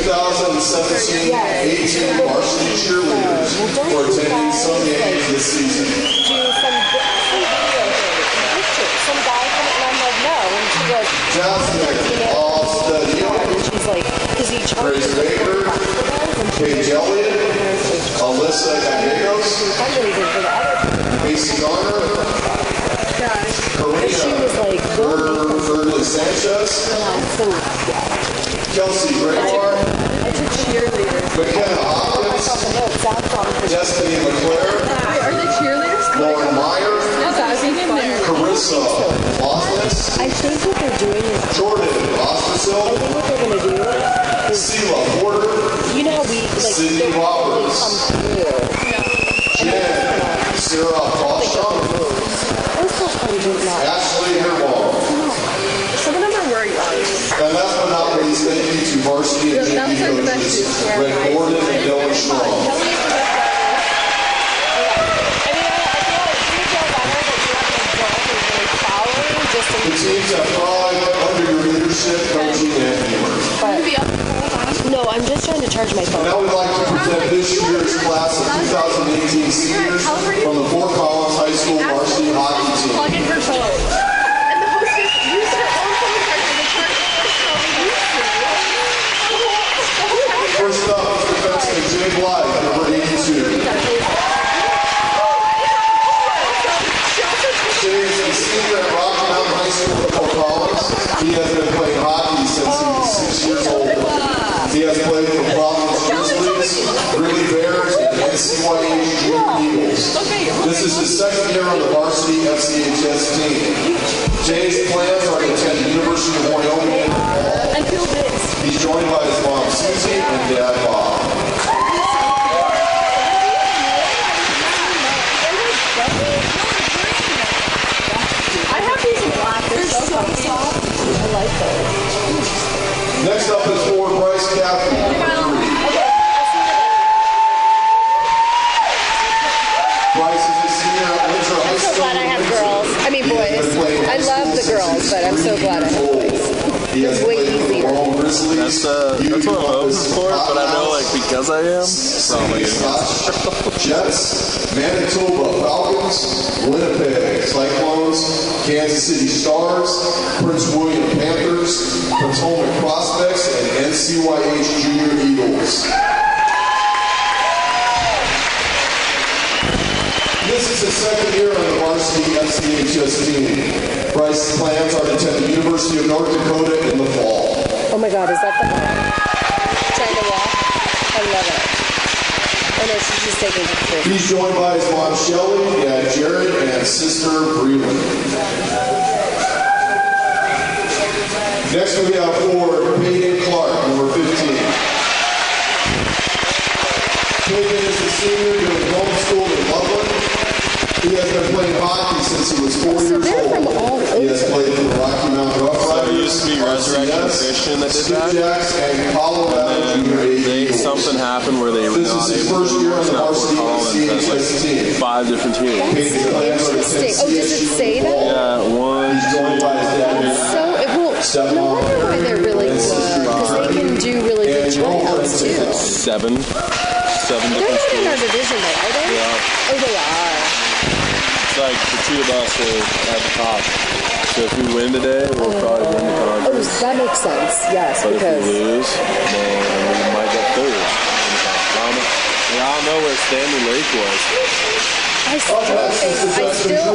2017-18 varsity cheerleaders for attending some games this season. Do some video pictures. Some guy coming, and I'm like, no. And she goes, Jasmine All-Studio, and she's like, because he charges Grace Baker, Paige Elliott, Alyssa Gallegos, fundraising for the other Casey Garner, and she was like, Bernie Sanchez, Kelsey Greymar, I took cheerleaders. McKenna Hopkins, Destiny McClare, Are they cheerleaders? Lauren Meyer, Carissa Osnes, I think what they're doing is, Jordan I Ostersill, think what they're going to do is, Sela Porter, you know how we, like, Sydney they'll probably Roberts, come through. Jen, Sarah Foster, Those stuff probably do not. Ashley Herwald. Some of them are worried on. And last but not least, thank you to varsity and JV coaches, Red Gordon and Dylan Strong. The teams have thrived under your leadership, coaching, and humor. No, I'm just trying to charge my phone. Now we'd like to present this year's class of 2018 seniors from the Fort Collins High School varsity hockey team. Plug in her phone. And the hostess used her own phone card for the charge for First up is defenseman Jay Blythe, number 82. Jay is a senior at Rocky Mountain High School in Fort Collins. He has been playing hockey since he was 6 years old. He has played for Providence Grizzlies, Greeley Bears, and NCYA Junior Eagles. This is his second year on the varsity FCHS team. Jay's plans are to attend the University of Wyoming in the fall. And feel this. He's joined by his mom Susie and dad Bob. I have these in black. They're so soft. I like those. Next up is forward Bryce Caffey, number 3. Bryce is a senior at Winter High I'm so School. glad I have girls. I mean boys. I love the girls, but I'm so glad I have boys. He has It's way played for the easier. Rome Grizzlies. That's what I'm hoping for, but I know, like, because I am, probably Jets, Manitoba Falcons, Winnipeg Cyclones, Kansas City Stars, Prince William Panthers, Potomac Prospects, and NCYH Junior Eagles. This is his second year on the varsity FCHS team. Bryce's plans are to attend the University of North Dakota in the fall. Oh my God, is that the one? Trying to walk? I love it. Oh no, she's just taking pictures. He's joined by his mom Shelly, dad Jared, and sister Breland. Next we have forward Peyton Clark, number 15. Peyton is a senior doing homeschool in Loveland. He has been playing hockey since he was 4 years old. From all He has played for the Rocky Mountain Rough So Riders, it used to be Resurrection Christian that did that. Jacks, and Colorado Junior A. Something happened where they were This not is his able first to year on work the out varsity for Collins. That's FCHS team. like 5 different teams. Peyton's plans are to attend Oh, does it say that? Yeah, one, He's joined by his dad. So, no wonder why they're really good, because they can do really good tryouts too. 7 They're different not in our schools. division though, are they? Yeah. Oh, they are. It's like the 2 of us are at the top. So if we win today, we'll probably win the Oh, conference. that makes sense. Yes, But if because we lose, then we might get 3rd. I don't know where Stanley Lake was. I still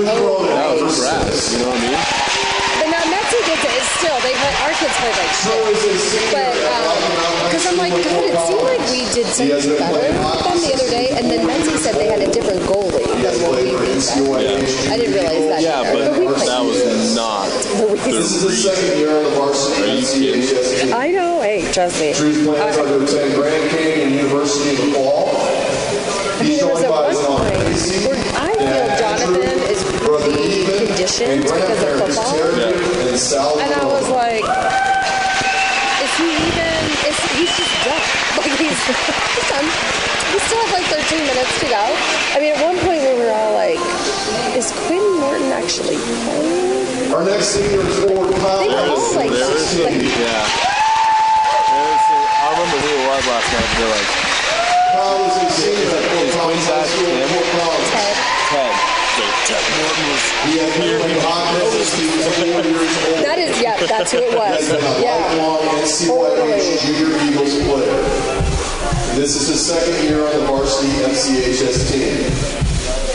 owe. That was grass, you know what I mean? But now Metzi gets it. It's still our kids played like shit. But because I'm like, God, it seemed like we did something better with them the other day, and then Metzi said they had a different goalie than when we beat them. I didn't realize that. Yeah, either. but we played that was not the This is the second year on the varsity FCHS team. I know. Hey, trust me. Drew's plans are to attend Grand Canyon University in the fall. I mean, He's there was joined at by one his mom point Casey, where I feel dad Jonathan Andrew, is brother really Ethan, conditioned and because of grandparents football. Terry and Sal. And I was like, is he even, he's just done. Like, he's done. We still have like 13 minutes to go. I mean, at one point we were all like, is Quinn Morton actually playing? Our next senior is forward Kyle. They were all like, Yeah. I remember who it dad last night. They're like, Kyle is a senior at Fort Collins High School in Fort Collins. Ted. He has been playing hockey since he was 4 years old. That is, yeah, that's who it was. He has been a Yeah. lifelong NCYH Junior Eagles player. This is his second year on the varsity FCHS team.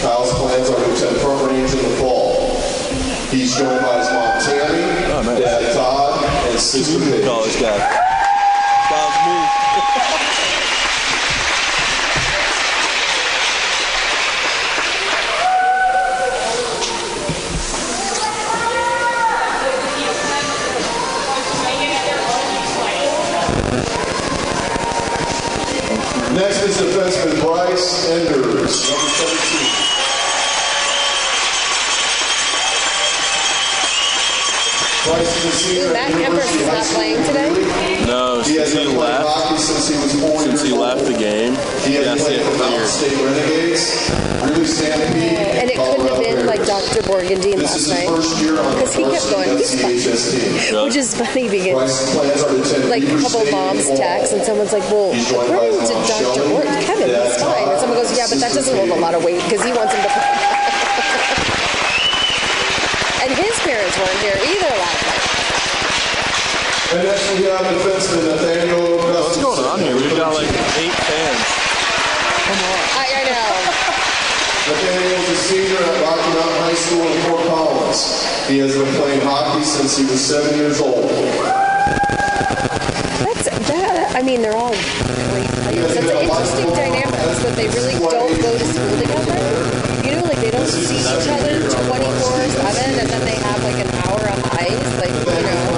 Kyle's plans are to attend front range in the fall. He's joined by his mom Tammy, dad Todd, and sister Paige. College guy. That's me. Next is defenseman Bryce Enders, number 17. Bryce is a senior Matt at Empress University is High not School playing in today? Italy. No, He has since been he playing left. hockey since he was 4 Since years he old. left the game. He has That's played it for for Mountain years. State Renegades, Greeley Stampede, And it couldn't have been like Dr. Borgandine This last is his night. first year on the Because he kept going, he's fine. FCHS team. Which is funny because Bryce's plans are to attend like a Beaver couple State moms in fall. text and someone's like, well, He's joined by according his to mom, Dr. Shelley, Ward, Kevin, dad, he's fine. And someone goes, yeah, but that doesn't hold a lot of weight because he wants him to play. And his parents weren't here either last night. And next we have defenseman Nathaniel. What's going on here? We've got like 8 fans. I know. Nathaniel is a senior at Rocky Mountain High School in Fort Collins. He has been playing hockey since he was 7 years old. I mean, they're all great players. That's an interesting dynamic that they really don't go to school together. You know, like they don't see each other 24/7 and then they have like an hour on the ice. Like, you know.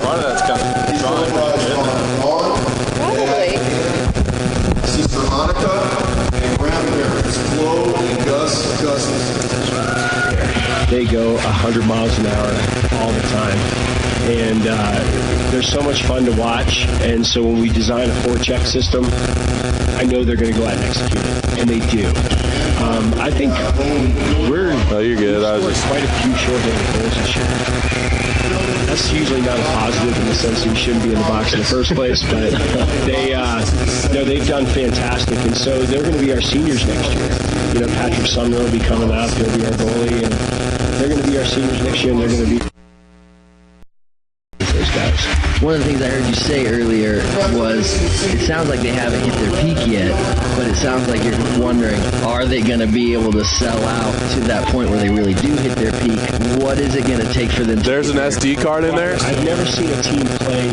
Part of that's kind of drawing. Probably. Sister Monica and grandparents Flo and Gus. They go 100 miles an hour all the time. And they're so much fun to watch. And so when we design a forecheck system, I know they're going to go out and execute it. And they do. I think we're Oh, you're good. I was scored just. quite a few short-handed goals this year. That's usually not a positive in the sense that you shouldn't be in the box in the first place, but they've done fantastic, and so they're going to be our seniors next year. You know, Patrick Sumner will be coming up; he'll be our goalie, and they're going to be our seniors next year, and they're going to be those guys. One of the things I heard you say earlier was it sounds like they haven't hit their peak yet, but it sounds like you're wondering, are they going to be able to sell out to that point where they really do hit their peak? What is it going to take for them to There's an SD card in there. I've never seen a team play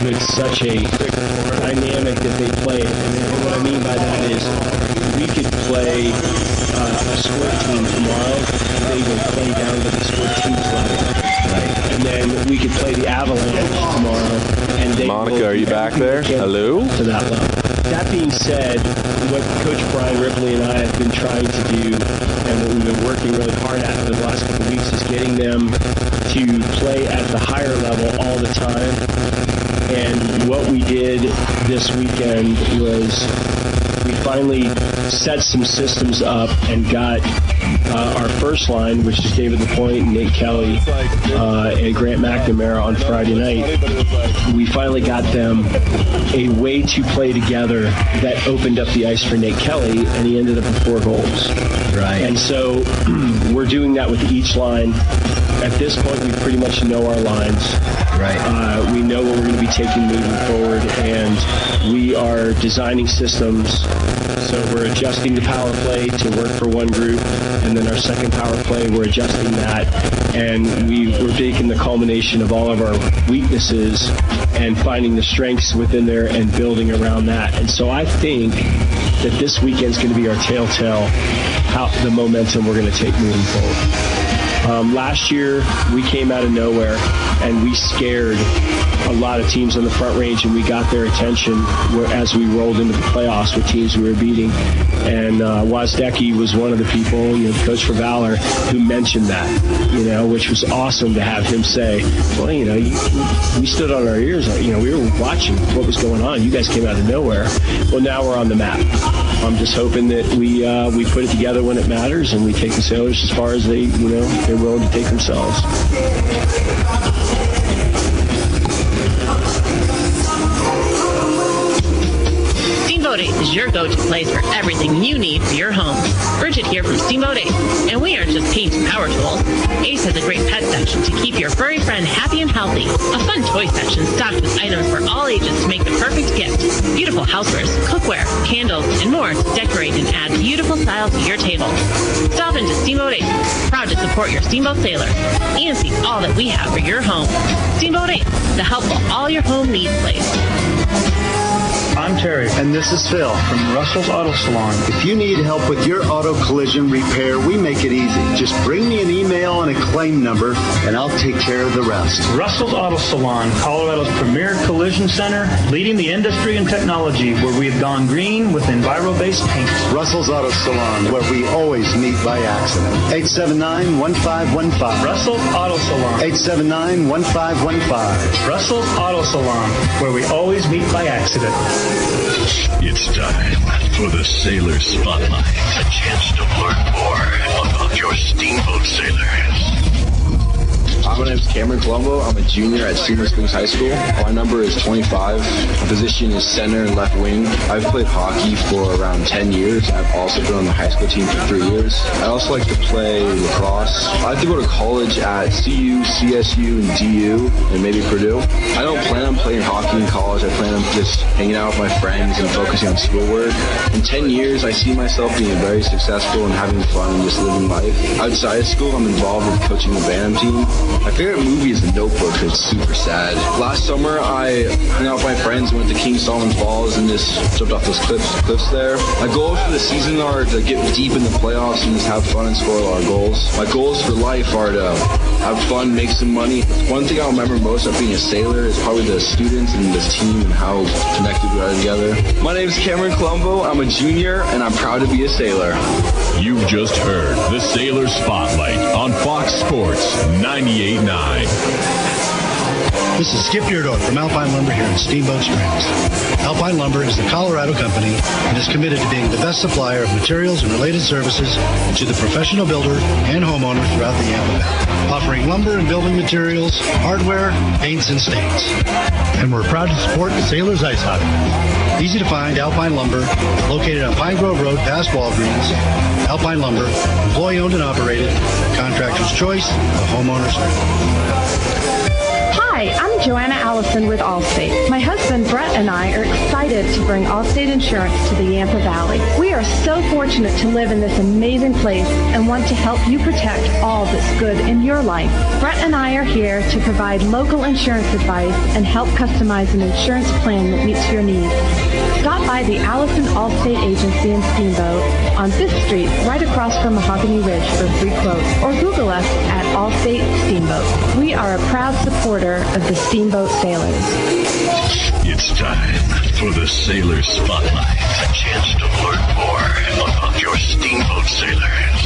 with such a dynamic that they play. And what I mean by that is we could play a squirt team tomorrow. They will play down to the squirt team's level. Right. And then we could play the Avalanche tomorrow. And they Monica, will are you do back everything there? they can Hello? To that level. That being said, what Coach Brian Ripley and I have been trying to do, and what we've been working really hard at for the last couple of weeks, is getting them to play at the higher level all the time. And what we did this weekend was we finally set some systems up and got our first line, which is David Lapointe, Nate Kelly, and Grant McNamara on Friday night. We finally got them a way to play together that opened up the ice for Nate Kelly, and he ended up with 4 goals. Right. And so we're doing that with each line. At this point, we pretty much know our lines. Right. We know what we're going to be taking moving forward, and we are designing systems. So we're adjusting the power play to work for one group, and then our second power play, we're adjusting that, and we're taking the culmination of all of our weaknesses and finding the strengths within there and building around that. And so I think that this weekend's going to be our telltale how the momentum we're going to take moving forward. Last year, we came out of nowhere, and we scared a lot of teams on the front range, and we got their attention as we rolled into the playoffs with teams we were beating. And Wozdecki was one of the people, the coach for Valor, who mentioned that, which was awesome to have him say, well, we stood on our ears. We were watching what was going on. You guys came out of nowhere. Well, now we're on the map. I'm just hoping that we put it together when it matters, and we take the Sailors as far as they're willing to take themselves. is your go-to place for everything you need for your home. Bridget here from Steamboat Ace, and we aren't just paints and power tools. Ace has a great pet section to keep your furry friend happy and healthy. A fun toy section stocked with items for all ages to make the perfect gift. Beautiful housewares, cookware, candles, and more to decorate and add beautiful style to your table. Stop into Steamboat Ace, proud to support your Steamboat sailor, and see all that we have for your home. Steamboat Ace, the helpful all your home needs place. I'm Terry. And this is Phil from Russell's Auto Salon. If you need help with your auto collision repair, we make it easy. Just bring me an email and a claim number, and I'll take care of the rest. Russell's Auto Salon, Colorado's premier collision center, leading the industry in technology, where we have gone green with Enviro-based paints. Russell's Auto Salon, where we always meet by accident. 879-1515. Russell's Auto Salon. 879-1515. Russell's Auto Salon, where we always meet by accident. It's time for the Sailor Spotlight. A chance to learn more about your steamboat sailors. Hi, my name is Cameron Colombo. I'm a junior at Silver Springs High School. My number is 25. My position is center and left wing. I've played hockey for around 10 years. I've also been on the high school team for 3 years. I also like to play lacrosse. I like to go to college at CU, CSU, and DU, and maybe Purdue. I don't plan on playing hockey in college. I plan on just hanging out with my friends and focusing on schoolwork. In 10 years, I see myself being very successful and having fun and just living life. Outside of school, I'm involved with coaching the band team. My favorite movie is The Notebook. It's super sad. Last summer, I hung out with my friends and went to King Solomon Falls and just jumped off those cliffs there. My goals for the season are to get deep in the playoffs and just have fun and score a lot of goals. My goals for life are to have fun, make some money. One thing I'll remember most of being a sailor is probably the students and this team and how connected we are together. My name is Cameron Colombo. I'm a junior, and I'm proud to be a sailor. You've just heard the Sailor Spotlight on Fox Sports 98.9. This is Skip Yerdorf from Alpine Lumber here in Steamboat Springs. Alpine Lumber is the Colorado company and is committed to being the best supplier of materials and related services to the professional builder and homeowner throughout the Yampa Valley, offering lumber and building materials, hardware, paints, and stains. And we're proud to support Sailor's Ice Hockey. Easy to find Alpine Lumber, located on Pine Grove Road past Walgreens. Alpine Lumber, employee-owned and operated, contractor's choice, the homeowner's home. Hi, I'm Joanna Allison with Allstate. My husband Brett and I are excited to bring Allstate Insurance to the Yampa Valley. We are so fortunate to live in this amazing place and want to help you protect all that's good in your life. Brett and I are here to provide local insurance advice and help customize an insurance plan that meets your needs. Stop by the Allison Allstate Agency in Steamboat on 5th Street, right across from Mahogany Ridge for a free quote, or Google us at Allstate Steamboat. We are a proud supporter of the Steamboat Sailors. It's time for the Sailor Spotlight. A chance to learn more about your steamboat sailors.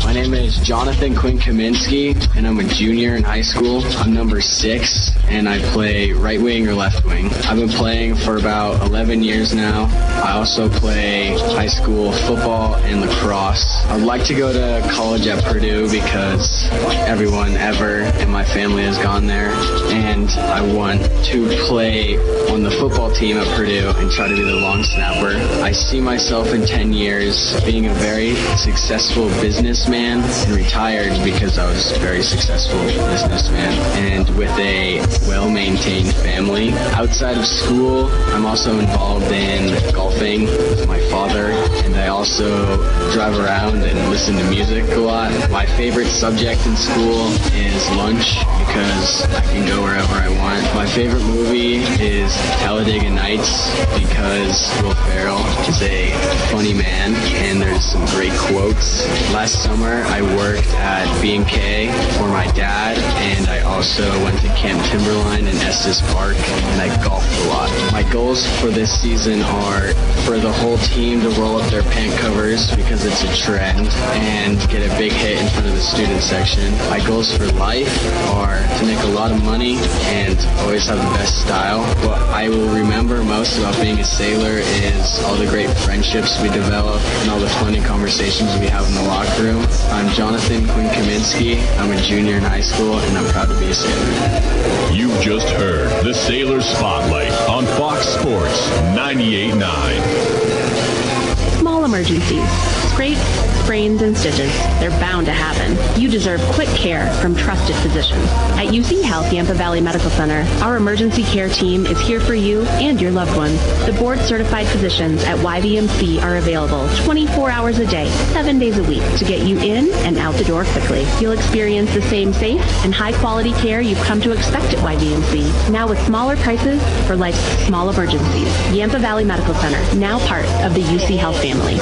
My name is Jonathan Quinn Kaminsky, and I'm a junior in high school. I'm number 6, and I play right wing or left wing. I've been playing for about 11 years now. I also play high school football and lacrosse. I'd like to go to college at Purdue because everyone ever in my family has gone there, and I want to play on the football team at Purdue and try to be the long snapper. I see myself in 10 years being a very successful businessman and retired because I was a very successful businessman and with a well-maintained family. Outside of school, I'm also involved in golfing with my father, and I also drive around and listen to music a lot. My favorite subject in school is lunch because I can go wherever I want. My favorite movie is Talladega Nights because Will Ferrell is a funny man and there's some great quotes. Last summer, I worked at B&K for my dad, and I also went to Camp Timberline in Estes Park, and I golfed a lot. My goals for this season are for the whole team to roll up their pant covers because it's a trend and get a big hit in front of the student section. My goals for life are to make a lot of money and always have the best style. What I will remember most about being a sailor is all the great friendships we develop and all the funny conversations we have in the locker room. I'm Jonathan Quinn Kaminsky. I'm a junior in high school, and I'm proud to be a sailor. You've just heard The Sailor Spotlight on Fox Sports 98.9. Small emergencies. Scrapes, sprains, and stitches. They're bound to happen. You deserve quick care from trusted physicians. At UC Health Yampa Valley Medical Center, our emergency care team is here for you and your loved ones. The board-certified physicians at YVMC are available 24 hours a day, 7 days a week to get you in and out the door quickly. You'll experience the same safe and high-quality care you've come to expect at YVMC, now with smaller prices for life's small emergencies. Yampa Valley Medical Center, now part of the UC Health family.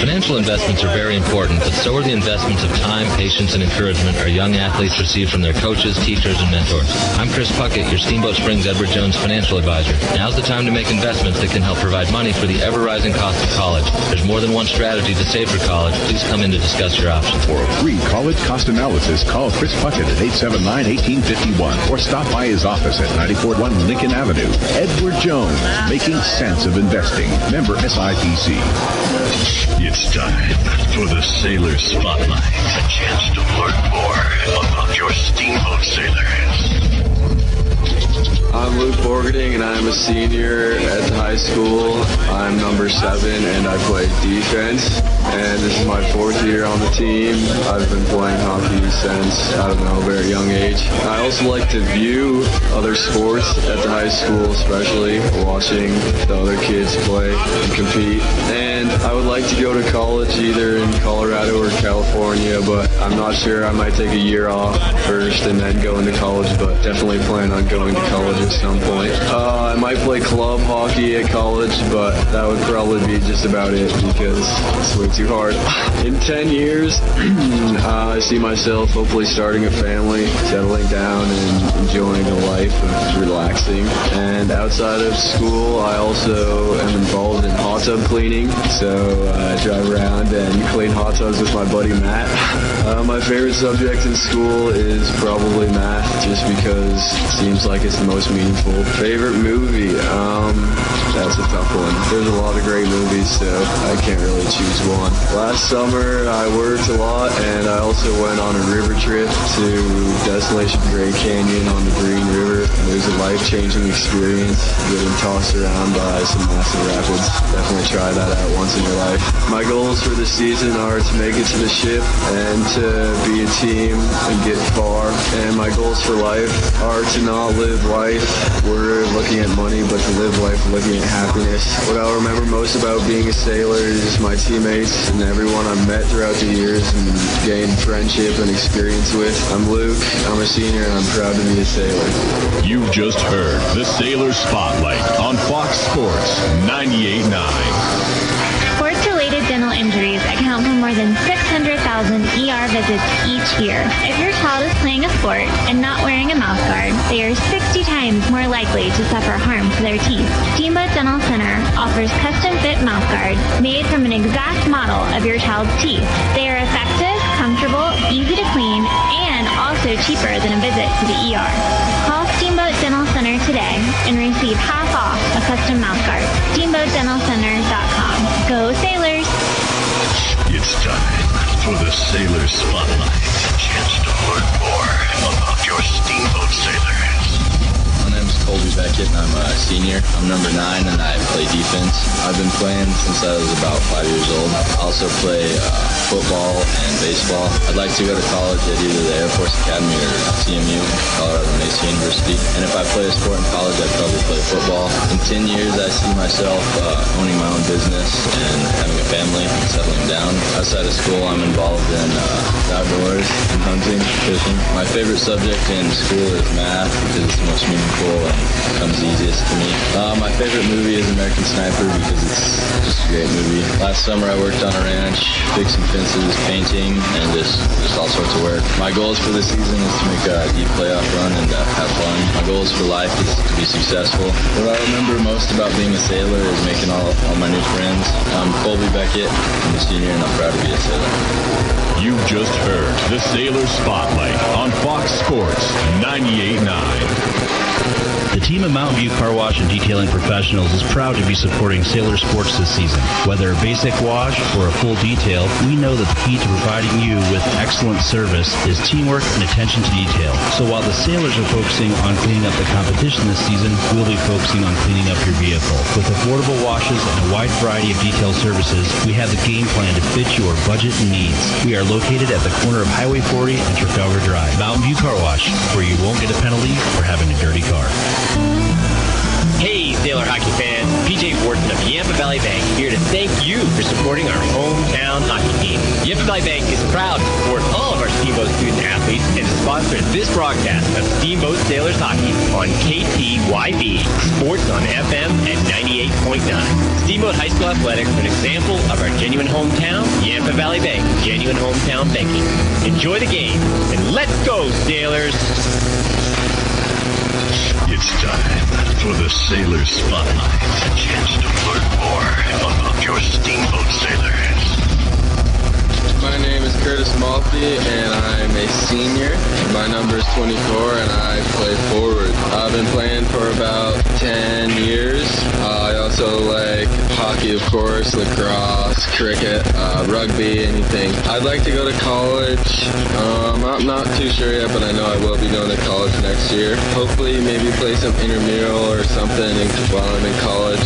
Financial investments are very important, but so are the investments of time, patience, and encouragement our young athletes receive from their coaches, teachers, and mentors. I'm Chris Puckett, your Steamboat Springs Edward Jones financial advisor. Now's the time to make investments that can help provide money for the ever-rising cost of college. There's more than one strategy to save for college. Please come in to discuss your options. For a free college cost analysis, call Chris Puckett at 879-1851 or stop by his office at 941 Lincoln Avenue. Edward Jones, making sense of investing. Member SIPC. It's time for the Sailor Spotlight. A chance to learn more about your Steamboat Sailors. I'm Luke Borgerding, and I'm a senior at the high school. I'm number 7, and I play defense. And this is my 4th year on the team. I've been playing hockey since, a very young age. I also like to view other sports at the high school, especially watching the other kids play and compete. And I would like to go to college either in Colorado or California, but I'm not sure. I might take a year off first and then go into college, but definitely plan on going to college at some point. I might play club hockey at college, but that would probably be just about it because it's way too hard. In 10 years, I see myself hopefully starting a family, settling down and enjoying a life of relaxing. And outside of school, I also am involved in hot tub cleaning. So I drive around and clean hot tubs with my buddy Matt. My favorite subject in school is probably math, just because it seems like it's the most meaningful. Favorite movie? That's a tough one. There's a lot of great movies, so I can't really choose one. Last summer, I worked a lot, and I also went on a river trip to Desolation Grand Canyon on the Green River. It was a life-changing experience, getting tossed around by some massive rapids. Definitely try that out once in your life. My goals for the season are to make it to the ship and to be a team and get far. And my goals for life are to not live life we're looking at money, but to live life looking at happiness. What I'll remember most about being a sailor is my teammates and everyone I've met throughout the years and gained friendship and experience with. I'm Luke, I'm a senior, and I'm proud to be a sailor. You've just heard the Sailor Spotlight on Fox Sports 98.9. Sports-related dental injuries account for more than 600,000 ER visits each year. If your child is playing a sport and not wearing a mouth guard, they are 60 times more likely to suffer harm to their teeth. Steamboat Dental Center offers custom-fit mouth guards made from an exact model of your child's teeth. They are effective, comfortable, easy to clean, and also cheaper than a visit to the ER. Call Steamboat Dental Center today and receive half off a custom mouth guard. SteamboatDentalCenter.com. Go Sailors! It's time for the Sailor Spotlight. A chance to learn more about your Steamboat Sailors. My name's Colby Beckett, and I'm a senior. I'm number 9, and I play defense. I've been playing since I was about 5 years old. I also play football and baseball. I'd like to go to college at either the Air Force Academy or CMU, Colorado Mesa University. And if I play a sport in college, I'd probably play football. In 10 years, I see myself owning my own business and having a family and settling down. Outside of school, I'm involved in outdoors and hunting, fishing. My favorite subject in school is math because it's the most meaningful and comes easiest to me. My favorite movie is American Sniper because it's just a great movie. Last summer, I worked on a ranch, fixing fences, painting, and just all sorts of work. My goals for this season is to make a deep playoff run and have fun. My goals for life is to be successful. What I remember most about being a sailor is making all my new friends. I'm Colby Beckett. I'm a senior, and I'm proud to be a sailor. You've just heard the Sailor Spotlight on Fox Sports 98.9. The team of Mountain View Car Wash and Detailing Professionals is proud to be supporting Sailor Sports this season. Whether a basic wash or a full detail, we know that the key to providing you with excellent service is teamwork and attention to detail. So while the Sailors are focusing on cleaning up the competition this season, we'll be focusing on cleaning up your vehicle. With affordable washes and a wide variety of detail services, we have the game plan to fit your budget and needs. We are located at the corner of Highway 40 and Trafalgar Drive. Mountain View Car Wash, where you won't get a penalty for having a dirty car. Hey, Sailor hockey fans. PJ Wharton of Yampa Valley Bank here to thank you for supporting our hometown hockey team. Yampa Valley Bank is proud to support all of our Steamboat student athletes and to sponsor this broadcast of Steamboat Sailors Hockey on KTYB Sports on FM at 98.9. Steamboat High School Athletics are an example of our genuine hometown. Yampa Valley Bank, genuine hometown banking. Enjoy the game and let's go, Sailors! It's time for the Sailor Spotlight. A chance to learn more about your Steamboat Sailors. My name is Curtis Maltby, and I'm a senior. My number is 24, and I play forward. I've been playing for about 10 years. I also like hockey, of course, lacrosse, cricket, rugby, anything. I'd like to go to college. I'm not too sure yet, but I know I will be going to college next year. Hopefully, maybe play some intramural or something while I'm in college,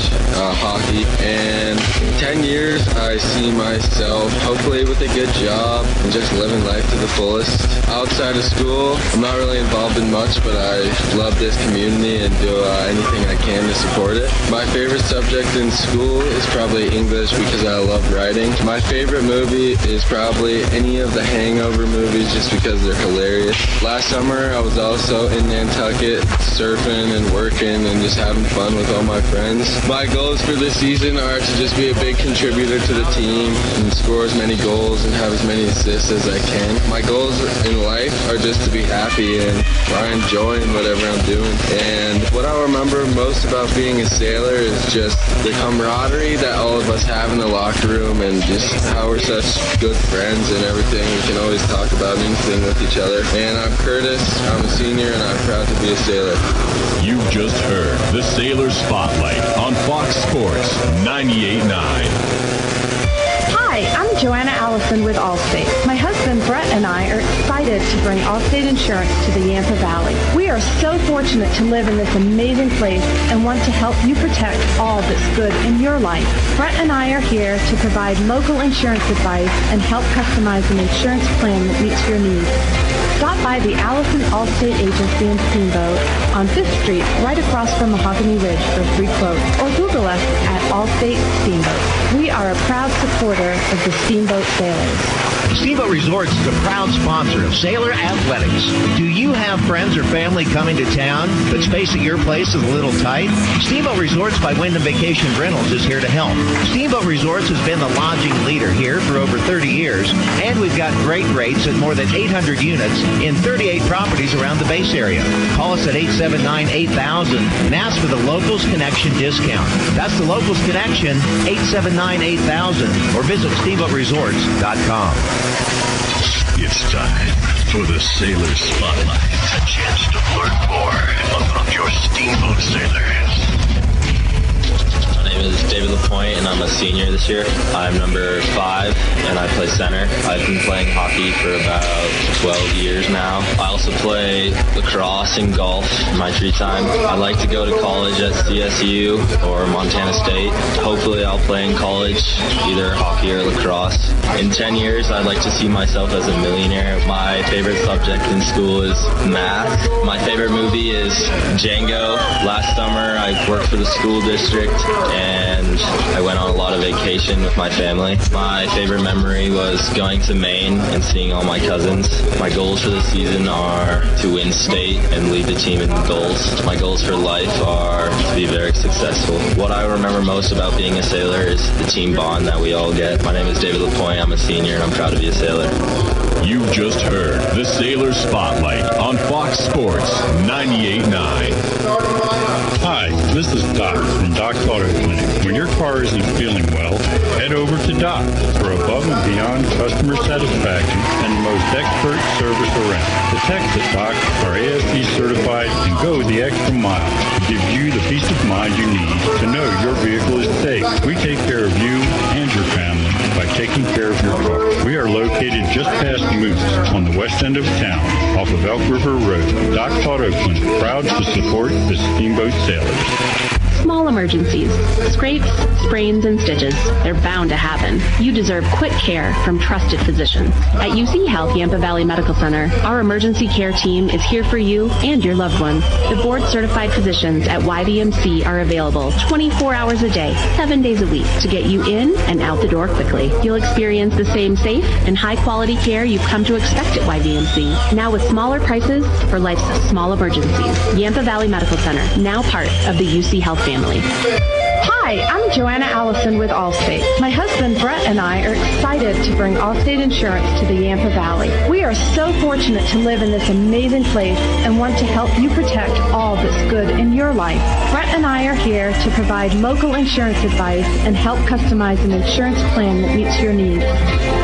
hockey. And in 10 years, I see myself hopefully with a good job and just living life to the fullest. Outside of school, I'm not really involved in much, but I love this community and do anything I can to support it. My favorite subject in school is probably English because I love writing. My favorite movie is probably any of the Hangover movies just because they're hilarious. Last summer, I was also in Nantucket surfing and working and just having fun with all my friends. My goals for this season are to just be a big contributor to the team and score as many goals and have as many assists as I can. My goals in life are just to be happy and enjoying whatever I'm doing. And what I remember most about being a sailor is just the camaraderie that all of us have in the locker room and just how we're such good friends and everything. We can always talk about anything with each other. And I'm Curtis, I'm a senior, and I'm proud to be a sailor. You've just heard the Sailor Spotlight on Fox Sports 98.9. Hi, I'm Joanna Allison with Allstate. My husband Brett and I are excited to bring Allstate Insurance to the Yampa Valley. We are so fortunate to live in this amazing place and want to help you protect all that's good in your life. Brett and I are here to provide local insurance advice and help customize an insurance plan that meets your needs. Stop by the Allison Allstate Agency in Steamboat on 5th Street, right across from Mahogany Ridge for a free quote, or Google us at Allstate Steamboat. We are a proud supporter of the Steamboat Sailors. Steamboat Resorts is a proud sponsor of Sailor Athletics. Do you have friends or family coming to town, but space at your place is a little tight? Steamboat Resorts by Wyndham Vacation Rentals is here to help. Steamboat Resorts has been the lodging leader here for over 30 years, and we've got great rates at more than 800 units in 38 properties around the base area. Call us at 879-8000 and ask for the Locals Connection discount. That's the Locals Connection, 879-8000, or visit steamboatresorts.com. It's time for the Sailor Spotlight. A chance to learn more about your Steamboat Sailors. My name is David LaPointe, and I'm a senior this year. I'm number 5, and I play center. I've been playing hockey for about 12 years now. I also play lacrosse and golf in my free time. I like to go to college at CSU or Montana State. Hopefully I'll play in college, either hockey or lacrosse. In 10 years, I'd like to see myself as a millionaire. My favorite subject in school is math. My favorite movie is Django. Last summer, I worked for the school district, and I went on a lot of vacation with my family. My favorite memory was going to Maine and seeing all my cousins. My goals for the season are to win state and lead the team in goals. My goals for life are to be very successful. What I remember most about being a sailor is the team bond that we all get. My name is David LaPointe. I'm a senior, and I'm proud to be a sailor. You've just heard the Sailor Spotlight on Fox Sports 98.9. Hi, this is Doc from Doc's Auto Clinic. When your car isn't feeling well, head over to Doc for above and beyond customer satisfaction and the most expert service around. The techs at Doc are ASE certified and go the extra mile. gives you the peace of mind you need to know your vehicle is safe. We take care of you and your family by taking care of your car. We are located just past Moose on the west end of town off of Elk River Road. Doc's Auto Clinic, proud to support the Steamboat Sailors. Small emergencies, scrapes, sprains, and stitches, they're bound to happen. You deserve quick care from trusted physicians. At UC Health Yampa Valley Medical Center, our emergency care team is here for you and your loved ones. The board-certified physicians at YVMC are available 24 hours a day, 7 days a week to get you in and out the door quickly. You'll experience the same safe and high-quality care you've come to expect at YVMC, now with smaller prices for life's small emergencies. Yampa Valley Medical Center, now part of the UC Health family. Hi, I'm Joanna Allison with Allstate. My husband Brett and I are excited to bring Allstate Insurance to the Yampa Valley. We are so fortunate to live in this amazing place and want to help you protect all that's good in your life. Brett and I are here to provide local insurance advice and help customize an insurance plan that meets your needs.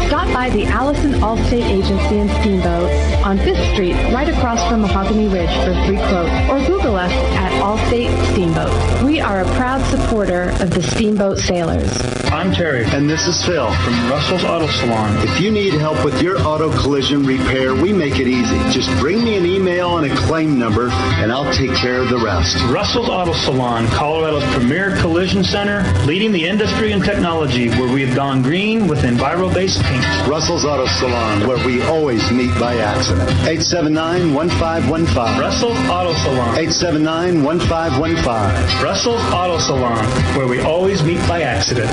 Stop by the Allison Allstate Agency in Steamboat on 5th Street, right across from Mahogany Ridge for a free quote, or Google us at Allstate Steamboat. We are a proud supporter of the Steamboat Sailors. I'm Terry. And this is Phil from Russell's Auto Salon. If you need help with your auto collision repair, we make it easy. Just bring me an email and a claim number, and I'll take care of the rest. Russell's Auto Salon, Colorado's premier collision center, leading the industry in technology, where we have gone green with Enviro-based paint. Russell's Auto Salon, where we always meet by accident. 879-1515. Russell's Auto Salon. 879-1515. Russell's Auto Salon, where we always meet by accident.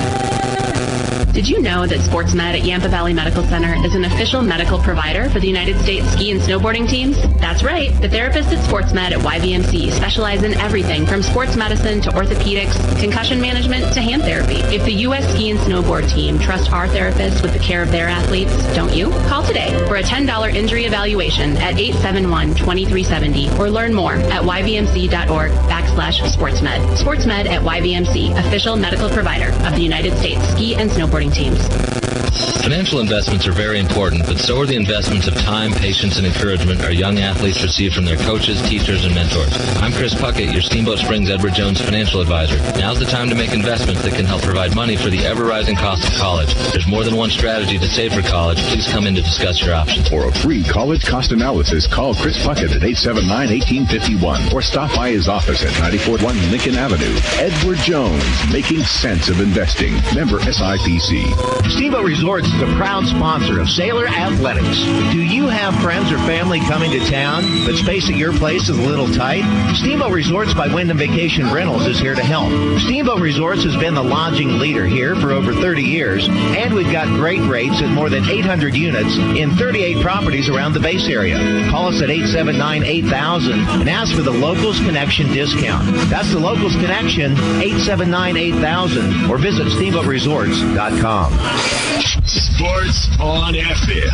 Did you know that SportsMed at Yampa Valley Medical Center is an official medical provider for the United States ski and snowboarding teams? That's right. The therapists at SportsMed at YVMC specialize in everything from sports medicine to orthopedics, concussion management to hand therapy. If the U.S. ski and snowboard team trusts our therapists with the care of their athletes, don't you? Call today for a $10 injury evaluation at 871-2370 or learn more at yvmc.org/sportsmed. SportsMed at YVMC, official medical provider of the United States ski and snowboarding teams. Financial investments are very important, but so are the investments of time, patience, and encouragement our young athletes receive from their coaches, teachers, and mentors. I'm Chris Puckett, your Steamboat Springs Edward Jones financial advisor. Now's the time to make investments that can help provide money for the ever-rising cost of college. There's more than one strategy to save for college. Please come in to discuss your options. For a free college cost analysis, call Chris Puckett at 879-1851 or stop by his office at 941 Lincoln Avenue. Edward Jones, making sense of investing. Member SIPC. Steamboat Resorts is a proud sponsor of Sailor Athletics. Do you have friends or family coming to town, but space at your place is a little tight? Steamboat Resorts by Wyndham Vacation Rentals is here to help. Steamboat Resorts has been the lodging leader here for over 30 years, and we've got great rates at more than 800 units in 38 properties around the base area. Call us at 879-8000 and ask for the Locals Connection discount. That's the Locals Connection, 879-8000, or visit steamboatresorts.com. Sports on FM.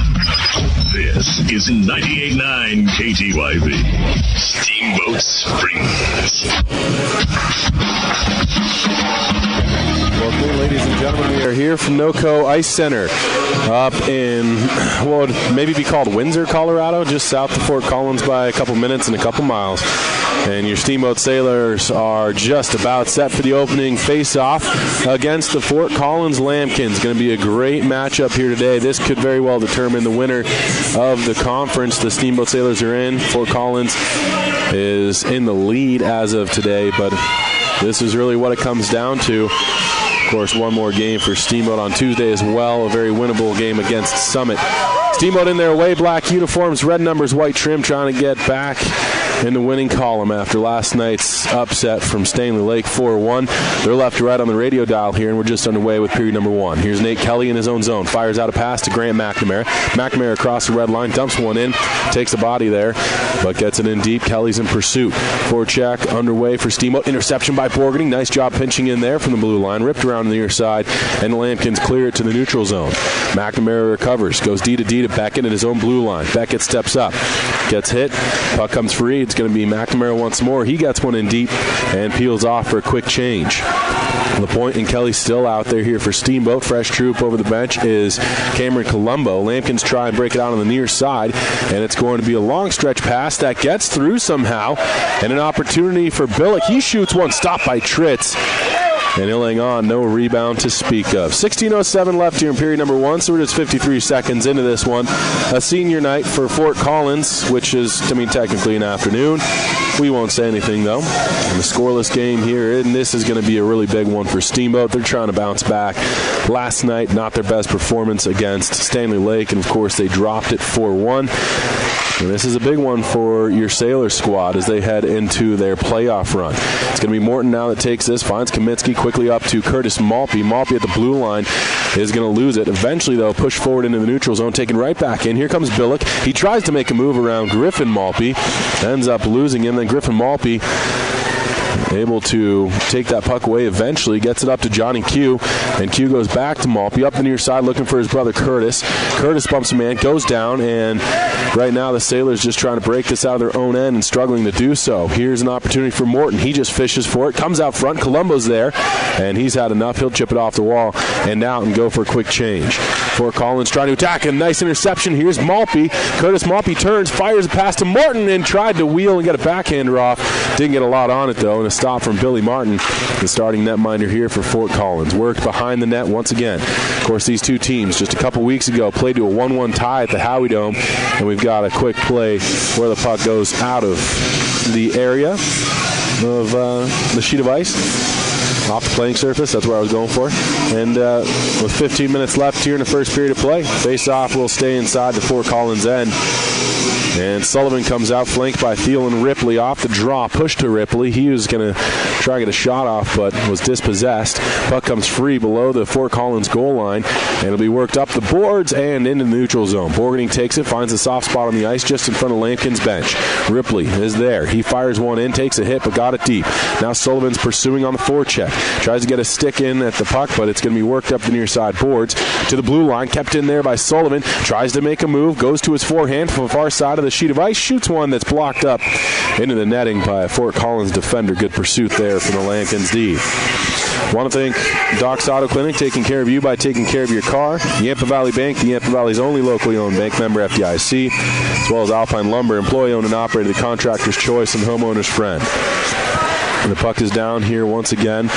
This is 98.9 KTYV. Steamboat Springs. Welcome, ladies and gentlemen. We are here from NOCO Ice Center up in what would maybe be called Windsor, Colorado, just south of Fort Collins by a couple minutes and a couple miles. And your Steamboat Sailors are just about set for the opening face-off against the Fort Collins Lambkins. Going to be a great matchup here today. This could very well determine the winner of the conference the Steamboat Sailors are in. Fort Collins is in the lead as of today, but this is really what it comes down to. Of course, one more game for Steamboat on Tuesday as well, a very winnable game against Summit. Steamboat in their away black uniforms, red numbers, white trim, trying to get back in the winning column after last night's upset from Stanley Lake 4-1. They're left to right on the radio dial here, and we're just underway with period number one. Here's Nate Kelly in his own zone. Fires out a pass to Grant McNamara. McNamara across the red line, dumps one in, takes the body there, but gets it in deep. Kelly's in pursuit. Forecheck underway for Steamboat. Interception by Borgany. Nice job pinching in there from the blue line. Ripped around on the near side, and the Lambkins clear it to the neutral zone. McNamara recovers. Goes D to Beckett at his own blue line. Beckett steps up. Gets hit. Puck comes free. It's going to be McNamara once more. He gets one in deep and peels off for a quick change. LaPointe and Kelly still out there here for Steamboat. Fresh troop over the bench is Cameron Colombo. Lambkins try and break it out on the near side, and it's going to be a long stretch pass that gets through somehow, and an opportunity for Billick. He shoots one, stopped by Tritz. And he'll hang on, no rebound to speak of. 16:07 left here in period number 1, so we're just 53 seconds into this one. A senior night for Fort Collins, which is, technically an afternoon. We won't say anything, though. And the scoreless game here, and this is going to be a really big one for Steamboat. They're trying to bounce back. Last night, not their best performance against Stanley Lake, and of course they dropped it 4-1. And this is a big one for your Sailor squad as they head into their playoff run. It's going to be Morton now that takes this, finds Kaminsky quickly up to Curtis Malpe. Malpe at the blue line is going to lose it. Eventually, though, push forward into the neutral zone, taken right back in. Here comes Billick. He tries to make a move around Griffin Malpe, ends up losing him. Then Griffin Malpe able to take that puck away eventually, gets it up to Johnny Q, and Q goes back to Malpe, up the near side looking for his brother Curtis. Curtis bumps a man, goes down, and right now the Sailors just trying to break this out of their own end and struggling to do so. Here's an opportunity for Morton. He just fishes for it, comes out front, Colombo's there, and he's had enough. He'll chip it off the wall and out and go for a quick change. Fort Collins trying to attack, a nice interception. Here's Malpe. Curtis Malpe turns, fires a pass to Morton, and tried to wheel and get a backhander off. Didn't get a lot on it, though, and a stop from Billy Martin, the starting netminder here for Fort Collins. Worked behind the net once again. Of course, these two teams just a couple weeks ago played to a 1-1 tie at the Howie Dome, and we've got a quick play where the puck goes out of the area of the sheet of ice, off the playing surface. That's where I was going for. And with 15 minutes left here in the first period of play, face-off will stay inside the Fort Collins end. And Sullivan comes out, flanked by Thielen Ripley off the draw. Push to Ripley. He was going to try to get a shot off, but was dispossessed. Puck comes free below the Fort Collins goal line, and it'll be worked up the boards and into the neutral zone. Borgening takes it, finds a soft spot on the ice just in front of Lambkins' bench. Ripley is there. He fires one in, takes a hit, but got it deep. Now Sullivan's pursuing on the forecheck. Tries to get a stick in at the puck, but it's going to be worked up the near side boards to the blue line. Kept in there by Sullivan. Tries to make a move, goes to his forehand from the far side of the sheet of ice, shoots one that's blocked up into the netting by a Fort Collins defender. Good pursuit there from the Lambkins D. Want to thank Doc's Auto Clinic, taking care of you by taking care of your car. Yampa Valley Bank, the Yampa Valley's only locally owned bank, member FDIC, as well as Alpine Lumber, employee owned and operated, the contractor's choice and homeowner's friend. And the puck is down here once again,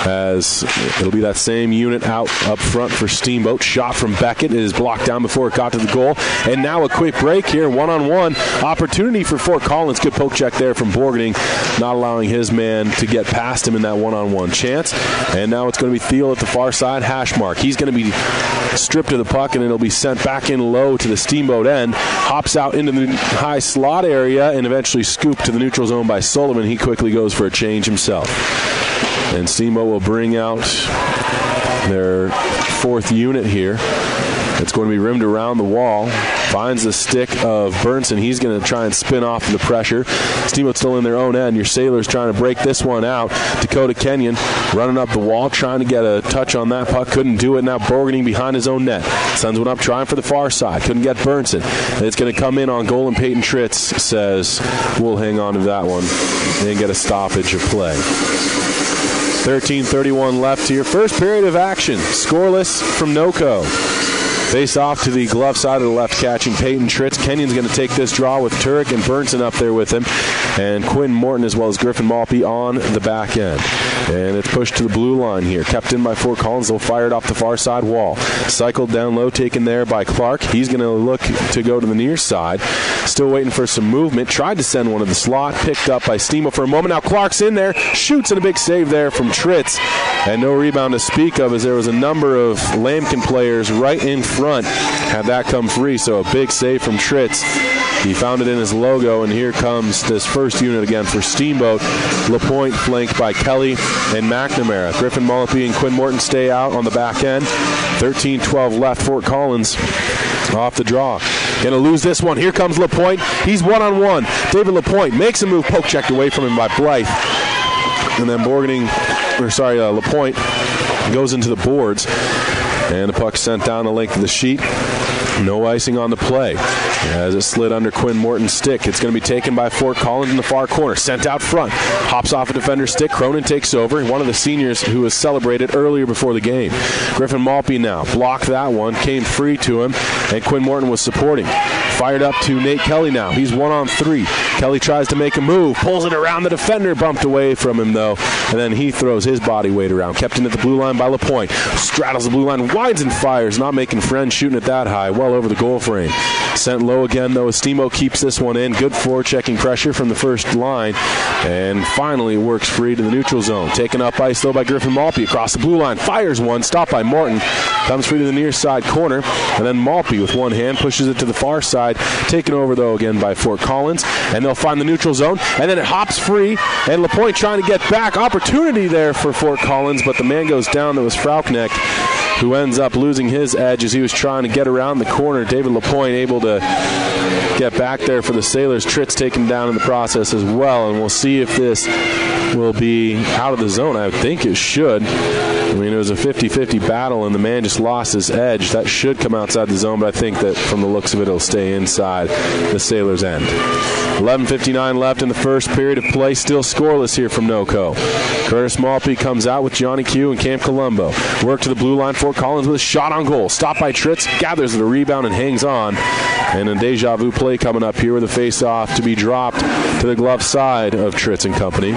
as it'll be that same unit out up front for Steamboat. Shot from Beckett. It is blocked down before it got to the goal. And now a quick break here, one-on-one. Opportunity for Fort Collins. Good poke check there from Borgening, not allowing his man to get past him in that one-on-one chance. And now it's going to be Thiel at the far side, hash mark. He's going to be stripped of the puck, and it'll be sent back in low to the Steamboat end. Hops out into the high slot area and eventually scooped to the neutral zone by Sullivan. He quickly goes for a change himself. And Steamboat will bring out their fourth unit here. It's going to be rimmed around the wall. Finds the stick of Burnson. He's going to try and spin off the pressure. Steamboat's still in their own end. Your Sailors trying to break this one out. Dakota Kenyon running up the wall, trying to get a touch on that puck. Couldn't do it. Now Borgening behind his own net. Suns went up trying for the far side. Couldn't get Burnson. And it's going to come in on goal, and Peyton Tritz says, we'll hang on to that one and get a stoppage of play. 13:31 left here. First period of action. Scoreless from NOCO. Face off to the glove side of the left, catching Peyton Tritz. Kenyon's going to take this draw with Turek and Burnson up there with him. And Quinn Morton as well as Griffin Malpe on the back end. And it's pushed to the blue line here. Kept in by Fort Collins. They'll fire it off the far side wall. Cycled down low, taken there by Clark. He's going to look to go to the near side. Still waiting for some movement. Tried to send one to the slot. Picked up by Steamboat for a moment. Now Clark's in there. Shoots, and a big save there from Tritz. And no rebound to speak of, as there was a number of Lambkin players right in front had that come free. So a big save from Tritz. He found it in his logo, and here comes this first unit again for Steamboat. LaPointe flanked by Kelly and McNamara. Griffin Malpe and Quinn Morton stay out on the back end. 13-12 left. Fort Collins off the draw. Going to lose this one. Here comes LaPointe. He's one-on-one. David LaPointe makes a move, poke checked away from him by Blythe. And then LaPointe goes into the boards. And the puck sent down the length of the sheet. No icing on the play. As it slid under Quinn Morton's stick, it's going to be taken by Fort Collins in the far corner. Sent out front. Hops off a defender's stick. Cronin takes over. One of the seniors who was celebrated earlier before the game. Griffin Malpe now blocked that one. Came free to him, and Quinn Morton was supporting. Fired up to Nate Kelly now. He's 1-on-3. Kelly tries to make a move. Pulls it around the defender. Bumped away from him, though. And then he throws his body weight around. Kept in at the blue line by LaPointe. Straddles the blue line. Winds and fires. Not making friends shooting it that high. Well over the goal frame. Sent low again, though, as Steamboat keeps this one in. Good forechecking pressure from the first line. And finally works free to the neutral zone. Taken up ice, though, by Griffin Malpe. Across the blue line. Fires one. Stopped by Morton. Comes free to the near side corner. And then Malpe with one hand pushes it to the far side. Taken over, though, again by Fort Collins. And they'll find the neutral zone. And then it hops free. And LaPointe trying to get back. Opportunity there for Fort Collins, but the man goes down. That was Frauknecht, who ends up losing his edge as he was trying to get around the corner. David LaPointe able to get back there for the Sailors. Tritz taken down in the process as well, and we'll see if this will be out of the zone. I think it should. I mean, it was a 50-50 battle, and the man just lost his edge. That should come outside the zone, but I think that from the looks of it, it'll stay inside the Sailors' end. 11:59 left in the first period of play. Still scoreless here from NOCO. Curtis Malpe comes out with Johnny Q and Camp Colombo. Work to the blue line. Fort Collins with a shot on goal. Stopped by Tritz. Gathers the rebound and hangs on. And a deja vu play coming up here with a face-off to be dropped to the glove side of Tritz and company.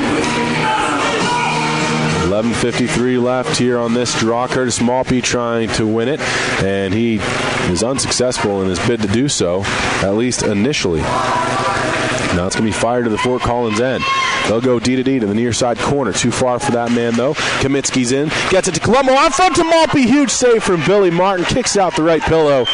11:53 left here on this draw. Curtis Malpe trying to win it, and he is unsuccessful in his bid to do so, at least initially. Now it's going to be fired to the Fort Collins end. They'll go D to D to the near side corner. Too far for that man, though. Kaminsky's in. Gets it to Colombo. On front to Malpe. Huge save from Billy Martin. Kicks out the right pillow.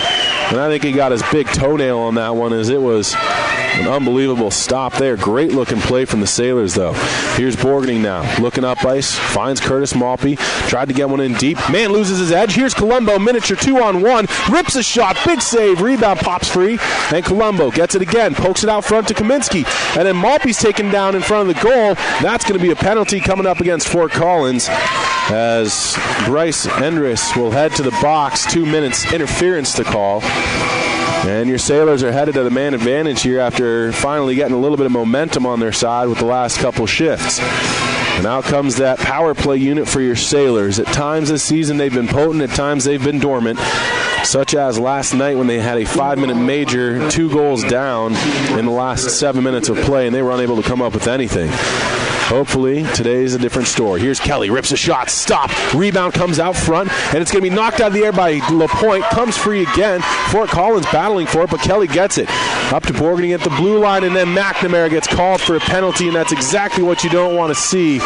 And I think he got his big toenail on that one, as it was an unbelievable stop there. Great looking play from the Sailors, though. Here's Borgening now. Looking up ice. Finds Curtis Malpe. Tried to get one in deep. Man loses his edge. Here's Colombo. Miniature 2-on-1. Rips a shot. Big save. Rebound pops free. And Colombo gets it again. Pokes it out front to Kaminsky. And then Malpe's taken down in front of the goal. That's going to be a penalty coming up against Fort Collins, as Bryce Endres will head to the box. 2 minutes interference to call. And your Sailors are headed to the man advantage here after finally getting a little bit of momentum on their side with the last couple shifts. And out comes that power play unit for your Sailors. At times this season they've been potent, at times they've been dormant, such as last night when they had a 5-minute major, 2 goals down in the last 7 minutes of play, and they were unable to come up with anything. Hopefully, today's a different story. Here's Kelly, rips a shot, stop. Rebound comes out front, and it's going to be knocked out of the air by LaPointe. Comes free again. Fort Collins battling for it, but Kelly gets it. Up to Borgening at the blue line, and then McNamara gets called for a penalty, and that's exactly what you don't want to see.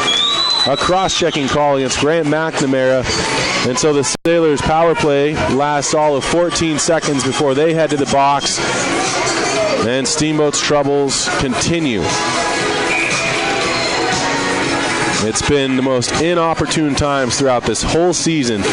A cross-checking call against Grant McNamara. And so the Sailors' power play lasts all of 14 seconds before they head to the box. And Steamboat's troubles continue. It's been the most inopportune times throughout this whole season.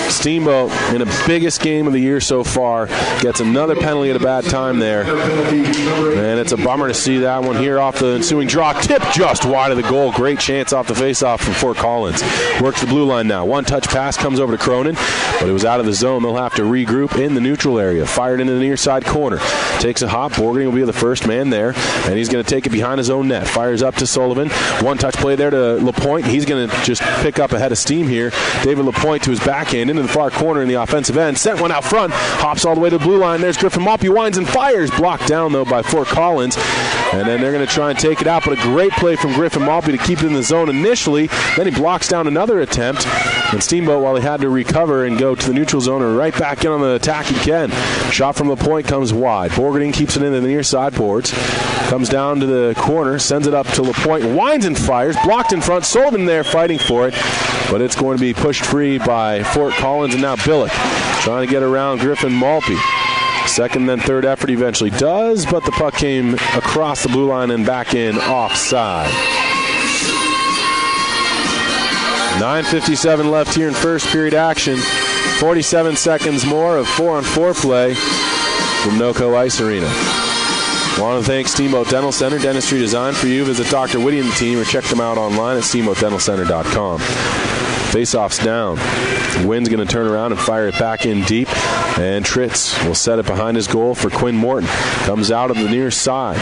Steamboat, in the biggest game of the year so far, gets another penalty at a bad time there. And it's a bummer to see that one here off the ensuing draw. Tip just wide of the goal. Great chance off the faceoff from Fort Collins. Works the blue line now. One-touch pass comes over to Cronin, but it was out of the zone. They'll have to regroup in the neutral area. Fired into the near side corner. Takes a hop. Borgening will be the first man there, and he's going to take it behind his own net. Fires up to Sullivan. One-touch play there to LaPointe. He's going to just pick up a head of steam here. David LaPointe to his backhand into the far corner in the offensive end. Sent one out front. Hops all the way to the blue line. There's Griffin Malpe. Winds and fires. Blocked down, though, by Fort Collins. And then they're going to try and take it out, but a great play from Griffin Malpe to keep it in the zone initially. Then he blocks down another attempt. And Steamboat, while he had to recover and go to the neutral zone, are right back in on the attack again. Shot from LaPointe comes wide. Borgening keeps it into the near side boards. Comes down to the corner. Sends it up to LaPointe. Winds and fires. Blocked in front. Sullivan there fighting for it. But it's going to be pushed free by Fort Collins, and now Billick trying to get around Griffin Malpe. Second then third effort eventually does, but the puck came across the blue line and back in offside. 9:57 left here in first period action. 47 seconds more of 4-on-4 play from NOCO Ice Arena. I want to thank Steamboat Dental Center, dentistry designed for you. Visit Dr. Whitty and the team or check them out online at steamboatdentalcenter.com. Face-off's down. Wynn's going to turn around and fire it back in deep. And Tritz will set it behind his goal for Quinn Morton. Comes out of the near side.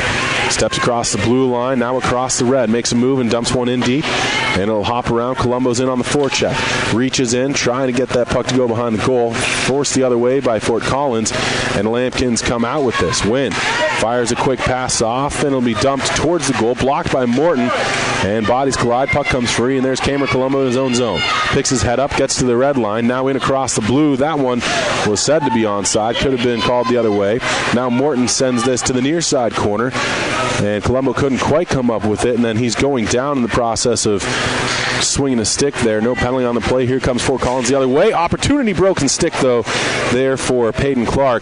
Steps across the blue line, now across the red. Makes a move and dumps one in deep. And it'll hop around. Colombo's in on the forecheck. Reaches in, trying to get that puck to go behind the goal. Forced the other way by Fort Collins. And Lambkins come out with this. Wynn fires a quick pass off, and it'll be dumped towards the goal. Blocked by Morton. And bodies collide. Puck comes free, and there's Cameron Colombo in his own zone. Picks his head up, gets to the red line. Now in across the blue. That one was said to be onside. Could have been called the other way. Now Morton sends this to the near side corner. And Colombo couldn't quite come up with it, and then he's going down in the process of swinging a stick there. No penalty on the play. Here comes Fort Collins the other way. Opportunity broken stick, though, there for Peyton Clark,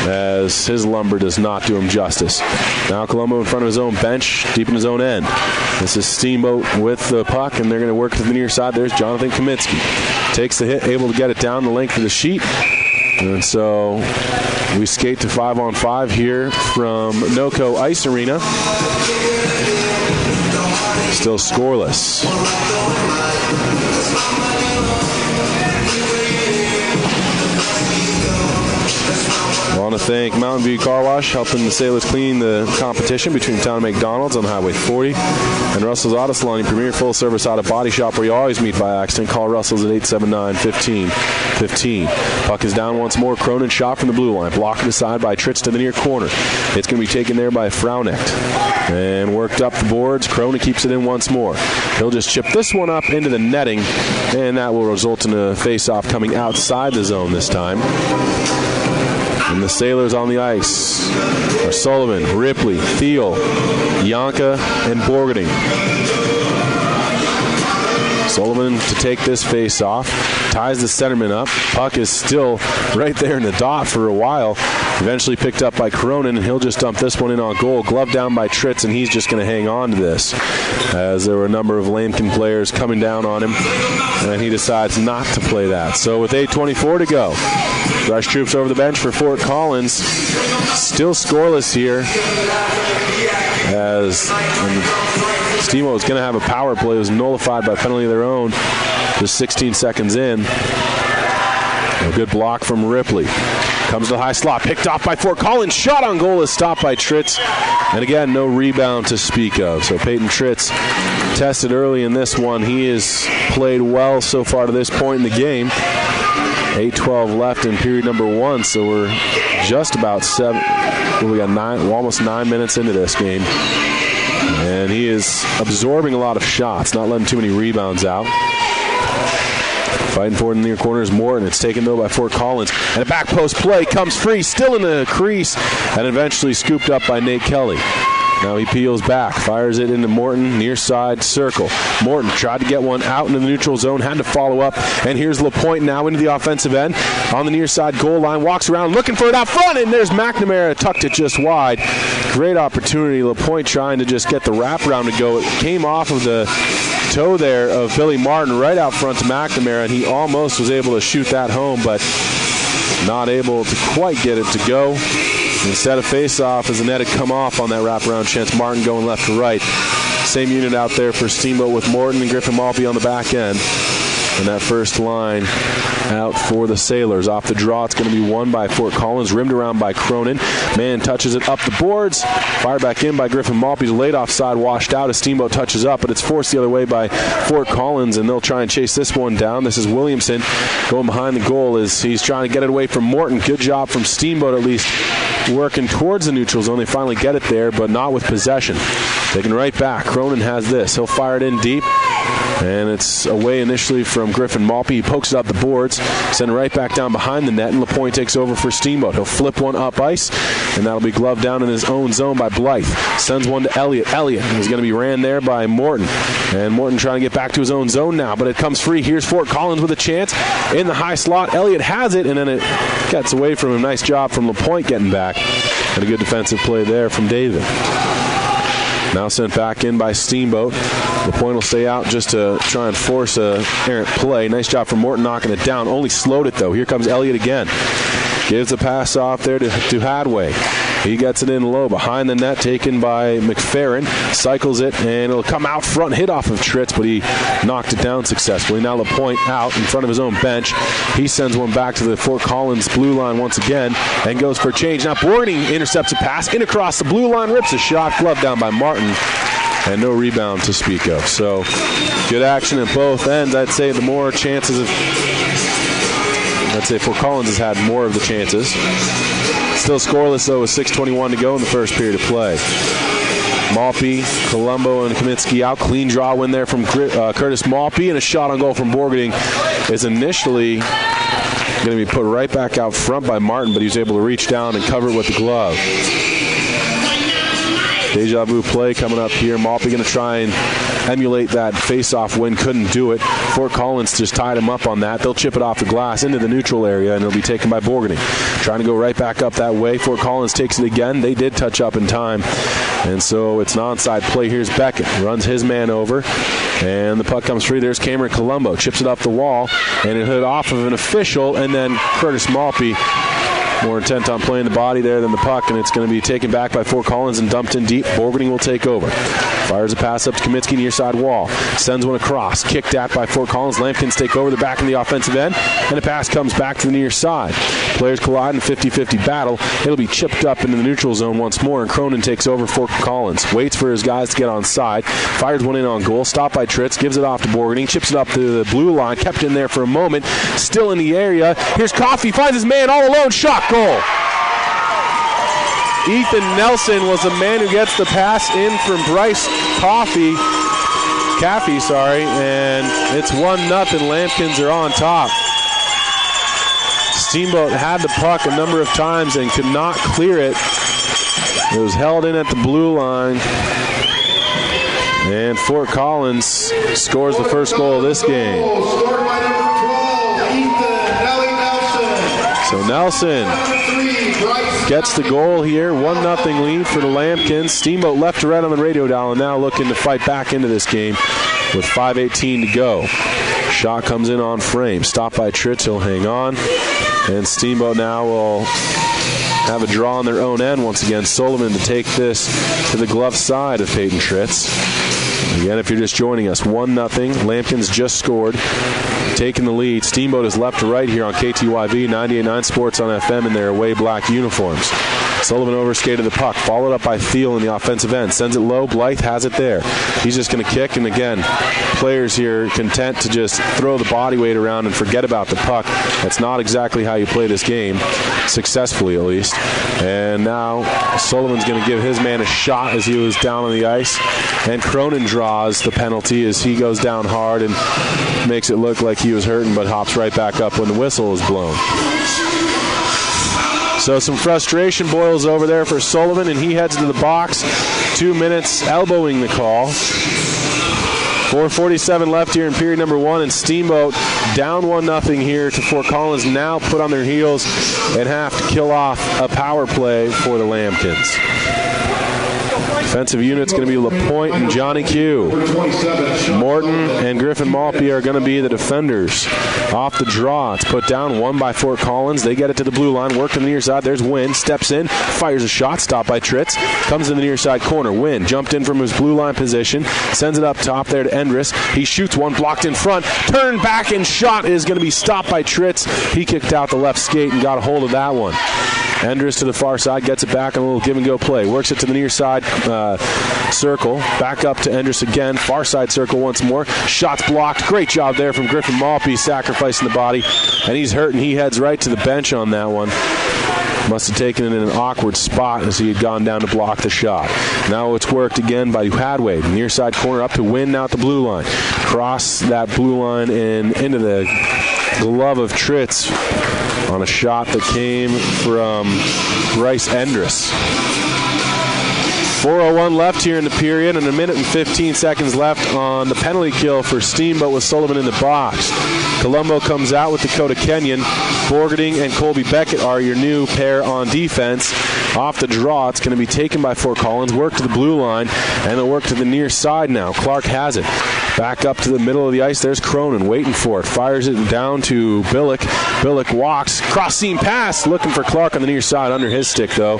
as his lumber does not do him justice. Now Colombo in front of his own bench, deep in his own end. This is Steamboat with the puck, and they're going to work to the near side. There's Jonathan Kaminsky. Takes the hit, able to get it down the length of the sheet. And so we skate to 5-on-5 here from NOCO Ice Arena. Still scoreless. I want to thank Mountain View Car Wash, helping the Sailors clean the competition between Town and McDonald's on Highway 40. And Russell's Auto Salon, your premier full-service auto body shop where you always meet by accident. Call Russell's at 879-1515. Puck is down once more. Cronin shot from the blue line. Blocked aside by Tritz to the near corner. It's going to be taken there by Fraunecht. And worked up the boards. Cronin keeps it in once more. He'll just chip this one up into the netting, and that will result in a face-off coming outside the zone this time. And the Sailors on the ice are Sullivan, Ripley, Thiel, Yanka, and Borgeting. Sullivan to take this face off, ties the centerman up. Puck is still right there in the dot for a while. Eventually picked up by Cronin, and he'll just dump this one in on goal. Glove down by Tritz, and he's just going to hang on to this, as there were a number of Lambkin players coming down on him, and he decides not to play that. So with 8:24 to go, Rush troops over the bench for Fort Collins. Still scoreless here, as Steamboat was going to have a power play. It was nullified by penalty of their own just 16 seconds in. A good block from Ripley. Comes to the high slot, picked off by Fort Collins. Shot on goal is stopped by Tritz. And again, no rebound to speak of. So Peyton Tritz tested early in this one. He has played well so far to this point in the game. 8:12 left in period number 1, so we're just about almost 9 minutes into this game. And he is absorbing a lot of shots, not letting too many rebounds out. Fighting for it in the near corner is Morton. It's taken, though, by Fort Collins. And a back post play comes free, still in the crease, and eventually scooped up by Nate Kelly. Now he peels back, fires it into Morton, near side circle. Morton tried to get one out into the neutral zone, had to follow up, and here's LaPointe now into the offensive end on the near side goal line, walks around looking for it out front, and there's McNamara, tucked it just wide. Great opportunity. LaPointe trying to just get the wraparound to go. It came off of the toe there of Billy Martin right out front to McNamara, and he almost was able to shoot that home, but not able to quite get it to go. Instead of face-off, as the net had come off on that wraparound chance, Martin going left to right. Same unit out there for Steamboat with Morton and Griffin Maltby on the back end. And that first line out for the Sailors. Off the draw, it's going to be won by Fort Collins, rimmed around by Cronin. Man touches it up the boards. Fired back in by Griffin Maltby. Laid offside, washed out as Steamboat touches up, but it's forced the other way by Fort Collins, and they'll try and chase this one down. This is Williamson going behind the goal as he's trying to get it away from Morton. Good job from Steamboat, at least working towards the neutral zone. They finally get it there, but not with possession. Taken right back. Cronin has this. He'll fire it in deep, and it's away initially from Griffin Maltby. He pokes it up the boards, send it right back down behind the net, and LaPointe takes over for Steamboat. He'll flip one up ice, and that'll be gloved down in his own zone by Blythe. Sends one to Elliott. Elliott is going to be ran there by Morton, and Morton trying to get back to his own zone now, but it comes free. Here's Fort Collins with a chance in the high slot. Elliott has it, and then it gets away from him. Nice job from LaPointe getting back, and a good defensive play there from David. Now sent back in by Steamboat. LaPointe will stay out just to try and force a errant play. Nice job from Morton knocking it down. Only slowed it, though. Here comes Elliott again. Gives the pass off there to Hadway. He gets it in low behind the net, taken by McFerrin. Cycles it, and it'll come out front, hit off of Tritz, but he knocked it down successfully. Now LaPointe out in front of his own bench. He sends one back to the Fort Collins blue line once again and goes for a change. Now Borgany intercepts a pass in across the blue line, rips a shot, glove down by Martin, and no rebound to speak of. So good action at both ends. I'd say the more chances of... I'd say Fort Collins has had more of the chances. Still scoreless, though, with 6:21 to go in the first period of play. Malpe, Colombo, and Kaminsky out. Clean draw win there from Curtis Malpe, and a shot on goal from Borgany is initially going to be put right back out front by Martin, but he was able to reach down and cover it with the glove. Deja vu play coming up here. Malpe going to try and emulate that face-off win. Couldn't do it. Fort Collins just tied him up on that. They'll chip it off the glass into the neutral area, and it'll be taken by Borgany. Trying to go right back up that way. Fort Collins takes it again. They did touch up in time, and so it's an onside play. Here's Beckett. Runs his man over, and the puck comes free. There's Cameron Colombo. Chips it up the wall, and it hit off of an official, and then Curtis Malpe more intent on playing the body there than the puck, and it's going to be taken back by Fort Collins and dumped in deep. Borgany will take over. Fires a pass up to Kaminsky near side wall. Sends one across. Kicked at by Fort Collins. Lambkins take over. They're back in the offensive end, and the pass comes back to the near side. Players collide in a 50-50 battle. It'll be chipped up into the neutral zone once more, and Cronin takes over Fort Collins. Waits for his guys to get on side. Fires one in on goal. Stopped by Tritz. Gives it off to Borgany. Chips it up to the blue line. Kept in there for a moment. Still in the area. Here's Coffey. Finds his man all alone. Shot goal. Ethan Nelson was the man who gets the pass in from Bryce Caffey, and it's 1-0. Lambkins are on top. Steamboat had the puck a number of times and could not clear it. It was held in at the blue line, and Fort Collins scores the first goal of this game. So Nelson gets the goal here. 1-0 lead for the Lambkins. Steamboat left to right on the radio dial and now looking to fight back into this game with 5:18 to go. Shot comes in on frame. Stopped by Tritz. He'll hang on. And Steamboat now will have a draw on their own end once again. Sullivan to take this to the glove side of Peyton Tritz. Again, if you're just joining us, 1-0. Lambkins just scored, taking the lead. Steamboat is left to right here on KTYV, 98.9 Sports on FM in their away black uniforms. Sullivan overskated the puck, followed up by Thiel in the offensive end. Sends it low. Blythe has it there. He's just going to kick, and again, players here content to just throw the body weight around and forget about the puck. That's not exactly how you play this game, successfully at least. And now Sullivan's going to give his man a shot as he was down on the ice, and Cronin draws the penalty as he goes down hard and makes it look like he was hurting, but hops right back up when the whistle is blown. So some frustration boils over there for Sullivan, and he heads to the box. 2 minutes elbowing the call. 4:47 left here in period number one, and Steamboat down 1-0 here to Fort Collins, now put on their heels and have to kill off a power play for the Lambkins. Defensive unit's going to be LaPointe and Johnny Q. Morton and Griffin Malpe are going to be the defenders. Off the draw, it's put down, won by Fort Collins. They get it to the blue line, work to the near side. There's Wynn, steps in, fires a shot, stopped by Tritz. Comes in the near side corner. Wynn jumped in from his blue line position, sends it up top there to Endress. He shoots one, blocked in front, turned back and shot is going to be stopped by Tritz. He kicked out the left skate and got a hold of that one. Endress to the far side, gets it back on a little give-and-go play. Works it to the near side circle. Back up to Endress again. Far side circle once more. Shots blocked. Great job there from Griffin Malpe, sacrificing the body. And he's hurt, and he heads right to the bench on that one. Must have taken it in an awkward spot as he had gone down to block the shot. Now it's worked again by Hadway. Near side corner up to Wynn, now at the blue line. Cross that blue line and into the glove of Tritz on a shot that came from Bryce Endress. 4:01 left here in the period, and 1 minute and 15 seconds left on the penalty kill for Steamboat with Sullivan in the box. Colombo comes out with Dakota Kenyon. Borgarding and Colby Beckett are your new pair on defense. Off the draw, it's going to be taken by Fort Collins. Work to the blue line, and they'll work to the near side now. Clark has it. Back up to the middle of the ice. There's Cronin waiting for it. Fires it down to Billick. Billick walks. Cross seam pass. Looking for Clark on the near side. Under his stick, though.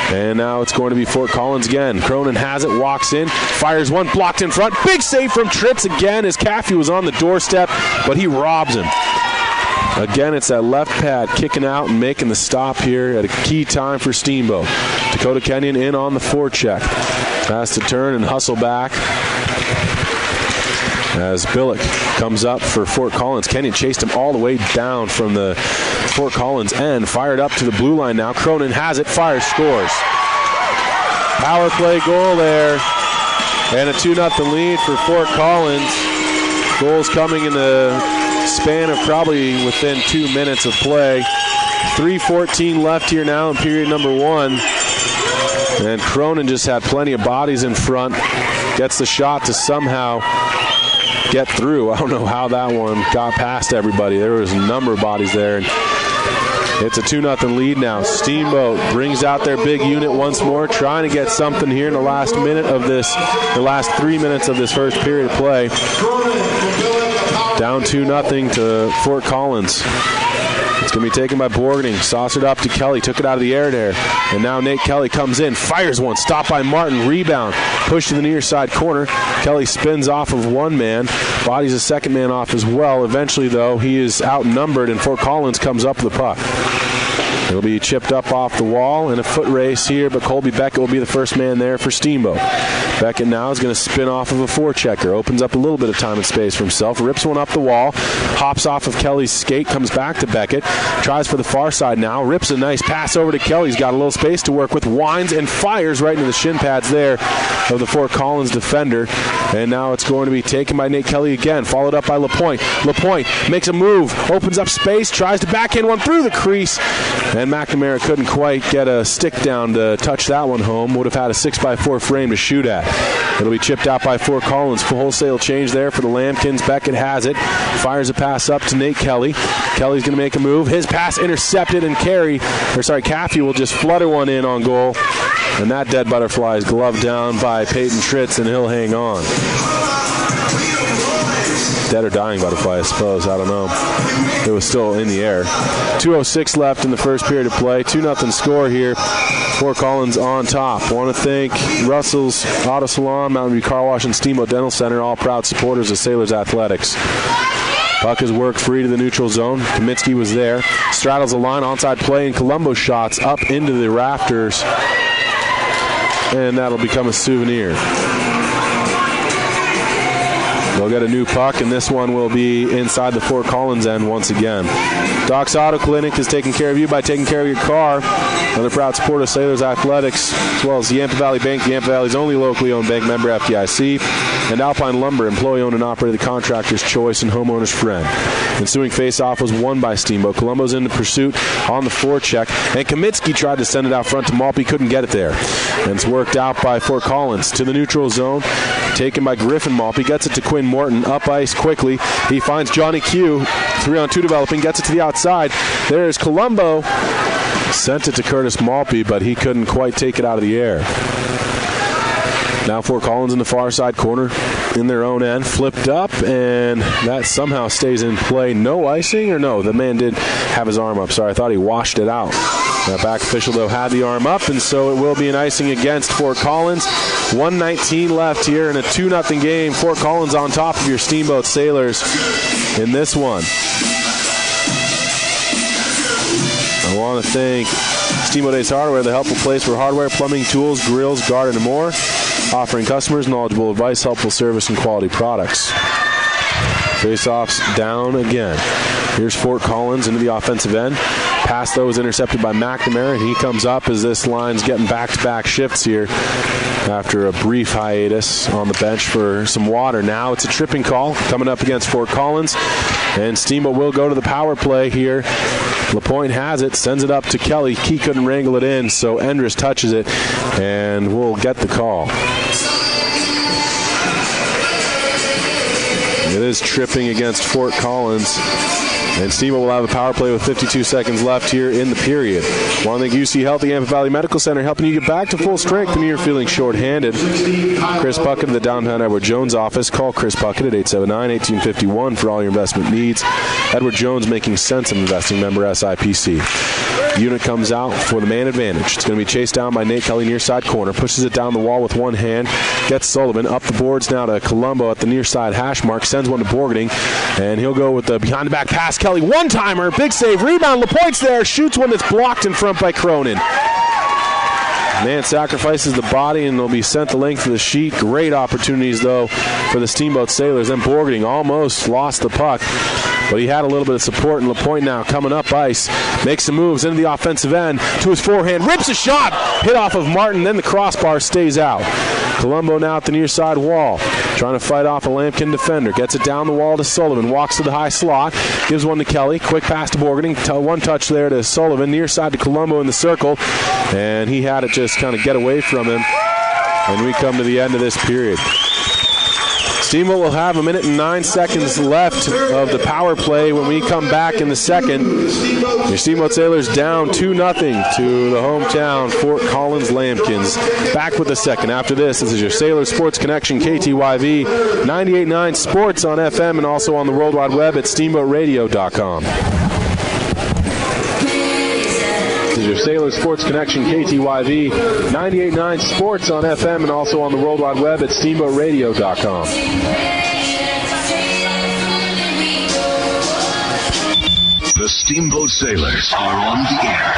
And now it's going to be Fort Collins again. Cronin has it, walks in, fires one, blocked in front. Big save from Tritz again as Caffey was on the doorstep, but he robs him. Again, it's that left pad kicking out and making the stop here at a key time for Steamboat. Dakota Kenyon in on the forecheck. Has to turn and hustle back as Billick comes up for Fort Collins. Kenyon chased him all the way down from the Fort Collins end. Fired up to the blue line now. Cronin has it, fires, scores. Power play goal there. And a 2-0 lead for Fort Collins. Goals coming in the span of probably within 2 minutes of play. 3:14 left here now in period number 1. And Cronin just had plenty of bodies in front. Gets the shot to somehow get through. I don't know how that one got past everybody. There was a number of bodies there. And it's a 2-0 lead now. Steamboat brings out their big unit once more, trying to get something here in the last 3 minutes of this first period of play. Down 2-0 to Fort Collins. It's going to be taken by Borgening. Saucered up to Kelly. Took it out of the air there. And now Nate Kelly comes in. Fires one. Stopped by Martin. Rebound. Pushed to the near side corner. Kelly spins off of one man. Bodies a second man off as well. Eventually, though, he is outnumbered, and Fort Collins comes up with the puck. It'll be chipped up off the wall in a foot race here, but Colby Beckett will be the first man there for Steamboat. Beckett now is going to spin off of a forechecker. Opens up a little bit of time and space for himself. Rips one up the wall. Hops off of Kelly's skate. Comes back to Beckett. Tries for the far side now. Rips a nice pass over to Kelly. He's got a little space to work with. Winds and fires right into the shin pads there of the Fort Collins defender. And now it's going to be taken by Nate Kelly again. Followed up by LaPointe. LaPointe makes a move. Opens up space. Tries to backhand one through the crease. And McNamara couldn't quite get a stick down to touch that one home. Would have had a 6x4 frame to shoot at. It'll be chipped out by Fort Collins. Full wholesale change there for the Lambkins. Beckett has it. Fires a pass up to Nate Kelly. Kelly's going to make a move. His pass intercepted, and Caffey will just flutter one in on goal. And that dead butterfly is gloved down by Peyton Tritz, and he'll hang on. Dead or dying butterfly, I suppose. I don't know. It was still in the air. 2:06 left in the first period of play. 2-0 score here. Fort Collins on top. Want to thank Russell's Auto Salon, Mountain View Car Wash, and Steamboat Dental Center, all proud supporters of Sailors Athletics. Puck is worked free to the neutral zone. Kaminsky was there. Straddles the line, onside play, and Colombo shots up into the rafters. And that'll become a souvenir. They'll get a new puck, and this one will be inside the Fort Collins end once again. Doc's Auto Clinic is taking care of you by taking care of your car. Another proud supporter of Sailors Athletics, as well as Yampa Valley Bank, Yampa Valley's only locally owned bank, member FDIC, and Alpine Lumber, employee-owned and operated, the contractor's choice and homeowner's friend. Ensuing face-off was won by Steamboat. Colombo's in the pursuit on the forecheck, and Kaminsky tried to send it out front to Malpe, couldn't get it there. And it's worked out by Fort Collins to the neutral zone, taken by Griffin. Malpe gets it to Quinn Morton, up ice quickly. He finds Johnny Q, 3-on-2 developing, gets it to the outside. There's Colombo. Sent it to Curtis Malpe, but he couldn't quite take it out of the air. Now Fort Collins in the far side corner in their own end. Flipped up, and that somehow stays in play. No icing, or no? The man did have his arm up. Sorry, I thought he washed it out. That back official, though, had the arm up, and so it will be an icing against Fort Collins. 1:19 left here in a 2-0 game. Fort Collins on top of your Steamboat Sailors in this one. I want to thank Steamboat Ace Hardware, the helpful place for hardware, plumbing, tools, grills, garden, and more, offering customers knowledgeable advice, helpful service, and quality products. Face-offs down again. Here's Fort Collins into the offensive end. Pass, though, is intercepted by McNamara, and he comes up as this line's getting back-to-back shifts here after a brief hiatus on the bench for some water. Now it's a tripping call coming up against Fort Collins, and Steamboat will go to the power play here. LaPointe has it, sends it up to Kelly. Key couldn't wrangle it in, so Endress touches it, and we'll get the call. It is tripping against Fort Collins. And Steamboat will have a power play with 52 seconds left here in the period. Want to thank UC Healthy Yampa Valley Medical Center, helping you get back to full strength when you're feeling short-handed. Chris Puckett of the downtown Edward Jones office. Call Chris Puckett at 879-1851 for all your investment needs. Edward Jones, making sense of investing, member SIPC. Unit comes out for the man advantage. It's going to be chased down by Nate Kelly near side corner. Pushes it down the wall with one hand. Gets Sullivan up the boards now to Colombo at the near side hash mark. Sends one to Borgening, and he'll go with the behind the back pass. Kelly, one-timer, big save, rebound. LaPointe's there, shoots one that's blocked in front by Cronin. Man sacrifices the body and they'll be sent the length of the sheet. Great opportunities, though, for the Steamboat Sailors. Then Borgening almost lost the puck, but he had a little bit of support. And LaPointe now coming up ice. Makes some moves into the offensive end to his forehand. Rips a shot. Hit off of Martin. Then the crossbar stays out. Colombo now at the near side wall. Trying to fight off a Lambkin defender. Gets it down the wall to Sullivan. Walks to the high slot. Gives one to Kelly. Quick pass to Borgening. One touch there to Sullivan. Near side to Colombo in the circle. And he had it just kind of get away from him. And we come to the end of this period. Steamboat will have 1 minute and 9 seconds left of the power play when we come back in the second. Your Steamboat Sailors down 2-0 to the hometown Fort Collins Lambkins. Back with the second. After this is your Sailor Sports Connection, KTYV, 98.9 Sports on FM and also on the World Wide Web at steamboatradio.com. This is your Sailor Sports Connection, KTYV, 98.9 Sports on FM and also on the World Wide Web at steamboatradio.com. The Steamboat Sailors are on the air.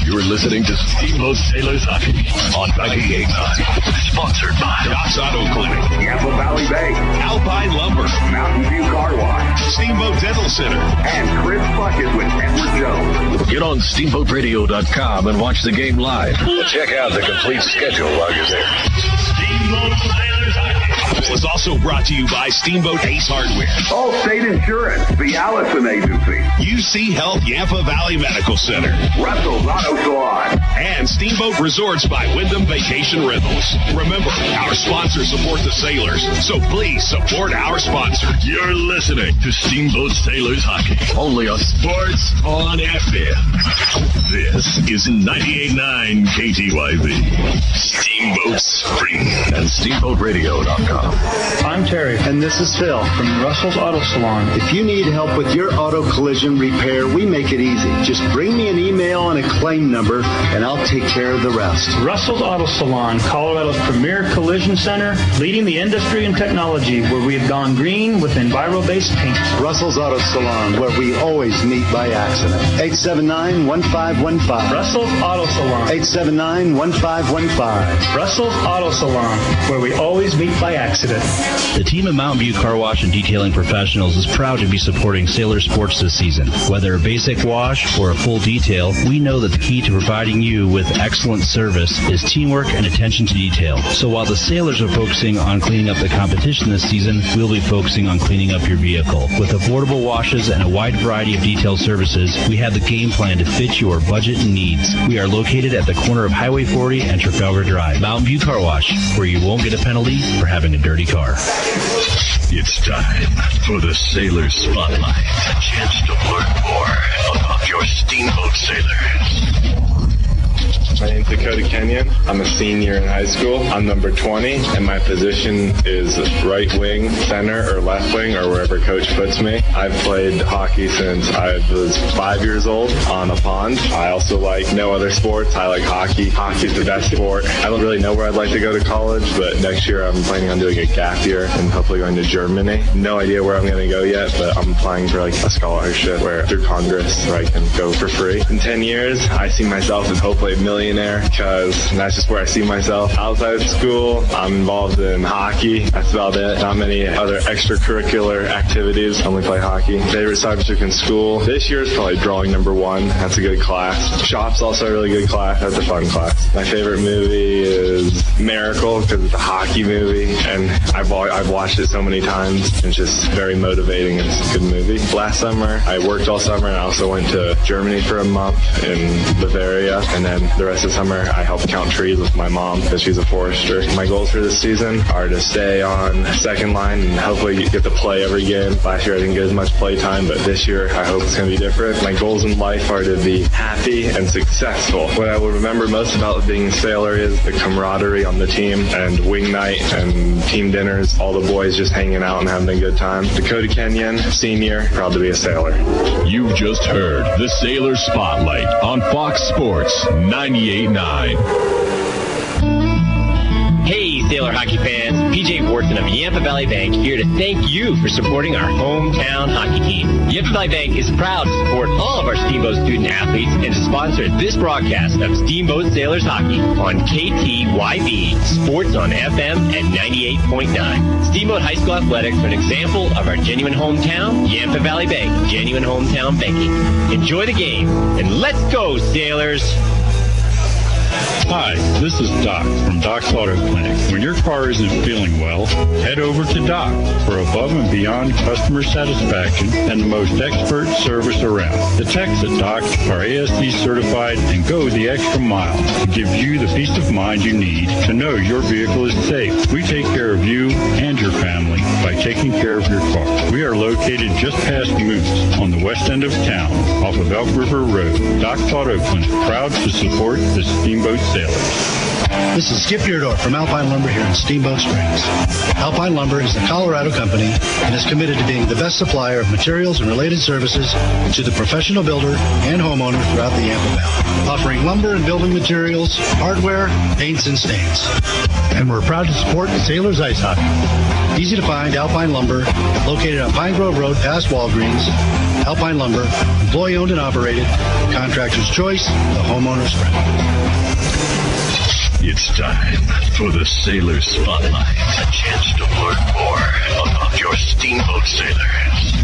You're listening to Steamboat Sailors Hockey on 98.9. Sponsored by Doc's Auto Clinic, Yampa Valley Bank, Alpine Lumber, Mountain View Car Wash, Steamboat Dental Center, and Chris Bucket with Edward Jones. Get on SteamboatRadio.com and watch the game live. Check out the complete schedule while you're there. Steamboat Sailors Hockey was also brought to you by Steamboat Ace Hardware, Allstate Insurance, the Allison Agency, UC Health Yampa Valley Medical Center, Russell's Auto Salon, and Steamboat Resorts by Wyndham Vacation Rentals. Remember, our sponsors support the Sailors, so please support our sponsor. You're listening to Steamboat Sailors Hockey, only on Sports on FM. This is 98.9 KTYV, Steamboat Spring, and SteamboatRadio.com. I'm Terry. And this is Phil from Russell's Auto Salon. If you need help with your auto collision repair, we make it easy. Just bring me an email and a claim number, and I'll take care of the rest. Russell's Auto Salon, Colorado's premier collision center, leading the industry in technology, where we have gone green with Enviro-based paint. Russell's Auto Salon, where we always meet by accident. 879-1515. Russell's Auto Salon. 879-1515. Russell's Auto Salon, where we always meet by accident. The team of Mountain View Car Wash and Detailing Professionals is proud to be supporting Sailor Sports this season. Whether a basic wash or a full detail, we know that the key to providing you with excellent service is teamwork and attention to detail. So while the Sailors are focusing on cleaning up the competition this season, we'll be focusing on cleaning up your vehicle. With affordable washes and a wide variety of detail services, we have the game plan to fit your budget and needs. We are located at the corner of Highway 40 and Trafalgar Drive. Mountain View Car Wash, where you won't get a penalty for having a dirty car. It's time for the Sailor Spotlight. A chance to learn more about your Steamboat Sailors. My name's Dakota Kenyon. I'm a senior in high school. I'm number 20, and my position is right wing, center, or left wing, or wherever coach puts me. I've played hockey since I was 5 years old on a pond. I also like no other sports. I like hockey. Hockey's the best sport. I don't really know where I'd like to go to college, but next year I'm planning on doing a gap year and hopefully going to Germany. No idea where I'm going to go yet, but I'm applying for like a scholarship where through Congress where I can go for free. In 10 years, I see myself as hopefully a millionaire because that's just where I see myself. Outside of school, I'm involved in hockey. That's about it. Not many other extracurricular activities. I only play hockey. Favorite subject in school this year is probably drawing number 1. That's a good class. Shop's also a really good class. That's a fun class. My favorite movie is Miracle because it's a hockey movie, and I've watched it so many times. It's just very motivating. It's a good movie. Last summer, I worked all summer, and I also went to Germany for a month in Bavaria, and then the rest rest of the summer, I help count trees with my mom because she's a forester. My goals for this season are to stay on second line and hopefully get to play every game. Last year I didn't get as much play time, but this year I hope it's going to be different. My goals in life are to be happy and successful. What I will remember most about being a sailor is the camaraderie on the team and wing night and team dinners, all the boys just hanging out and having a good time. Dakota Kenyon, senior, proud to be a sailor. You've just heard the Sailor Spotlight on Fox Sports 98.9. Hey, Sailor hockey fans, PJ Wharton of Yampa Valley Bank here to thank you for supporting our hometown hockey team. Yampa Valley Bank is proud to support all of our Steamboat student athletes and to sponsor this broadcast of Steamboat Sailors Hockey on KTYB Sports on FM at 98.9. Steamboat High School Athletics are an example of our genuine hometown, Yampa Valley Bank, genuine hometown banking. Enjoy the game, and let's go, Sailors! Hi, this is Doc from Doc's Auto Clinic. When your car isn't feeling well, head over to Doc for above and beyond customer satisfaction and the most expert service around. The techs at Doc are ASC certified and go the extra mile to give you the peace of mind you need to know your vehicle is safe. We take care of you and your family by taking care of your car. We are located just past Moose on the west end of town off of Elk River Road. Doc's Auto Clinic, proud to support the Steamboat Sailors. This is Skip Yourdorf from Alpine Lumber here in Steamboat Springs. Alpine Lumber is the Colorado company and is committed to being the best supplier of materials and related services to the professional builder and homeowner throughout the Yampa Valley, offering lumber and building materials, hardware, paints, and stains. And we're proud to support Sailors Ice Hockey. Easy to find Alpine Lumber, located on Pine Grove Road past Walgreens. Alpine Lumber, employee owned and operated, contractor's choice, the homeowner's friend. It's time for the Sailor Spotlight. A chance to learn more about your Steamboat Sailors.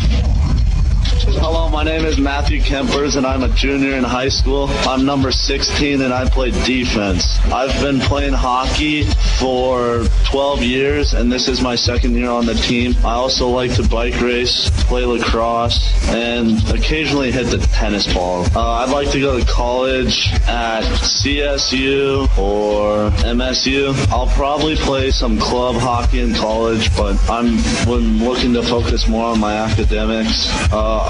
Hello, my name is Matthew Kempers, and I'm a junior in high school. I'm number 16, and I play defense. I've been playing hockey for 12 years, and this is my second year on the team. I also like to bike race, play lacrosse, and occasionally hit the tennis ball. I'd like to go to college at CSU or MSU. I'll probably play some club hockey in college, but I'm looking to focus more on my academics.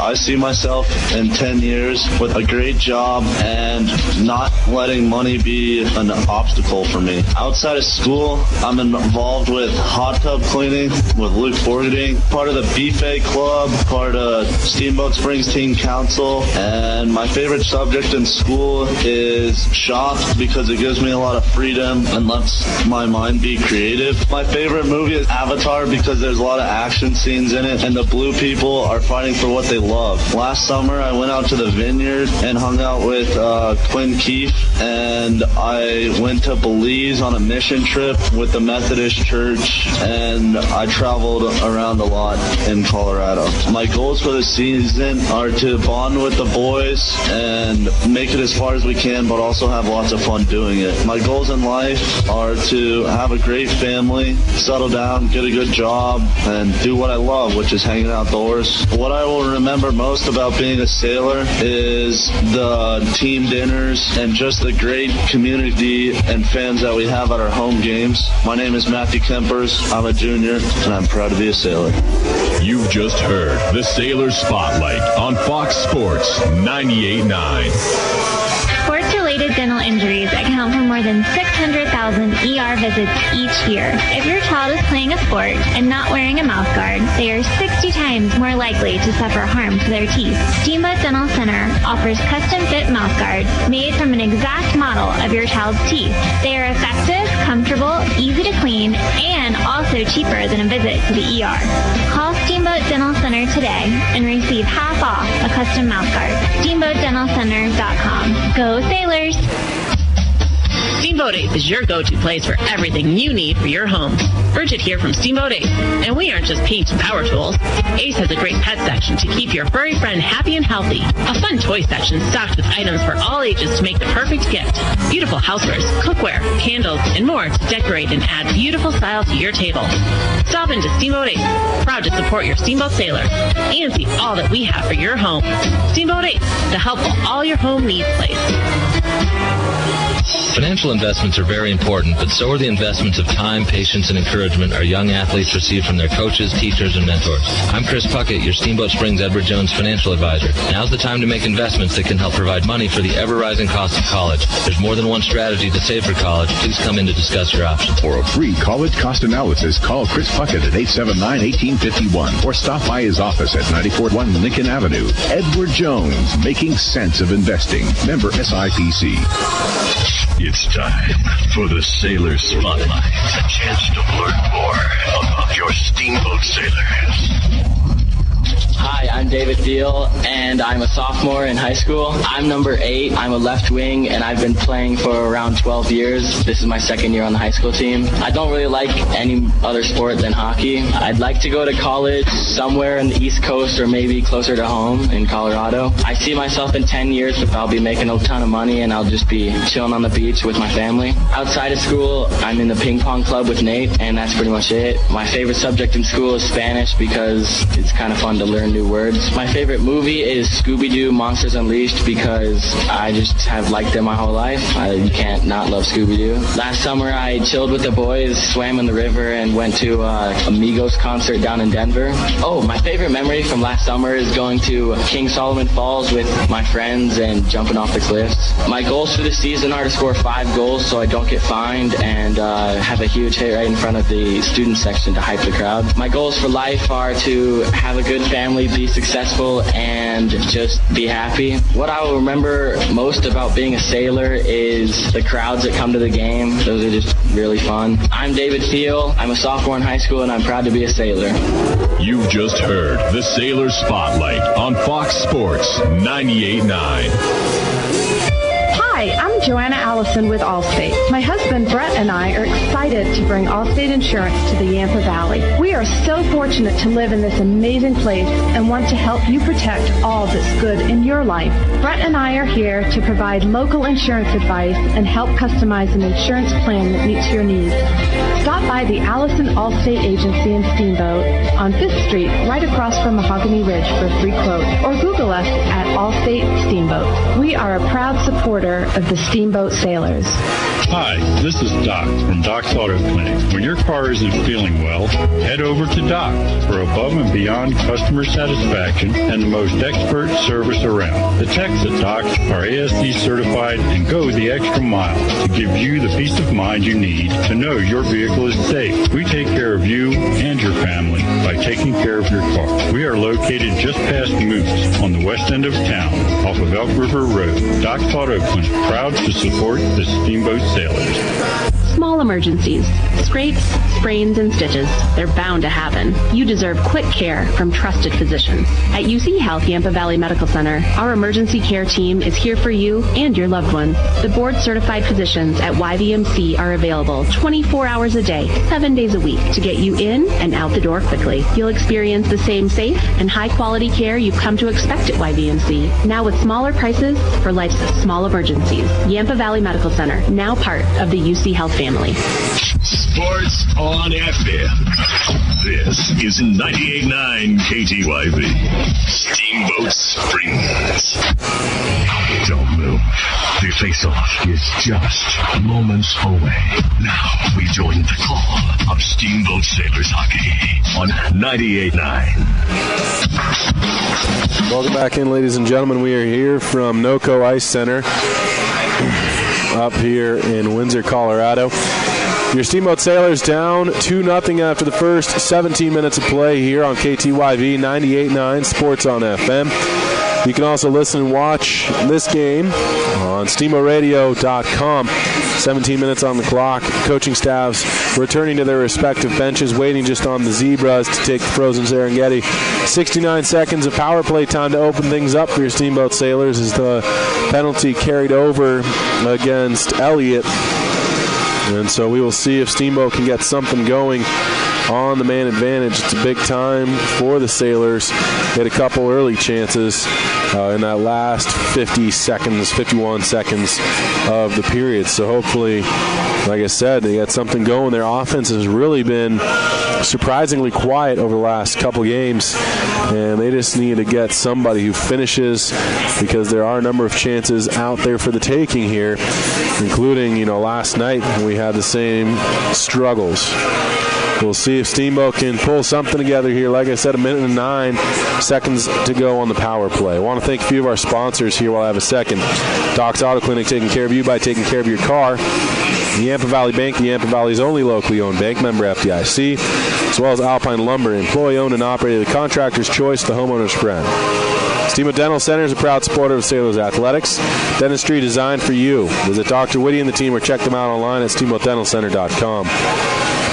I see myself in 10 years with a great job and not letting money be an obstacle for me. Outside of school, I'm involved with hot tub cleaning with Luke Borgading, part of the BFA Club, part of Steamboat Springs Teen Council, and my favorite subject in school is shop because it gives me a lot of freedom and lets my mind be creative. My favorite movie is Avatar because there's a lot of action scenes in it and the blue people are fighting for what they love. Last summer, I went out to the vineyard and hung out with Quinn Keefe, and I went to Belize on a mission trip with the Methodist Church, and I traveled around a lot in Colorado. My goals for the season are to bond with the boys and make it as far as we can, but also have lots of fun doing it. My goals in life are to have a great family, settle down, get a good job, and do what I love, which is hanging outdoors. What I will remember most about being a sailor is the team dinners and just the great community and fans that we have at our home games. My name is Matthew Kempers. I'm a junior, and I'm proud to be a sailor. You've just heard the Sailor Spotlight on Fox Sports 98.9. Sports-related dental injuries account for more than 600,000 ER visits each year. If your child is playing a sport and not wearing a mouthguard, they are 60 times more likely to suffer harm to their teeth. Steamboat Dental Center offers custom-fit mouthguards made from an exact model of your child's teeth. They are effective, comfortable, easy to clean, and also cheaper than a visit to the ER. Call Steamboat Dental Center today and receive half off a custom mouthguard. SteamboatDentalCenter.com. Go Sailors! Steamboat Ace is your go-to place for everything you need for your home. Bridget here from Steamboat Ace, and we aren't just paints and power tools. Ace has a great pet section to keep your furry friend happy and healthy. A fun toy section stocked with items for all ages to make the perfect gift. Beautiful housewares, cookware, candles, and more to decorate and add beautiful style to your table. Stop into Steamboat Ace, proud to support your Steamboat sailors, and see all that we have for your home. Steamboat Ace, the help for all your home needs place. Financial investments are very important, but so are the investments of time, patience, and encouragement our young athletes receive from their coaches, teachers, and mentors. I'm Chris Puckett, your Steamboat Springs Edward Jones financial advisor. Now's the time to make investments that can help provide money for the ever-rising cost of college. There's more than one strategy to save for college. Please come in to discuss your options. For a free college cost analysis, call Chris Puckett at 879-1851 or stop by his office at 941 Lincoln Avenue. Edward Jones, making sense of investing. Member SIPC. It's time for the Sailor Spotlight. A chance to learn more about your Steamboat sailors. Hi, I'm David Thiel, and I'm a sophomore in high school. I'm number 8. I'm a left wing, and I've been playing for around 12 years. This is my second year on the high school team. I don't really like any other sport than hockey. I'd like to go to college somewhere in the East Coast or maybe closer to home in Colorado. I see myself in 10 years, I'll be making a ton of money, and I'll just be chilling on the beach with my family. Outside of school, I'm in the ping pong club with Nate, and that's pretty much it. My favorite subject in school is Spanish because it's kind of fun to learn new words. My favorite movie is Scooby-Doo Monsters Unleashed because I just have liked it my whole life. You can't not love Scooby-Doo. Last summer I chilled with the boys, swam in the river, and went to Amigos concert down in Denver. Oh, my favorite memory from last summer is going to King Solomon Falls with my friends and jumping off the cliffs. My goals for this season are to score 5 goals so I don't get fined and have a huge hit right in front of the student section to hype the crowd. My goals for life are to have a good family, be successful, and just be happy. What I will remember most about being a sailor is the crowds that come to the game. Those are just really fun. I'm David Thiel. I'm a sophomore in high school, and I'm proud to be a sailor. You've just heard the Sailor Spotlight on Fox Sports 98.9. Hi, I'm Joanna Allison with Allstate. My husband Brett and I are excited to bring Allstate Insurance to the Yampa Valley. We are so fortunate to live in this amazing place and want to help you protect all that's good in your life. Brett and I are here to provide local insurance advice and help customize an insurance plan that meets your needs. Stop by the Allison Allstate Agency in Steamboat on 5th Street, right across from Mahogany Ridge for a free quote, or Google us at Allstate Steamboat. We are a proud supporter of the Steamboat Sailors. Hi, this is Doc from Doc's Auto Clinic. When your car isn't feeling well, head over to Doc for above and beyond customer satisfaction and the most expert service around. The techs at Doc are ASD certified and go the extra mile to give you the peace of mind you need to know your vehicle is safe. We take care of you and your family by taking care of your car. We are located just past Moose on the west end of town off of Elk River Road. Doc's Auto Clinic, proud to support the Steamboat Sailors. Small emergencies, scrapes, sprains, and stitches, they're bound to happen. You deserve quick care from trusted physicians. At UC Health Yampa Valley Medical Center, our emergency care team is here for you and your loved ones. The board-certified physicians at YVMC are available 24 hours a day, 7 days a week to get you in and out the door quickly. You'll experience the same safe and high-quality care you've come to expect at YVMC, now with smaller prices for life's small emergencies. Yampa Valley Medical Center, now part of the UC Health family. Sports on FM. This is 98.9 KTYV. Steamboat Springs. Don't move. The face-off is just moments away. Now we join the call of Steamboat Sailors Hockey on 98.9. Welcome back in, ladies and gentlemen. We are here from NOCO Ice Center up here in Windsor, Colorado. Your Steamboat Sailors down 2-0 after the first 17 minutes of play here on KTYV 98.9 Sports on FM. You can also listen and watch this game on steamboatradio.com. 17 minutes on the clock. Coaching staffs returning to their respective benches, waiting just on the Zebras to take the frozen Serengeti. 69 seconds of power play time to open things up for your Steamboat Sailors as the penalty carried over against Elliott And so we will see if Steamboat can get something going on the man advantage. It's a big time for the Sailors. Hit a couple early chances in that last 51 seconds of the period. So hopefully, like I said, they got something going. Their offense has really been surprisingly quiet over the last couple games, and they just need to get somebody who finishes, because there are a number of chances out there for the taking here, including, last night we had the same struggles. We'll see if Steamboat can pull something together here. Like I said, 1 minute and 9 seconds to go on the power play. I want to thank a few of our sponsors here while I have a second. Doc's Auto Clinic, taking care of you by taking care of your car. The Yampa Valley Bank, the Yampa Valley's only locally owned bank, member FDIC, as well as Alpine Lumber, employee-owned and operated, the contractor's choice, the homeowner's friend. Steamboat Dental Center is a proud supporter of Sailors Athletics. Dentistry designed for you. Visit Dr. Whitty and the team or check them out online at steamboatdentalcenter.com.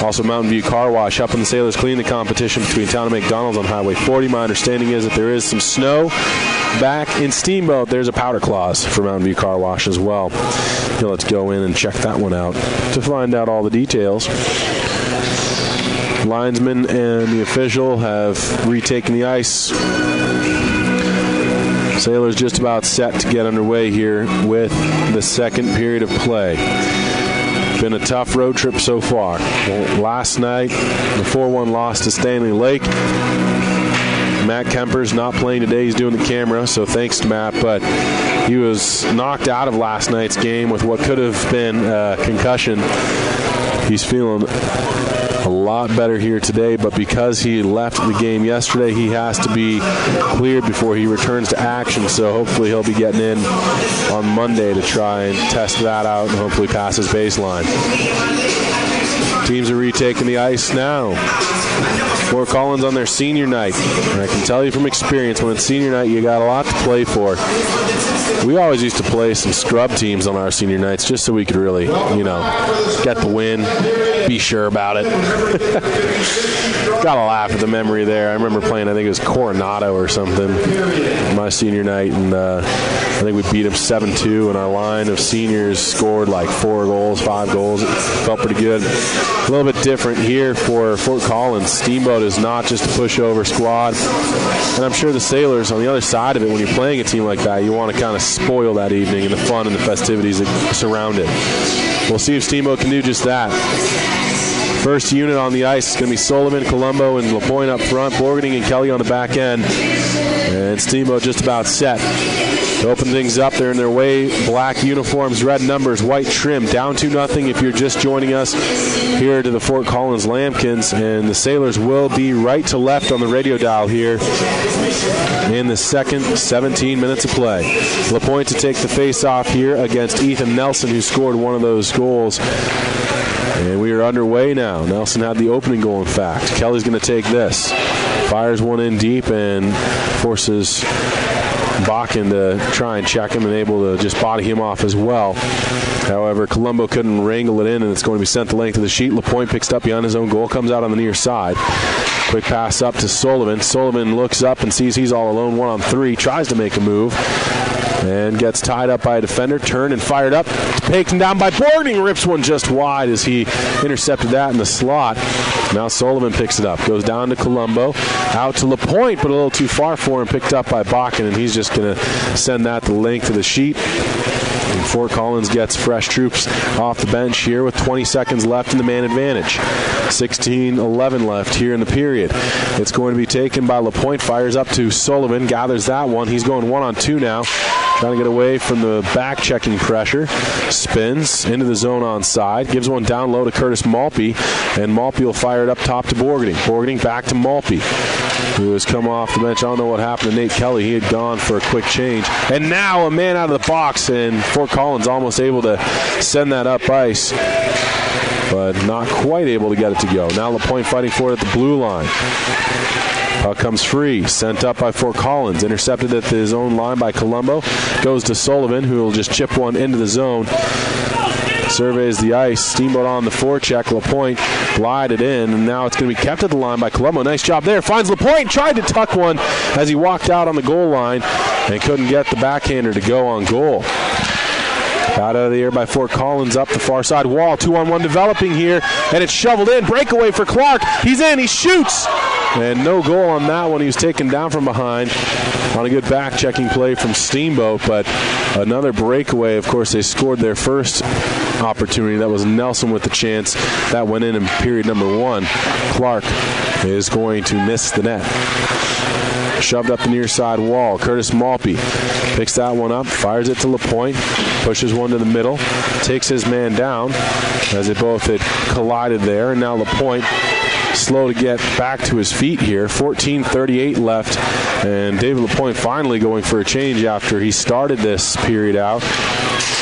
Also, Mountain View Car Wash, helping the Sailors clean the competition between Town and McDonald's on Highway 40. My understanding is that there is some snow back in Steamboat. There's a powder clause for Mountain View Car Wash as well. Let's go in and check that one out to find out all the details. Linesman and the official have retaken the ice. Sailors just about set to get underway here with the second period of play. Been a tough road trip so far. Last night, the 4-1 loss to Stanley Lake. Matt Kemper's not playing today. He's doing the camera, so thanks to Matt. But he was knocked out of last night's game with what could have been a concussion. He's feeling a lot better here today, but because he left the game yesterday, he has to be cleared before he returns to action. So hopefully he'll be getting in on Monday to try and test that out and hopefully pass his baseline. Teams are retaking the ice now. Fort Collins on their senior night. And I can tell you from experience, when it's senior night, you got a lot to play for. We always used to play some scrub teams on our senior nights just so we could really, get the win, be sure about it. Gotta laugh at the memory there. I remember playing, I think it was Coronado or something, my senior night, and I think we beat them 7-2, and our line of seniors scored like 4 goals, 5 goals. It felt pretty good. A little bit different here for Fort Collins. Steamboat is not just a pushover squad, and I'm sure the Sailors on the other side of it, when you're playing a team like that, you want to kind of spoil that evening and the fun and the festivities that surround it. We'll see if Steamboat can do just that. First unit on the ice is going to be Sullivan, Colombo, and LaPointe up front, Borgening and Kelly on the back end, and Steamboat just about set. To open things up, they're in their way. Black uniforms, red numbers, white trim. Down 2-0 if you're just joining us here to the Fort Collins Lambkins. And the Sailors will be right to left on the radio dial here in the second 17 minutes of play. LaPointe to take the face-off here against Ethan Nelson, who scored one of those goals. And we are underway now. Nelson had the opening goal, in fact. Kelly's going to take this. Fires one in deep and forces Bakken to try and check him and able to just body him off as well. However, Colombo couldn't wrangle it in, and it's going to be sent the length of the sheet. LaPointe picks it up beyond his own goal, comes out on the near side. Quick pass up to Sullivan. Sullivan looks up and sees he's all alone, 1-on-3, tries to make a move, and gets tied up by a defender. Turned and fired up. Taken down by Borgening. Rips one just wide as he intercepted that in the slot. Now Sullivan picks it up. Goes down to Colombo. Out to LaPointe, but a little too far for him. Picked up by Bakken, and he's just going to send that the length of the sheet. And Fort Collins gets fresh troops off the bench here with 20 seconds left in the man advantage. 16-11 left here in the period. It's going to be taken by LaPointe. Fires up to Sullivan. Gathers that one. He's going 1-on-2 now. Trying to get away from the back-checking pressure. Spins into the zone on side. Gives one down low to Curtis Malpe. And Malpe will fire it up top to Borgening. Borgening back to Malpe, who has come off the bench. I don't know what happened to Nate Kelly. He had gone for a quick change. And now a man out of the box, and Fort Collins almost able to send that up ice, but not quite able to get it to go. Now LaPointe fighting for it at the blue line. Puck comes free, sent up by Fort Collins, intercepted at his own line by Colombo. Goes to Sullivan, who will just chip one into the zone. Surveys the ice. Steamboat on the forecheck. LaPointe glided in, and now it's going to be kept at the line by Colombo. Nice job there. Finds LaPointe. Tried to tuck one as he walked out on the goal line and couldn't get the backhander to go on goal. Out of the air by Fort Collins, up the far side wall. 2-on-1 developing here, and it's shoveled in. Breakaway for Clark. He's in. He shoots. And no goal on that one. He was taken down from behind on a good back-checking play from Steamboat, but another breakaway. Of course, they scored their first opportunity. That was Nelson with the chance. That went in period number 1. Clark is going to miss the net. Shoved up the near side wall. Curtis Malpe picks that one up, fires it to LaPointe, pushes one to the middle, takes his man down as they both had collided there, and now LaPointe slow to get back to his feet here. 14:38 left, and David LaPointe finally going for a change after he started this period out.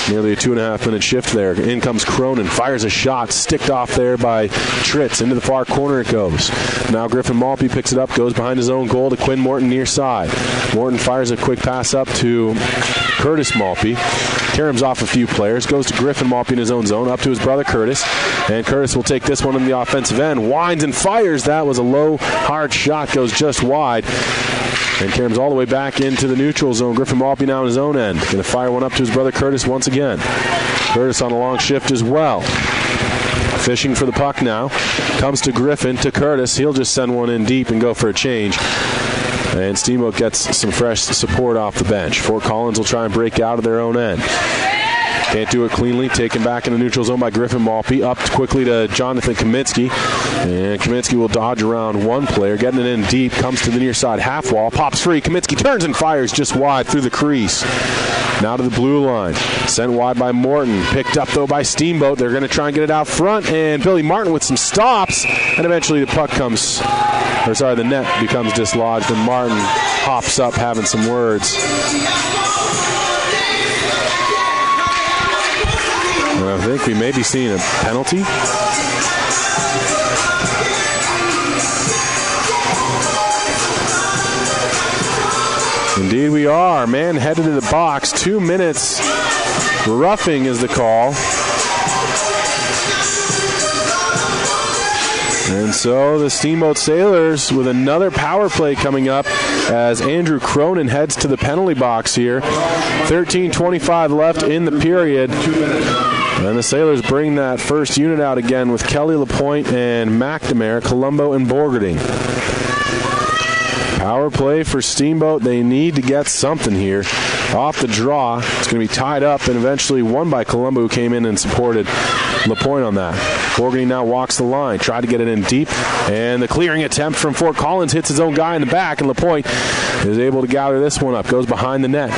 Nearly a 2.5-minute shift there. In comes Cronin, fires a shot, sticked off there by Tritz. Into the far corner it goes. Now Griffin Malpe picks it up, goes behind his own goal to Quinn Morton near side. Morton fires a quick pass up to Curtis Malpe. Caroms off a few players, goes to Griffin Malpe in his own zone, up to his brother Curtis. And Curtis will take this one in the offensive end. Winds and fires. That was a low, hard shot, goes just wide. And Caroms all the way back into the neutral zone. Griffin Malpe now in his own end. Going to fire one up to his brother Curtis once again. Curtis on a long shift as well. Fishing for the puck now. Comes to Griffin, to Curtis. He'll just send one in deep and go for a change. And Steamboat gets some fresh support off the bench. Fort Collins will try and break out of their own end. Can't do it cleanly. Taken back in the neutral zone by Griffin Malpe. Up quickly to Jonathan Kaminsky. And Kaminsky will dodge around one player. Getting it in deep. Comes to the near side half wall. Pops free. Kaminsky turns and fires just wide through the crease. Now to the blue line. Sent wide by Morton. Picked up, though, by Steamboat. They're going to try and get it out front. And Billy Martin with some stops. And eventually the puck comes... the net becomes dislodged. And Martin hops up having some words. I think we may be seeing a penalty. Indeed we are. Man headed to the box. 2 minutes. Roughing is the call. And so the Steamboat Sailors with another power play coming up as Andrew Cronin heads to the penalty box here. 13:25 left in the period. And the Sailors bring that first unit out again with Kelly, LaPointe, and McNamara, Colombo, and Borgerding. Power play for Steamboat. They need to get something here. Off the draw, it's going to be tied up and eventually won by Colombo, who came in and supported LaPointe on that. Borgerding now walks the line, tried to get it in deep, and the clearing attempt from Fort Collins hits his own guy in the back, and LaPointe is able to gather this one up, goes behind the net.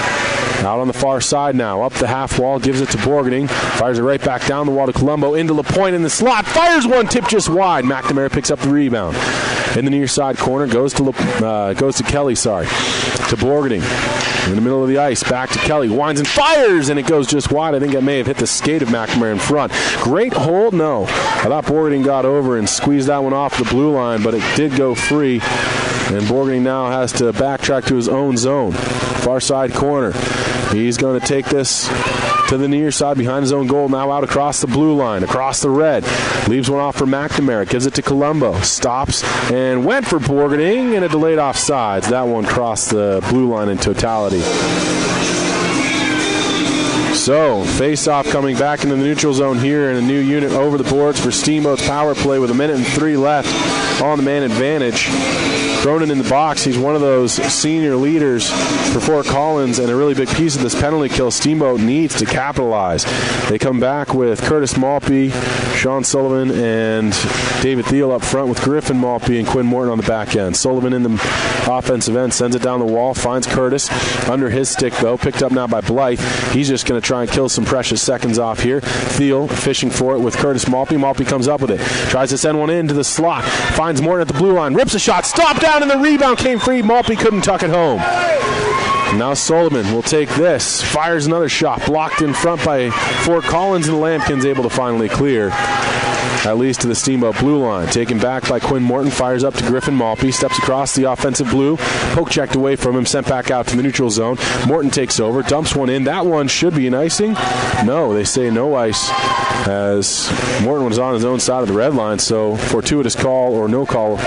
Out on the far side now, up the half wall, gives it to Borgerding, fires it right back down the wall to Colombo, into LaPointe in the slot, fires one, tip just wide. McNamara picks up the rebound. In the near side corner, goes to Kelly, to Borgerding. In the middle of the ice, back to Kelly, winds and fires, and it goes just wide. I think it may have hit the skate of McNamara in front. Great hold, no. I thought Borgerding got over and squeezed that one off the blue line, but it did go free. And Borgerding now has to backtrack to his own zone. Far side corner. He's going to take this to the near side behind his own goal. Now out across the blue line, across the red. Leaves one off for McNamara. Gives it to Colombo. Stops and went for Borgerding, and a delayed offsides. That one crossed the blue line in totality. So, face-off coming back into the neutral zone here, and a new unit over the boards for Steamboat's power play with 1:03 left on the man advantage. Cronin in the box. He's one of those senior leaders for Fort Collins, and a really big piece of this penalty kill Steamboat needs to capitalize. They come back with Curtis Malpe, Sean Sullivan, and David Thiel up front, with Griffin Malpe and Quinn Morton on the back end. Sullivan in the offensive end, sends it down the wall, finds Curtis under his stick, though, picked up now by Blythe. He's just going to try and kill some precious seconds off here. Thiel fishing for it with Curtis Malpe. Malpe comes up with it, tries to send one into the slot, finds Morton at the blue line, rips a shot, stopped down, and the rebound came free. Malpe couldn't tuck it home. Now Sullivan will take this, fires another shot, blocked in front by Fort Collins, and Lambkins able to finally clear, at least to the Steamboat blue line. Taken back by Quinn Morton, fires up to Griffin Malpe, steps across the offensive blue, poke checked away from him, sent back out to the neutral zone. Morton takes over, dumps one in. That one should be an icing. No, they say no ice, as Morton was on his own side of the red line, so fortuitous call or no call,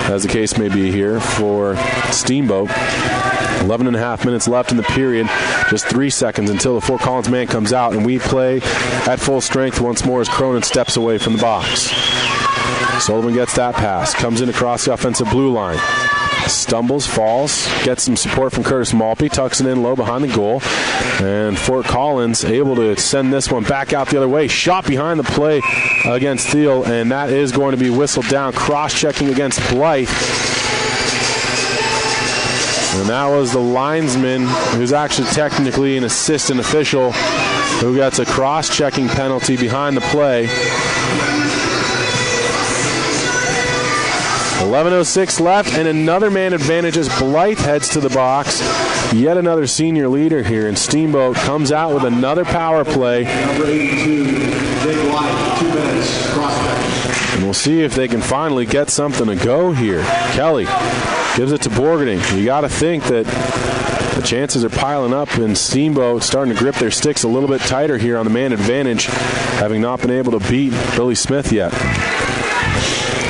as the case may be here, for Steamboat. 11.5 minutes left in the period. Just 3 seconds until the Fort Collins man comes out, and we play at full strength once more as Cronin steps away from the box. Sullivan gets that pass, comes in across the offensive blue line. Stumbles, falls, gets some support from Curtis Malpe, tucks it in low behind the goal. And Fort Collins able to send this one back out the other way. Shot behind the play against Thiel, and that is going to be whistled down. Cross-checking against Blythe. And that was the linesman, who's actually technically an assistant official, who gets a cross-checking penalty behind the play. 11:06 left, and another man advantage as Blythe heads to the box. Yet another senior leader here, and Steamboat comes out with another power play. Number 82, Jake Blythe, 2 minutes, cross-check. And we'll see if they can finally get something to go here. Kelly gives it to Borgening. You got to think that the chances are piling up, and Steamboat starting to grip their sticks a little bit tighter here on the man advantage, having not been able to beat Billy Smith yet.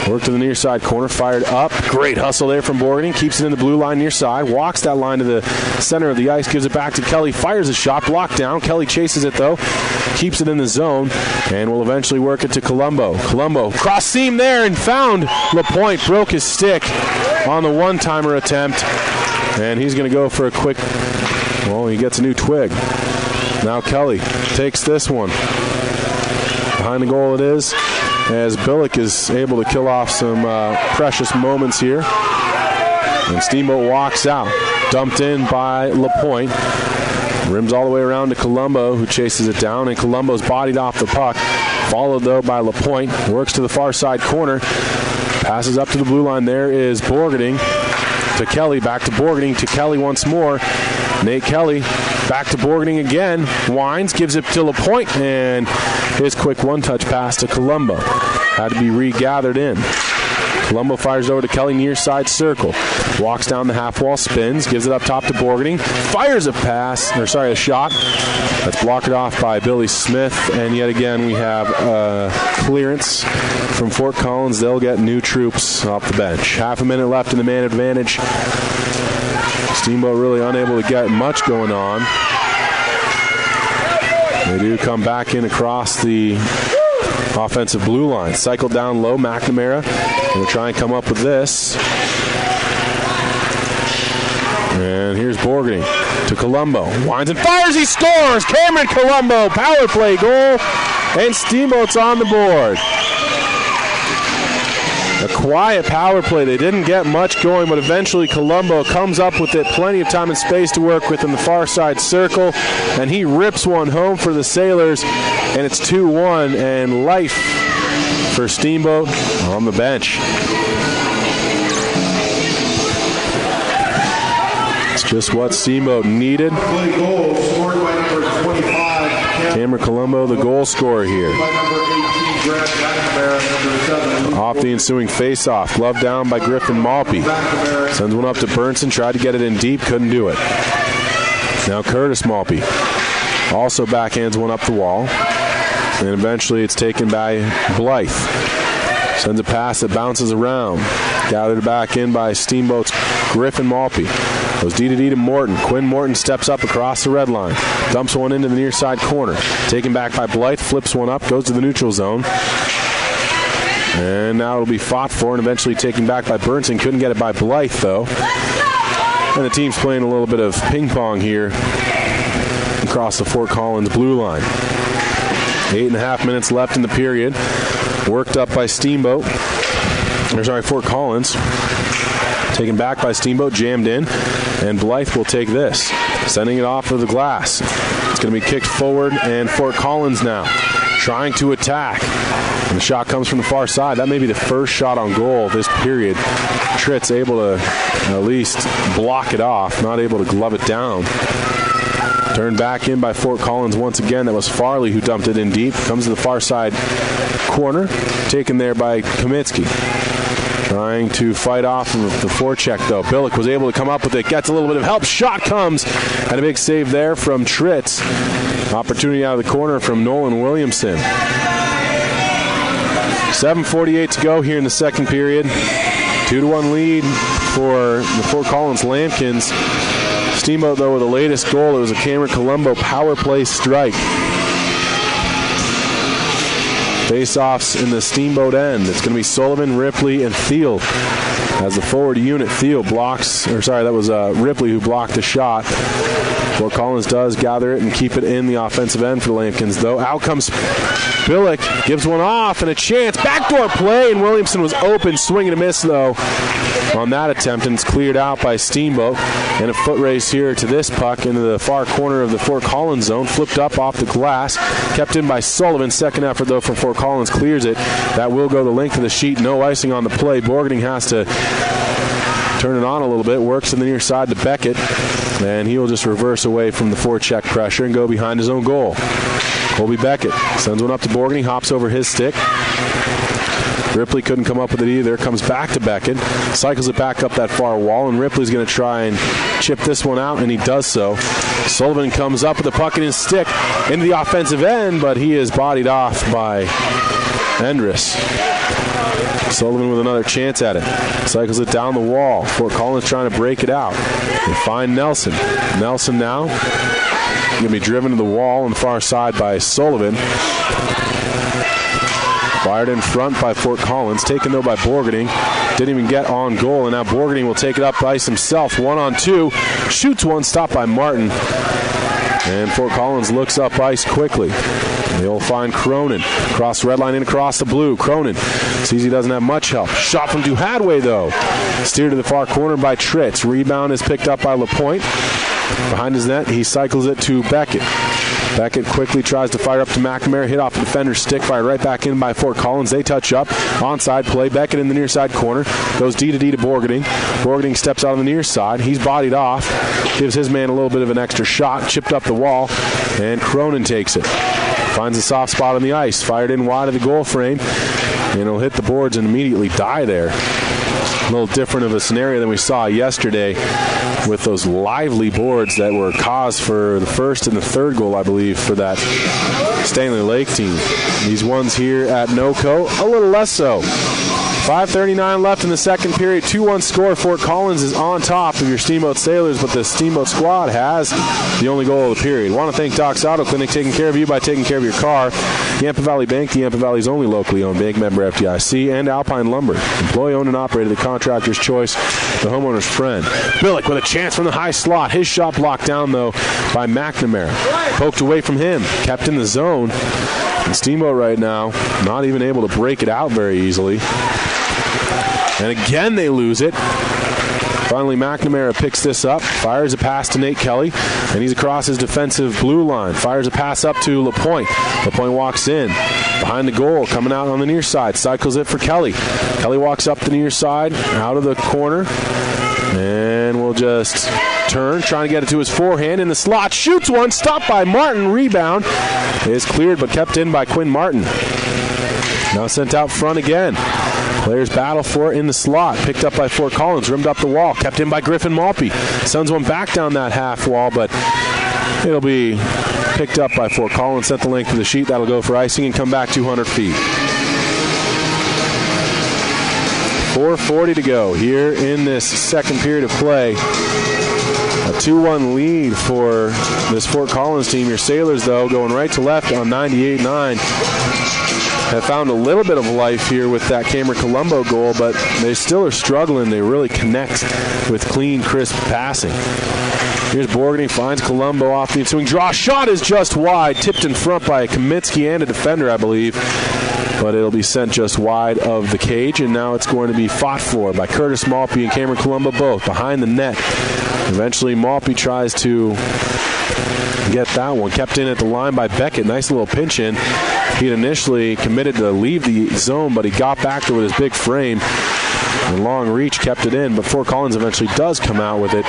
Work to the near side corner, fired up. Great hustle there from Borgening. Keeps it in the blue line near side. Walks that line to the center of the ice. Gives it back to Kelly. Fires a shot. Blocked down. Kelly chases it, though. Keeps it in the zone. And will eventually work it to Colombo. Colombo cross seam there and found LaPointe. Broke his stick on the one-timer attempt. And he's going to go for a quick... Well, he gets a new twig. Now Kelly takes this one. Behind the goal it is, as Billick is able to kill off some precious moments here. And Steamboat walks out. Dumped in by LaPointe. Rims all the way around to Colombo, who chases it down, and Colombo's bodied off the puck. Followed, though, by LaPointe. Works to the far side corner. Passes up to the blue line. There is Borgening to Kelly. Back to Borgening to Kelly once more. Nate Kelly back to Borgening again. Wines, gives it to LaPointe, and his quick one-touch pass to Colombo. Had to be regathered in. Colombo fires over to Kelly near side circle. Walks down the half wall, spins, gives it up top to Borgening. Fires a shot. That's blocked off by Billy Smith. And yet again, we have clearance from Fort Collins. They'll get new troops off the bench. Half a minute left in the man advantage. Steamboat really unable to get much going on. They do come back in across the offensive blue line. Cycle down low, McNamara. Going to try and come up with this. And here's Borgening to Colombo. Winds and fires, he scores! Cameron Colombo, power play goal, and Steamboat's on the board. A quiet power play. They didn't get much going, but eventually Colombo comes up with it. Plenty of time and space to work with in the far side circle, and he rips one home for the Sailors, and it's 2-1, and life for Steamboat on the bench. It's just what Steamboat needed. Goal scored by number 25. Cameron Colombo, the goal scorer here. Off the ensuing face-off. Glove down by Griffin Malpe. Sends one up to Burnson. Tried to get it in deep. Couldn't do it. Now Curtis Malpe also backhands one up the wall. And eventually it's taken by Blythe. Sends a pass that bounces around. Gathered back in by Steamboat's Griffin Malpe. Goes D-to-D to Morton. Quinn Morton steps up across the red line. Dumps one into the near side corner. Taken back by Blythe. Flips one up. Goes to the neutral zone. And now it'll be fought for and eventually taken back by Burnson. Couldn't get it by Blythe, though. And the team's playing a little bit of ping pong here across the Fort Collins blue line. 8.5 minutes left in the period. Worked up by Fort Collins. Taken back by Steamboat, jammed in, and Blythe will take this. Sending it off of the glass. It's going to be kicked forward, and Fort Collins now trying to attack. And the shot comes from the far side. That may be the first shot on goal this period. Tritt's able to at least block it off, not able to glove it down. Turned back in by Fort Collins once again. That was Farley who dumped it in deep. Comes to the far side corner. Taken there by Kaminsky. Trying to fight off of the forecheck, though. Billick was able to come up with it. Gets a little bit of help. Shot comes. And a big save there from Tritz. Opportunity out of the corner from Nolan Williamson. 7:48 to go here in the second period. 2-1 lead for the Fort Collins Lambkins. Steamboat, though, with the latest goal. It was a Cameron Colombo power play strike. Face-offs in the Steamboat end. It's going to be Sullivan, Ripley, and Thiel. As the forward unit, Thiel blocks, that was Ripley who blocked the shot. Fort Collins does gather it and keep it in the offensive end for Lambkins, though. Out comes Billick, gives one off, and a chance. Backdoor play, and Williamson was open. Swing and a miss, though, on that attempt, and it's cleared out by Steamboat. And a foot race here to this puck into the far corner of the Fort Collins zone. Flipped up off the glass. Kept in by Sullivan. Second effort, though, from Fort Collins. Clears it. That will go the length of the sheet. No icing on the play. Borgening has to turn it on a little bit. Works to the near side to Beckett. And he will just reverse away from the forecheck pressure and go behind his own goal. Colby Beckett sends one up to Borgening. Hops over his stick. Ripley couldn't come up with it either. Comes back to Beckett. Cycles it back up that far wall, and Ripley's going to try and chip this one out, and he does so. Sullivan comes up with the puck in his stick into the offensive end, but he is bodied off by Endress. Sullivan with another chance at it. Cycles it down the wall. Fort Collins trying to break it out. They find Nelson. Nelson now going to be driven to the wall on the far side by Sullivan. Fired in front by Fort Collins. Taken, though, by Borgening. Didn't even get on goal, and now Borgening will take it up ice himself. 1-on-2. Shoots one, stopped by Martin. And Fort Collins looks up ice quickly. They'll find Cronin. Cross red line in across the blue. Cronin sees he doesn't have much help. Shot from Duhadway, though. Steered to the far corner by Tritz. Rebound is picked up by LaPointe. Behind his net, he cycles it to Beckett. Beckett quickly tries to fire up to McNamara. Hit off the defender's stick. Fired right back in by Fort Collins. They touch up. Onside play. Beckett in the near side corner. Goes D to D to Borgening. Borgening steps out on the near side. He's bodied off. Gives his man a little bit of an extra shot. Chipped up the wall. And Cronin takes it. Finds a soft spot on the ice. Fired in wide of the goal frame. And it'll hit the boards and immediately die there. A little different of a scenario than we saw yesterday with those lively boards that were cause for the first and the third goal, I believe, for that Stanley Lake team. These ones here at NOCO, a little less so. 5:39 left in the second period. 2-1 score. Fort Collins is on top of your Steamboat Sailors, but the Steamboat squad has the only goal of the period. Want to thank Doc's Auto Clinic, taking care of you by taking care of your car. Yampa Valley Bank, the Yampa Valley's only locally owned bank, member FDIC, and Alpine Lumber. Employee owned and operated, the contractor's choice, the homeowner's friend. Billick with a chance from the high slot. His shot blocked down, though, by McNamara. Poked away from him. Kept in the zone. And Steamboat right now not even able to break it out very easily. And again they lose it. Finally, McNamara picks this up, fires a pass to Nate Kelly, and he's across his defensive blue line. Fires a pass up to LaPointe. LaPointe walks in. Behind the goal, coming out on the near side. Cycles it for Kelly. Kelly walks up the near side, out of the corner, and will just turn, trying to get it to his forehand in the slot. Shoots one, stopped by Martin. Rebound is cleared, but kept in by Quinn Martin. Now sent out front again. Players battle for it in the slot. Picked up by Fort Collins. Rimmed up the wall. Kept in by Griffin Malpe. Sends one back down that half wall, but it'll be picked up by Fort Collins. Set the length of the sheet. That'll go for icing and come back 200 feet. 4:40 to go here in this second period of play. A 2-1 lead for this Fort Collins team. Your Sailors, though, going right to left on 98-9. Have found a little bit of life here with that Cameron Colombo goal, but they still are struggling. They really connect with clean, crisp passing. Here's Borgening, finds Colombo off the ensuing draw. Shot is just wide, tipped in front by Kaminsky and a defender, I believe. But it'll be sent just wide of the cage, and now it's going to be fought for by Curtis Malpe and Cameron Colombo both behind the net. Eventually, Malpe tries to get that one. Kept in at the line by Beckett. Nice little pinch in. He'd initially committed to leave the zone, but he got back there with his big frame. And long reach kept it in, but Fort Collins eventually does come out with it.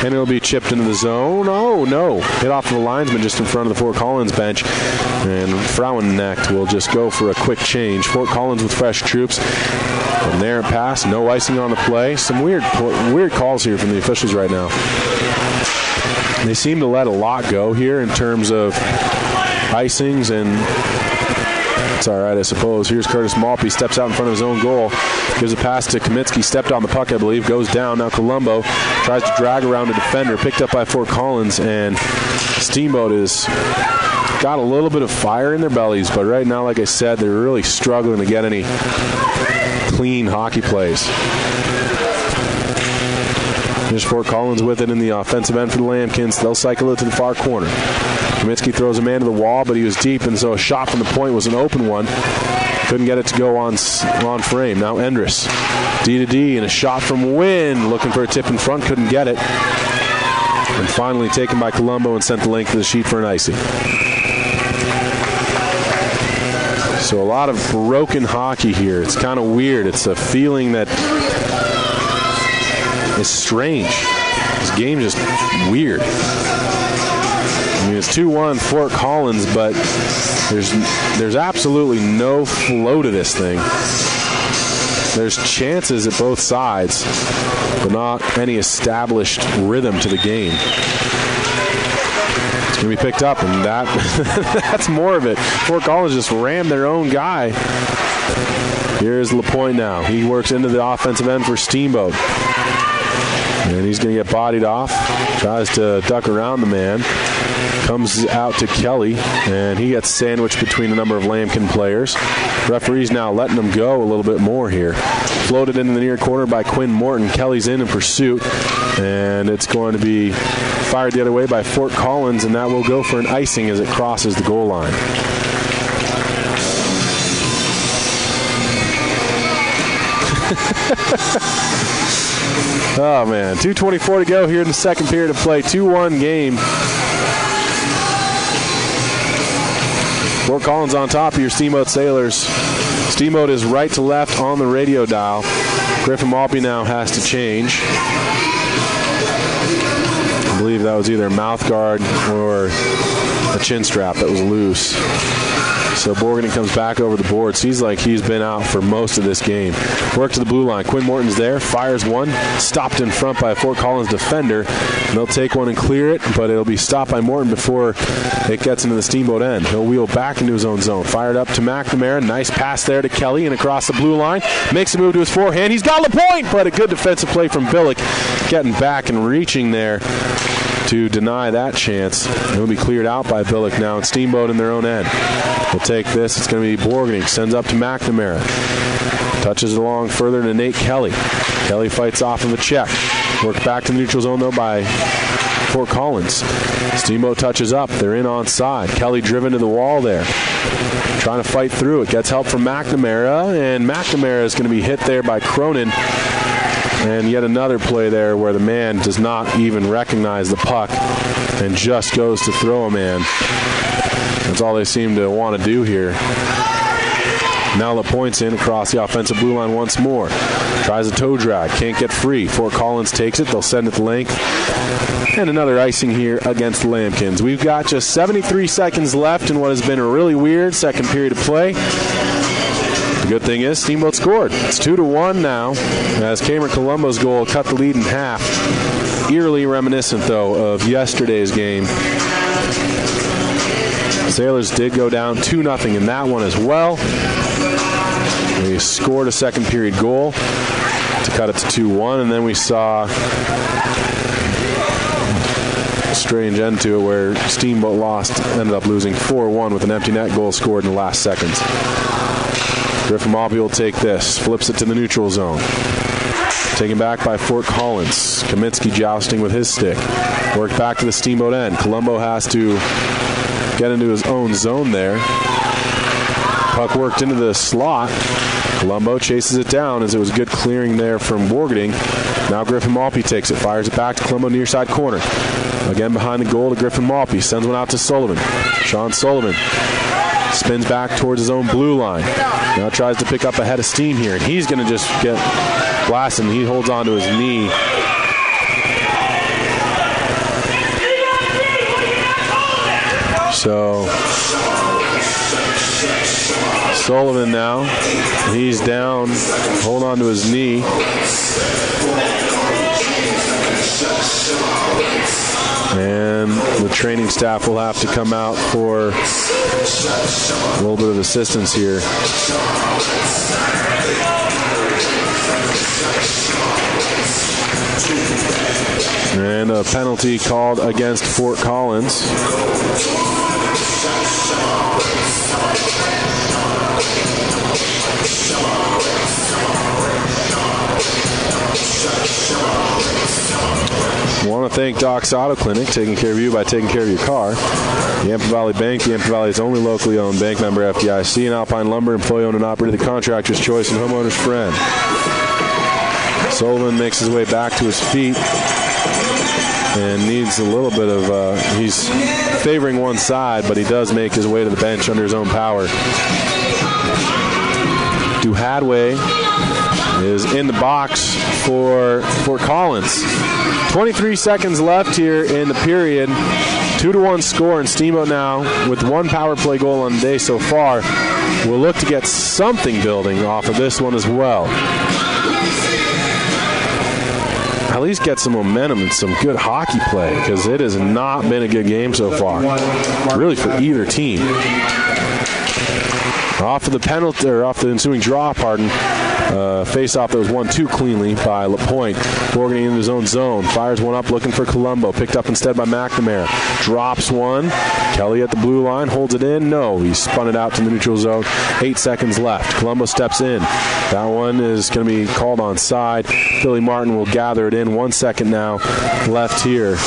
And it'll be chipped into the zone. Oh, no. Hit off of the linesman just in front of the Fort Collins bench. And Frauenknecht will just go for a quick change. Fort Collins with fresh troops. From there it passed. No icing on the play. Some weird calls here from the officials right now. They seem to let a lot go here in terms of icings and It's all right, I suppose. Here's Curtis Malpe, steps out in front of his own goal. Gives a pass to Kaminsky, stepped on the puck, I believe, goes down. Now Colombo tries to drag around a defender, picked up by Fort Collins, and Steamboat is got a little bit of fire in their bellies, but right now, like I said, they're really struggling to get any clean hockey plays. There's Fort Collins with it in the offensive end for the Lambkins. They'll cycle it to the far corner. Kaminsky throws a man to the wall, but he was deep, and so a shot from the point was an open one. Couldn't get it to go on frame. Now Endress, D-to-D, and a shot from Wynn, looking for a tip in front, couldn't get it. And finally taken by Colombo and sent the length of the sheet for an icing. So a lot of broken hockey here. It's kind of weird. It's a feeling that is strange. This game's just weird. I mean, it's 2-1 Fort Collins, but there's absolutely no flow to this thing. There's chances at both sides, but not any established rhythm to the game. It's going to be picked up, and that's more of it. Fort Collins just rammed their own guy. Here's LaPointe now. He works into the offensive end for Steamboat. And he's going to get bodied off. Tries to duck around the man. Comes out to Kelly, and he gets sandwiched between a number of Lambkin players. Referee's now letting him go a little bit more here. Floated into the near corner by Quinn Morton. Kelly's in pursuit, and it's going to be fired the other way by Fort Collins, and that will go for an icing as it crosses the goal line. Oh, man. 2:24 to go here in the second period of play. 2-1 game. Fort Collins on top of your Steamboat Sailors. Steamboat is right to left on the radio dial. Griffin Malpe now has to change. I believe that was either a mouth guard or a chin strap that was loose. So Borgany comes back over the board. Seems like he's been out for most of this game. Work to the blue line. Quinn Morton's there. Fires one. Stopped in front by a Fort Collins defender. And they'll take one and clear it, but it'll be stopped by Morton before it gets into the Steamboat end. He'll wheel back into his own zone. Fired up to McNamara. Nice pass there to Kelly and across the blue line. Makes a move to his forehand. He's got LaPointe, but a good defensive play from Billick. Getting back and reaching there to deny that chance. It'll be cleared out by Billick now, and Steamboat in their own end. We'll take this. It's going to be Borgany. Sends up to McNamara. Touches it along further to Nate Kelly. Kelly fights off of a check. Worked back to the neutral zone, though, by Fort Collins. Steamboat touches up. They're in onside. Kelly driven to the wall there. Trying to fight through it. Gets help from McNamara, and McNamara is going to be hit there by Cronin. And yet another play there where the man does not even recognize the puck and just goes to throw a man. That's all they seem to want to do here. Now LaPointe's in across the offensive blue line once more. Tries a toe drag. Can't get free. Fort Collins takes it. They'll send it the length. And another icing here against the Lambkins. We've got just 73 seconds left in what has been a really weird second period of play. The good thing is Steamboat scored. It's 2-1 now as Cameron Colombo's goal cut the lead in half. Eerily reminiscent, though, of yesterday's game. Sailors did go down 2-0 in that one as well. They scored a second period goal to cut it to 2-1, and then we saw a strange end to it where Steamboat ended up losing 4-1 with an empty net goal scored in the last seconds. Griffin Malpe will take this, flips it to the neutral zone. Taken back by Fort Collins. Kaminsky jousting with his stick. Worked back to the Steamboat end. Colombo has to get into his own zone there. Puck worked into the slot. Colombo chases it down as it was good clearing there from Borgany. Now Griffin Malpe takes it, fires it back to Colombo near side corner. Again behind the goal to Griffin Malpe. Sends one out to Sullivan. Sean Sullivan spins back towards his own blue line. Now tries to pick up a head of steam here, and he's going to just get blasted. He holds on to his knee. So Sullivan now, he's down, hold on to his knee. And the training staff will have to come out for A little bit of assistance here. And a penalty called against Fort Collins. I want to thank Doc's Auto Clinic, taking care of you by taking care of your car. The Yampa Valley Bank, the Yampa Valley's only locally owned bank member FDIC, and Alpine Lumber, employee owned and operated, the contractor's choice and homeowner's friend. Sullivan makes his way back to his feet and needs a little bit of, he's favoring one side, but he does make his way to the bench under his own power. Duhadway is in the box for Collins. 23 seconds left here in the period. 2-1 score, and Steamboat now, with one power play goal on the day so far, will look to get something building off of this one as well. At least get some momentum and some good hockey play, because it has not been a good game so far, really, for either team. Off of the penalty, or off the ensuing draw, face-off that was won too cleanly by LaPointe. Morgan into his own zone. Fires one up looking for Colombo. Picked up instead by McNamara. Drops one. Kelly at the blue line. Holds it in. No. He spun it out to the neutral zone. 8 seconds left. Colombo steps in. That one is going to be called onside. Billy Martin will gather it in. 1 second now left here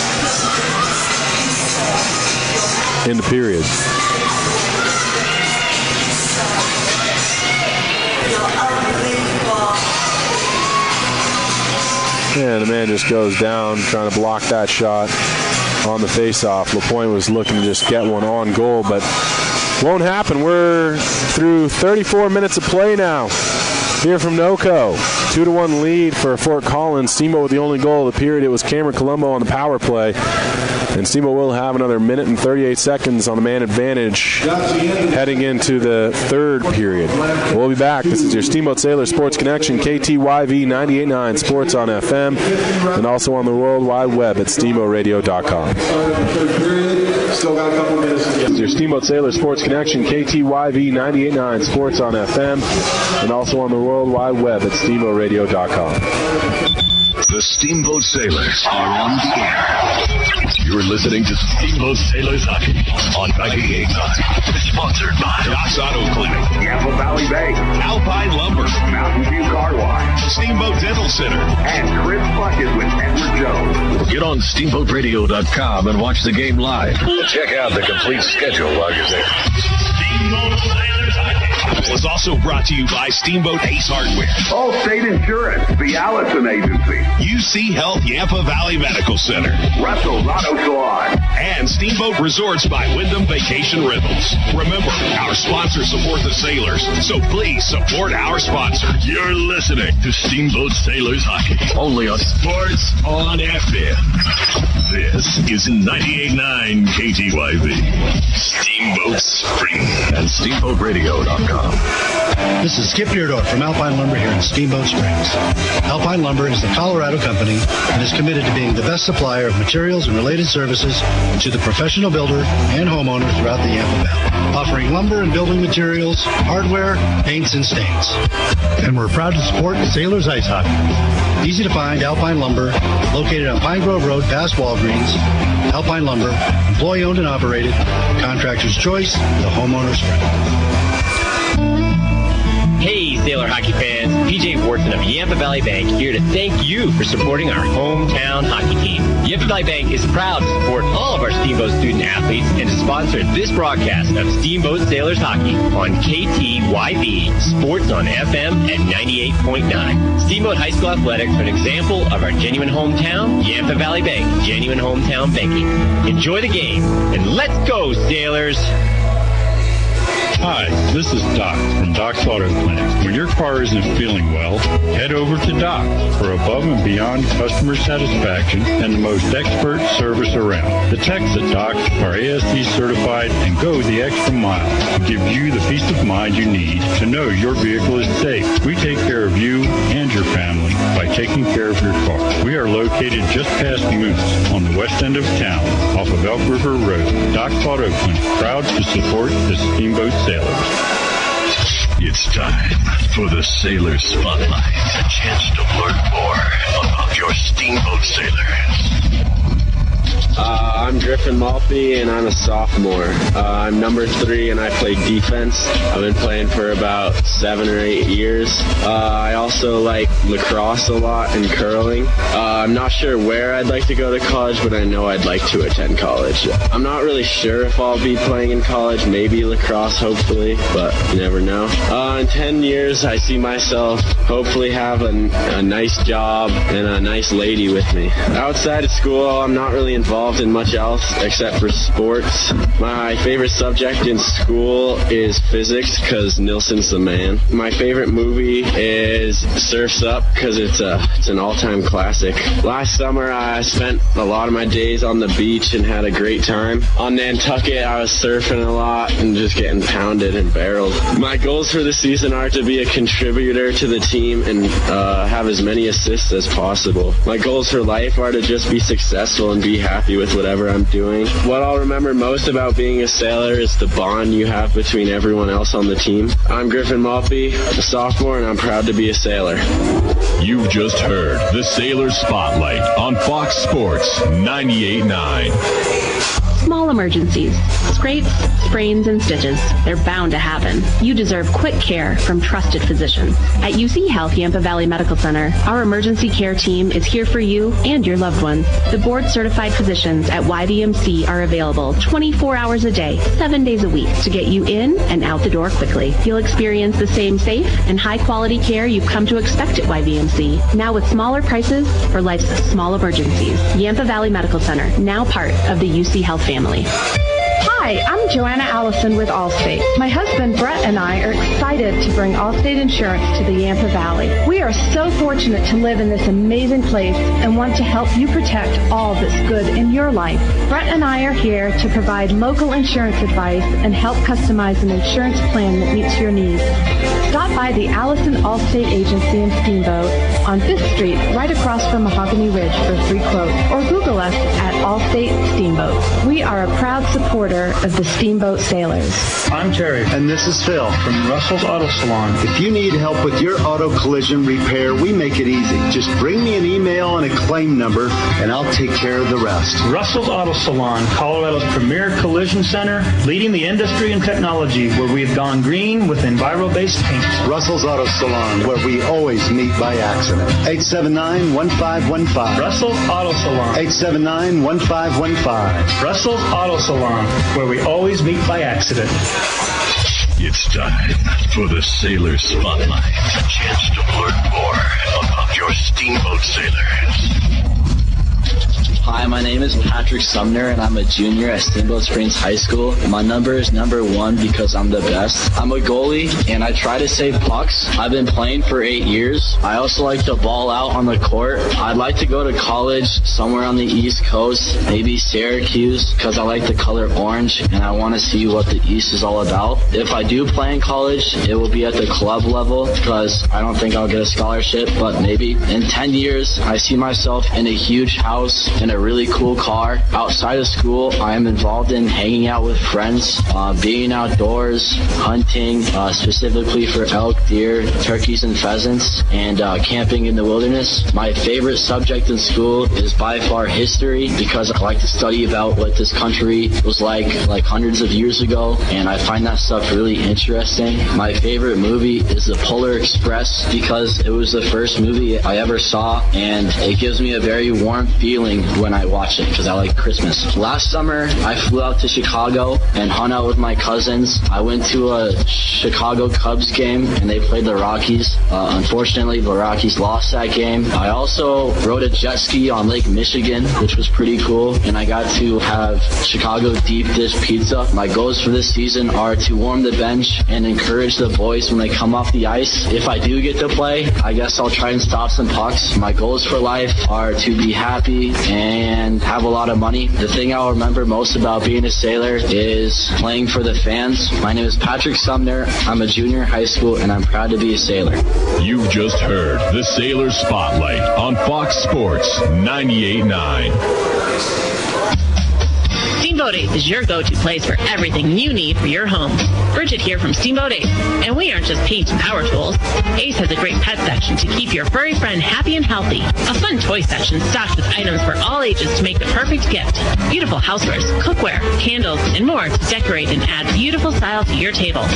in the period. And the man just goes down trying to block that shot on the face-off. LaPointe was looking to just get one on goal, but won't happen. We're through 34 minutes of play now here from NOCO. 2-1 lead for Fort Collins. Steamboat with the only goal of the period. It was Cameron Colombo on the power play. And Steamboat will have another minute and 38 seconds on the man advantage heading into the third period. We'll be back. This is your Steamboat Sailors Sports Connection, KTYV 98.9 Sports on FM, and also on the World Wide Web at steamboatradio.com. Still got a couple minutes to get. This is your Steamboat Sailors Sports Connection, KTYV 98.9 Sports on FM, and also on the World Wide Web at steamboatradio.com. The Steamboat Sailors are on the air. You're listening to Steamboat Sailors Hockey on 98.9. Sponsored by Doc's Auto Clinic, Yampa Valley Bank, Alpine Lumber, Mountain View Car Wash, Steamboat Dental Center, and Chris Bucket with Edward Jones. Get on SteamboatRadio.com and watch the game live. Check out the complete schedule while you're there. Steamboat Sailors Hockey was also brought to you by Steamboat Ace Hardware, Allstate Insurance, the Allison Agency, UC Health Yampa Valley Medical Center, Russell's Auto Salon, and Steamboat Resorts by Wyndham Vacation Rentals. Remember, our sponsors support the Sailors, so please support our sponsor. You're listening to Steamboat Sailors Hockey, only on Sports on FM. This is 98.9 KTYV. Steamboat Spring and SteamboatRadio.com. This is Skip Deardorff from Alpine Lumber here in Steamboat Springs. Alpine Lumber is the Colorado company and is committed to being the best supplier of materials and related services to the professional builder and homeowner throughout the Yampa Valley, offering lumber and building materials, hardware, paints, and stains. And we're proud to support Sailors Ice Hockey. Easy to find Alpine Lumber, located on Pine Grove Road past Walgreens. Alpine Lumber, employee owned and operated, contractor's choice, the homeowner's friend. Hey, Sailor hockey fans, PJ Wharton of Yampa Valley Bank here to thank you for supporting our hometown hockey team. Yampa Valley Bank is proud to support all of our Steamboat student athletes and to sponsor this broadcast of Steamboat Sailors Hockey on KTYV Sports on FM at 98.9. Steamboat High School Athletics are an example of our genuine hometown, Yampa Valley Bank, genuine hometown banking. Enjoy the game, and let's go, Sailors! Hi, this is Doc from Doc's Auto Clinic. When your car isn't feeling well, head over to Doc for above and beyond customer satisfaction and the most expert service around. The techs at Doc are ASE certified and go the extra mile to give you the peace of mind you need to know your vehicle is safe. We take care of you and your family by taking care of your car. We are located just past Moose on the west end of town off of Elk River Road. Doc's Auto Clinic, proud to support the Steamboat Sailors. It's time for the Sailor Spotlight. A chance to learn more about your Steamboat Sailors. I'm Griffin Maltby, and I'm a sophomore. I'm number 3, and I play defense. I've been playing for about 7 or 8 years. I also like lacrosse a lot and curling. I'm not sure where I'd like to go to college, but I know I'd like to attend college. I'm not really sure if I'll be playing in college, maybe lacrosse, hopefully, but you never know. In 10 years, I see myself hopefully have a nice job and a nice lady with me. Outside of school, I'm not really involved in much else except for sports. My favorite subject in school is physics because Nilsson's the man. My favorite movie is Surf's Up because it's an all-time classic. Last summer I spent a lot of my days on the beach and had a great time. On Nantucket I was surfing a lot and just getting pounded and barreled. My goals for the season are to be a contributor to the team and have as many assists as possible. My goals for life are to just be successful and be happy with whatever I'm doing. What I'll remember most about being a sailor is the bond you have between everyone else on the team. I'm Griffin Maltby, a sophomore, and I'm proud to be a sailor. You've just heard the Sailor Spotlight on Fox Sports 98.9. Small emergencies, scrapes, sprains, and stitches. They're bound to happen. You deserve quick care from trusted physicians. At UC Health Yampa Valley Medical Center, our emergency care team is here for you and your loved ones. The board-certified physicians at YVMC are available 24 hours a day, 7 days a week to get you in and out the door quickly. You'll experience the same safe and high-quality care you've come to expect at YVMC, now with smaller prices for life's small emergencies. Yampa Valley Medical Center, now part of the UC Health family. Hi, I'm Joanna Allison with Allstate. My husband Brett and I are excited to bring Allstate Insurance to the Yampa Valley. We are so fortunate to live in this amazing place and want to help you protect all that's good in your life. Brett and I are here to provide local insurance advice and help customize an insurance plan that meets your needs. Stop by the Allison Allstate Agency in Steamboat on 5th Street, right across from Mahogany Ridge for a free quote, or Google us at Allstate Steamboat. We are a proud supporter of the Steamboat Sailors. I'm Terry. And this is Phil from Russell's Auto Salon. If you need help with your auto collision repair, we make it easy. Just bring me an email and a claim number, and I'll take care of the rest. Russell's Auto Salon, Colorado's premier collision center, leading the industry in technology, where we have gone green with Enviro-based paint. Russell's Auto Salon, where we always meet by accident. 879-1515. Russell's Auto Salon. 879-1515. Russell's Auto Salon, where we always meet by accident. It's time for the Sailor Spotlight. A chance to learn more about your Steamboat Sailors. Hi, my name is Patrick Sumner, and I'm a junior at Steamboat Springs High School. My number is number 1 because I'm the best. I'm a goalie, and I try to save pucks. I've been playing for 8 years. I also like to ball out on the court. I'd like to go to college somewhere on the East Coast, maybe Syracuse, because I like the color orange, and I want to see what the East is all about. If I do play in college, it will be at the club level, because I don't think I'll get a scholarship, but maybe. In 10 years, I see myself in a huge house, in a really cool car. Outside of school, I am involved in hanging out with friends, being outdoors, hunting, specifically for elk, deer, turkeys, and pheasants, and camping in the wilderness. My favorite subject in school is by far history, because I like to study about what this country was like hundreds of years ago, and I find that stuff really interesting. My favorite movie is The Polar Express, because it was the first movie I ever saw, and it gives me a very warm feeling when I watch it because I like Christmas. Last summer, I flew out to Chicago and hung out with my cousins. I went to a Chicago Cubs game, and they played the Rockies. Unfortunately, the Rockies lost that game. I also rode a jet ski on Lake Michigan, which was pretty cool, and I got to have Chicago deep dish pizza. My goals for this season are to warm the bench and encourage the boys when they come off the ice. If I do get to play, I guess I'll try and stop some pucks. My goals for life are to be happy and have a lot of money. The thing I'll remember most about being a sailor is playing for the fans. My name is Patrick Sumner. I'm a junior in high school, and I'm proud to be a sailor. You've just heard the Sailor Spotlight on Fox Sports 98.9. Steamboat Ace is your go-to place for everything you need for your home. Bridget here from Steamboat Ace, and we aren't just paint and power tools. Ace has a great pet section to keep your furry friend happy and healthy. A fun toy section stocked with items for all ages to make the perfect gift. Beautiful housewares, cookware, candles, and more to decorate and add beautiful style to your table.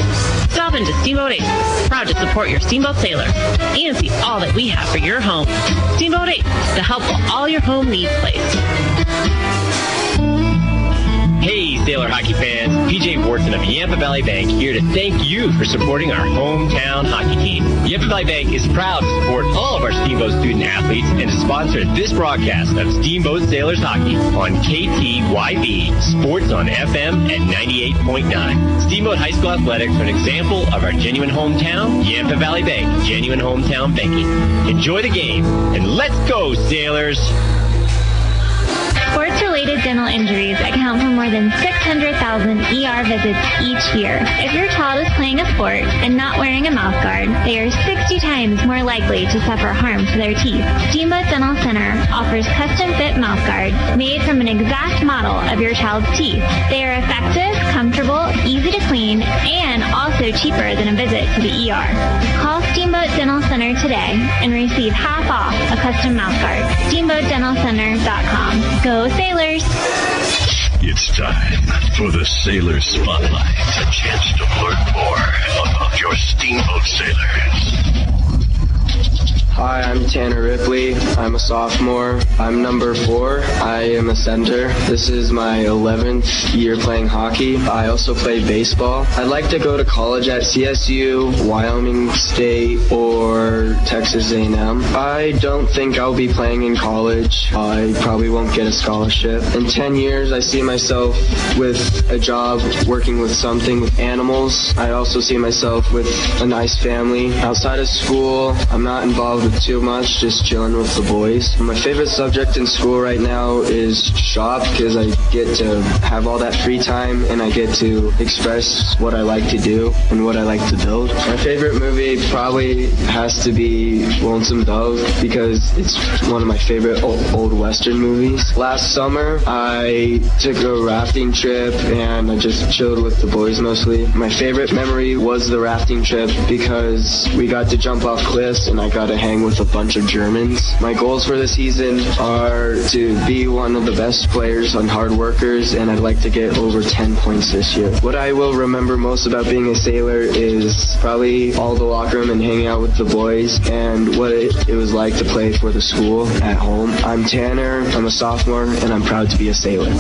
Stop into Steamboat Ace, proud to support your Steamboat sailor, and see all that we have for your home. Steamboat Ace, the helpful all your home needs place. Hey, Sailor hockey fans. PJ Wharton of Yampa Valley Bank here to thank you for supporting our hometown hockey team. Yampa Valley Bank is proud to support all of our Steamboat student athletes and to sponsor this broadcast of Steamboat Sailors Hockey on KTYV Sports on FM at 98.9. Steamboat High School Athletics are an example of our genuine hometown. Yampa Valley Bank, genuine hometown banking. Enjoy the game, and let's go, Sailors! Sports-related dental injuries account for more than 600,000 ER visits each year. If your child is playing a sport and not wearing a mouthguard, they are 60 times more likely to suffer harm to their teeth. Steamboat Dental Center offers custom-fit mouthguards made from an exact model of your child's teeth. They are effective, comfortable, easy to clean, and also cheaper than a visit to the ER. Call Steamboat Dental Center today and receive half off a custom mouthguard. SteamboatDentalCenter.com. Go Sailors! It's time for the Sailor Spotlight. A chance to learn more about your Steamboat sailors. Hi, I'm Tanner Ripley. I'm a sophomore. I'm number 4. I am a center. This is my 11th year playing hockey. I also play baseball. I'd like to go to college at CSU, Wyoming State, or Texas A&M. I don't think I'll be playing in college. I probably won't get a scholarship. In 10 years, I see myself with a job working with something with animals. I also see myself with a nice family. Outside of school, I'm not involved with too much, just chilling with the boys. My favorite subject in school right now is shop because I get to have all that free time and I get to express what I like to do and what I like to build. My favorite movie probably has to be Lonesome Dove because it's one of my favorite old Western movies. Last summer, I took a rafting trip and I just chilled with the boys mostly. My favorite memory was the rafting trip because we got to jump off cliffs and I got to hang with a bunch of Germans. My goals for the season are to be one of the best players on hard workers, and I'd like to get over 10 points this year. What I will remember most about being a sailor is probably all the locker room and hanging out with the boys and what it was like to play for the school at home. I'm Tanner, I'm a sophomore, and I'm proud to be a sailor.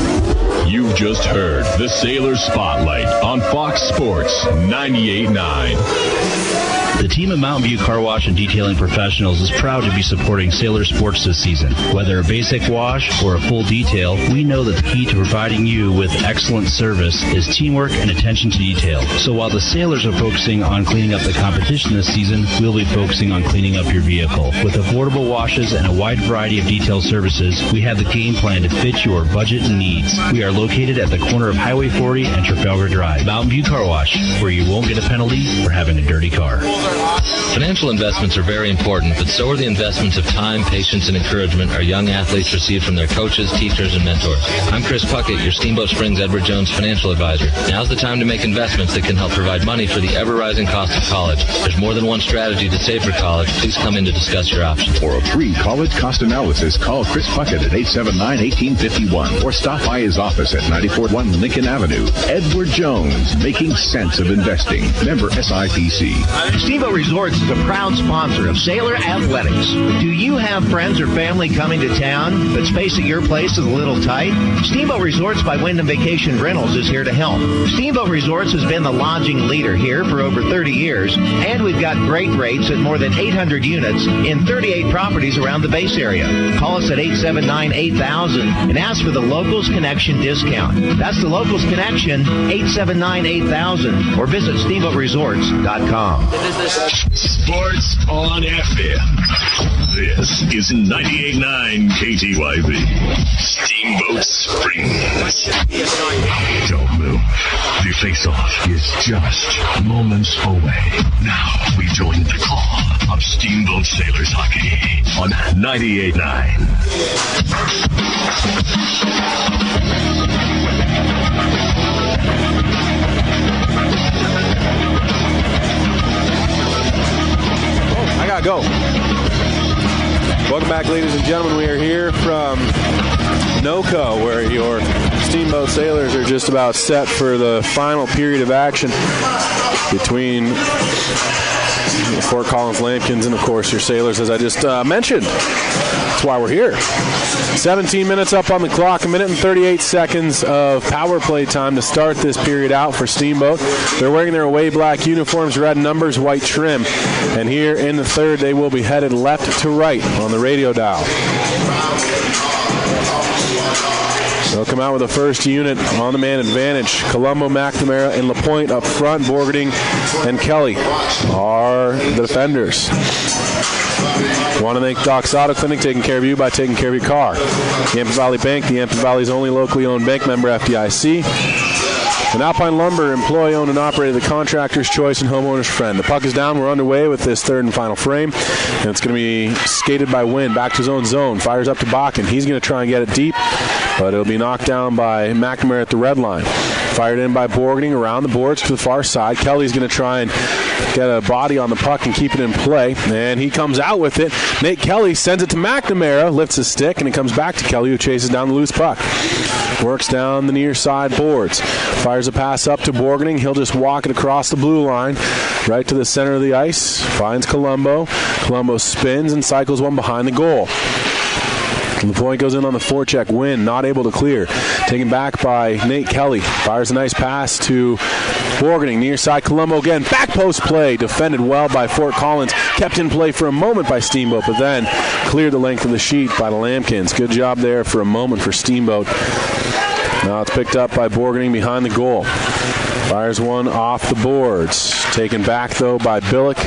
You've just heard the Sailor Spotlight on Fox Sports 98.9. The team of Mountain View Car Wash and Detailing Professionals is proud to be supporting Sailor Sports this season. Whether a basic wash or a full detail, we know that the key to providing you with excellent service is teamwork and attention to detail. So while the Sailors are focusing on cleaning up the competition this season, we'll be focusing on cleaning up your vehicle. With affordable washes and a wide variety of detail services, we have the game plan to fit your budget and needs. We are located at the corner of Highway 40 and Trafalgar Drive. Mountain View Car Wash, where you won't get a penalty for having a dirty car. Financial investments are very important, but so are the investments of time, patience, and encouragement our young athletes receive from their coaches, teachers, and mentors. I'm Chris Puckett, your Steamboat Springs Edward Jones financial advisor. Now's the time to make investments that can help provide money for the ever-rising cost of college. There's more than one strategy to save for college. Please come in to discuss your options. For a free college cost analysis, call Chris Puckett at 879-1851 or stop by his office at 94-1 Lincoln Avenue. Edward Jones, making sense of investing. Member SIPC. Steamboat Resorts is a proud sponsor of Sailor Athletics. Do you have friends or family coming to town, but space at your place is a little tight? Steamboat Resorts by Wyndham Vacation Rentals is here to help. Steamboat Resorts has been the lodging leader here for over 30 years, and we've got great rates at more than 800 units in 38 properties around the base area. Call us at 879-8000 and ask for the Locals Connection discount. That's the Locals Connection, 879-8000, or visit steamboatresorts.com. Sports on FM. This is 98.9 KTYV. Steamboat Springs. Don't move. The face-off is just moments away. Now we join the call of Steamboat Sailors Hockey on 98.9. I gotta go. Welcome back, ladies and gentlemen. We are here from NOCO, where your Steamboat Sailors are just about set for the final period of action between Fort Collins Lambkins and, of course, your Sailors, as I just mentioned. That's why we're here. 17 minutes up on the clock, 1 minute and 38 seconds of power play time to start this period out for Steamboat. They're wearing their away black uniforms, red numbers, white trim. And here in the third, they will be headed left to right on the radio dial. They'll come out with the first unit on the man advantage. Colombo, McNamara, and LaPointe up front. Borgerding and Kelly are the defenders. Want to thank Doc's Auto Clinic, taking care of you by taking care of your car. Yampa Valley Bank, the Yampa Valley's only locally owned bank, member FDIC. And Alpine Lumber, employee-owned and operated, the contractor's choice and homeowner's friend. The puck is down. We're underway with this third and final frame. And it's going to be skated by Wynn. Back to his own zone. Fires up to Bakken. He's going to try and get it deep, but it'll be knocked down by McNamara at the red line. Fired in by Borgerding around the boards to the far side. Kelly's going to try and get a body on the puck and keep it in play. And he comes out with it. Nate Kelly sends it to McNamara, lifts his stick, and it comes back to Kelly, who chases down the loose puck. Works down the near side boards. Fires a pass up to Borgerding. He'll just walk it across the blue line right to the center of the ice. Finds Colombo. Colombo spins and cycles one behind the goal. The point goes in on the forecheck. Win, not able to clear. Taken back by Nate Kelly. Fires a nice pass to Borgerding. Near side, Colombo again. Back post play. Defended well by Fort Collins. Kept in play for a moment by Steamboat, but then cleared the length of the sheet by the Lambkins. Good job there for a moment for Steamboat. Now it's picked up by Borgerding behind the goal. Fires one off the boards. Taken back, though, by Billick.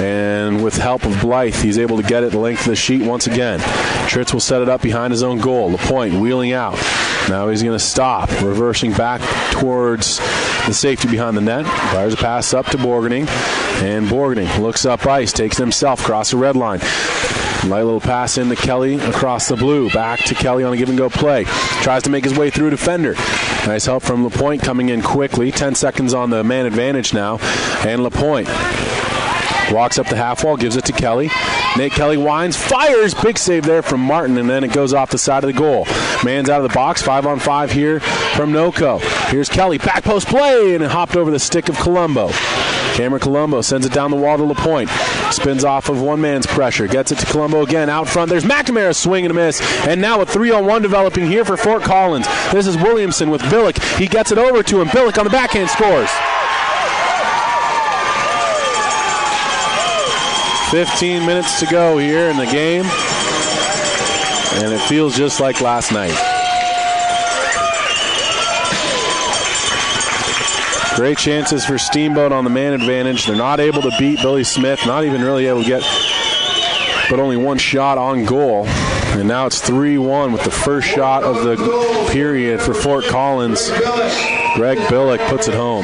And with help of Blythe, he's able to get it the length of the sheet once again. Tritz will set it up behind his own goal. LaPointe wheeling out. Now he's going to stop, reversing back towards the safety behind the net. Fires a pass up to Borgerding. And Borgerding looks up ice, takes it himself, across the red line. Light little pass into Kelly across the blue. Back to Kelly on a give-and-go play. Tries to make his way through a defender. Nice help from LaPointe coming in quickly. 10 seconds on the man advantage now. And LaPointe walks up the half wall, gives it to Kelly. Nate Kelly winds, fires. Big save there from Martin, and then it goes off the side of the goal. Man's out of the box. 5-on-5 here from NOCO. Here's Kelly. Back post play, and it hopped over the stick of Colombo. Cameron Colombo sends it down the wall to LaPointe. Spins off of one man's pressure. Gets it to Colombo again. Out front, there's McNamara, swing and a miss. And now a 3-on-1 developing here for Fort Collins. This is Williamson with Billick. He gets it over to him. Billick on the backhand scores. 15 minutes to go here in the game. And it feels just like last night. Great chances for Steamboat on the man advantage. They're not able to beat Billy Smith, not even really able to get but only one shot on goal. And now it's 3-1 with the first shot of the period for Fort Collins. Greg Billick puts it home.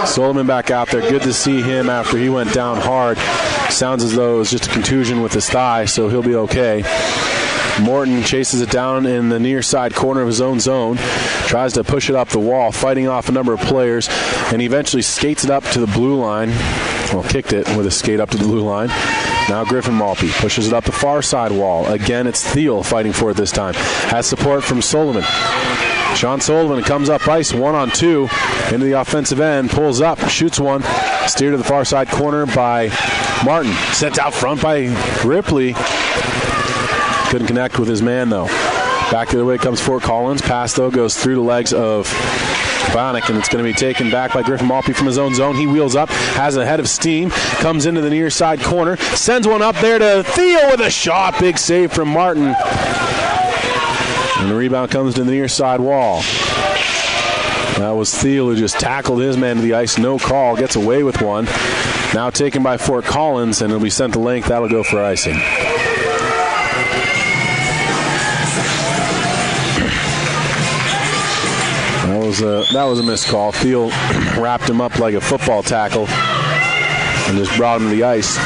Solomon back out there. Good to see him after he went down hard. Sounds as though it was just a contusion with his thigh, so he'll be okay. Morton chases it down in the near side corner of his own zone. Tries to push it up the wall, fighting off a number of players, and he eventually skates it up to the blue line. Well, kicked it with a skate up to the blue line. Now Griffin Malpe pushes it up the far side wall. Again, it's Thiel fighting for it this time. Has support from Solomon. Sean Sullivan comes up ice 1-on-2 into the offensive end, pulls up, shoots one, steered to the far side corner by Martin. Sent out front by Ripley. Couldn't connect with his man, though. Back the other way comes Fort Collins. Pass, though, goes through the legs of Bonick, and it's going to be taken back by Griffin Malpe from his own zone. He wheels up, has a head of steam, comes into the near side corner, sends one up there to Theo with a shot. Big save from Martin. And the rebound comes to the near side wall. That was Thiel who just tackled his man to the ice. No call. Gets away with one. Now taken by Fort Collins, and it'll be sent to length. That'll go for icing. That was a missed call. Thiel wrapped him up like a football tackle and just brought him to the ice.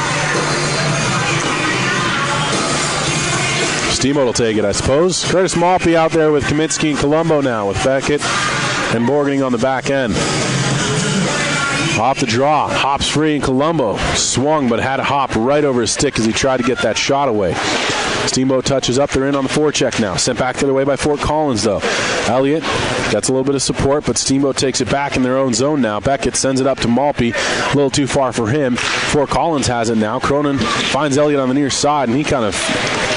Steamboat will take it, I suppose. Curtis Malpe out there with Kaminsky and Colombo now, with Beckett and Borgening on the back end. Off the draw, hops free, and Colombo swung but had a hop right over his stick as he tried to get that shot away. Steamboat touches up. They're in on the forecheck now. Sent back the other way by Fort Collins, though. Elliott gets a little bit of support, but Steamboat takes it back in their own zone now. Beckett sends it up to Malpe. A little too far for him. Fort Collins has it now. Cronin finds Elliott on the near side, and he kind of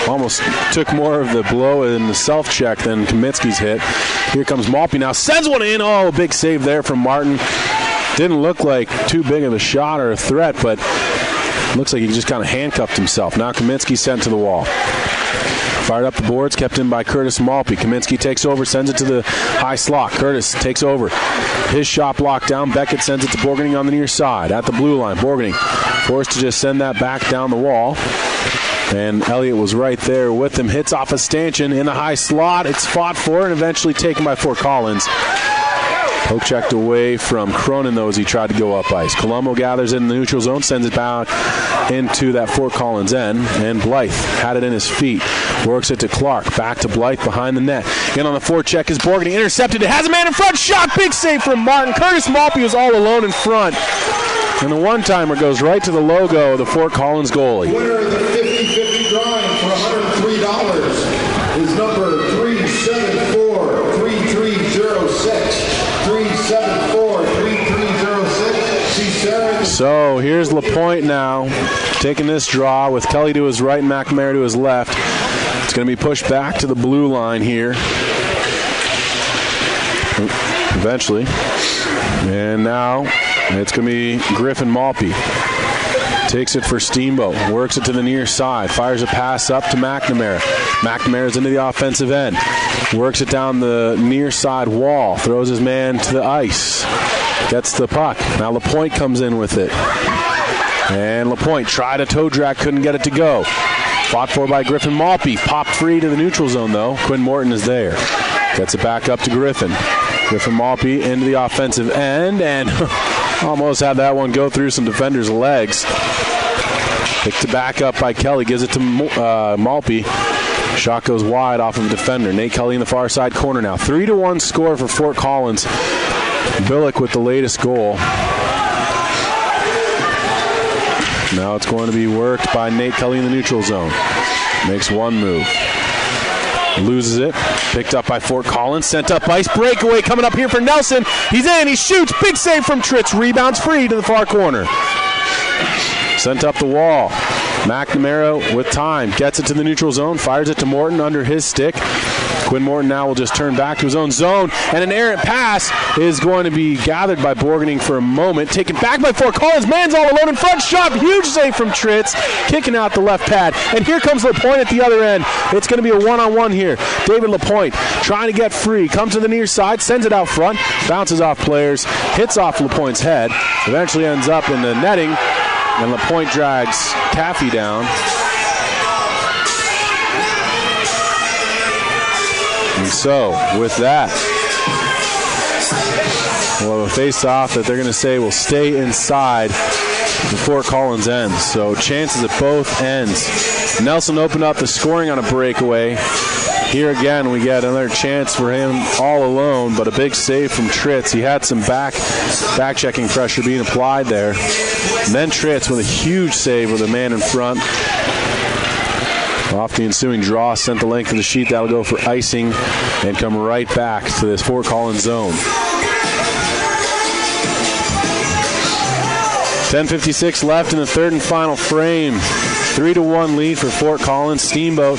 almost took more of the blow in the self-check than Kaminsky's hit. Here comes Malpe now. Sends one in. Oh, a big save there from Martin. Didn't look like too big of a shot or a threat, but looks like he just kind of handcuffed himself. Now Kaminsky sent to the wall. Fired up the boards, kept in by Curtis Malpe. Kaminsky takes over, sends it to the high slot. Curtis takes over. His shot blocked down. Beckett sends it to Borgening on the near side. At the blue line, Borgening forced to just send that back down the wall. And Elliott was right there with him. Hits off a stanchion in the high slot. It's fought for and eventually taken by Fort Collins. Poke checked away from Cronin, though, as he tried to go up ice. Colombo gathers in the neutral zone, sends it back into that Fort Collins end, and Blythe had it in his feet. Works it to Clark. Back to Blythe behind the net. In on the forecheck is Borgening. Intercepted. It has a man in front. Shot. Big save from Martin. Curtis Malpe was all alone in front. And the one-timer goes right to the logo of the Fort Collins goalie. Winner of the 50-50 drawing for $103 is number 374-3306. 374-3306. So here's LaPointe now, taking this draw with Kelly to his right and McNamara to his left. It's going to be pushed back to the blue line here. Eventually. And now it's going to be Griffin Malpe. Takes it for Steamboat. Works it to the near side. Fires a pass up to McNamara. McNamara's into the offensive end. Works it down the near side wall. Throws his man to the ice. Gets the puck. Now LaPointe comes in with it. And LaPointe tried a toe drag. Couldn't get it to go. Fought for by Griffin Malpe. Popped free to the neutral zone, though. Quinn Morton is there. Gets it back up to Griffin. Griffin Malpe into the offensive end. And almost had that one go through some defenders' legs. Picked it back up by Kelly. Gives it to Malpe. Shot goes wide off of a defender. Nate Kelly in the far side corner now. 3-1 score for Fort Collins. Billick with the latest goal. Now it's going to be worked by Nate Kelly in the neutral zone. Makes one move. Loses it. Picked up by Fort Collins. Sent up ice. Breakaway coming up here for Nelson. He's in. He shoots. Big save from Tritz. Rebounds free to the far corner. Sent up the wall. McNamara with time. Gets it to the neutral zone. Fires it to Morton under his stick. Quinn Morton now will just turn back to his own zone. And an errant pass is going to be gathered by Borgening for a moment. Taken back by Fort Collins. Man's all alone in front. Shot. Huge save from Tritz. Kicking out the left pad. And here comes LaPointe at the other end. It's going to be a one-on-one here. David LaPointe trying to get free. Comes to the near side. Sends it out front. Bounces off players. Hits off LaPointe's head. Eventually ends up in the netting. And LaPointe drags Caffey down. And so, with that, we'll have a face-off that they're going to say will stay inside the Fort Collins ends. So chances at both ends. Nelson opened up the scoring on a breakaway. Here again, we get another chance for him all alone, but a big save from Tritz. He had some back-checking pressure being applied there. And then Tritz with a huge save with a man in front. Off the ensuing draw, sent the length of the sheet. That'll go for icing and come right back to this Fort Collins zone. 10:56 left in the third and final frame. 3-1 lead for Fort Collins. Steamboat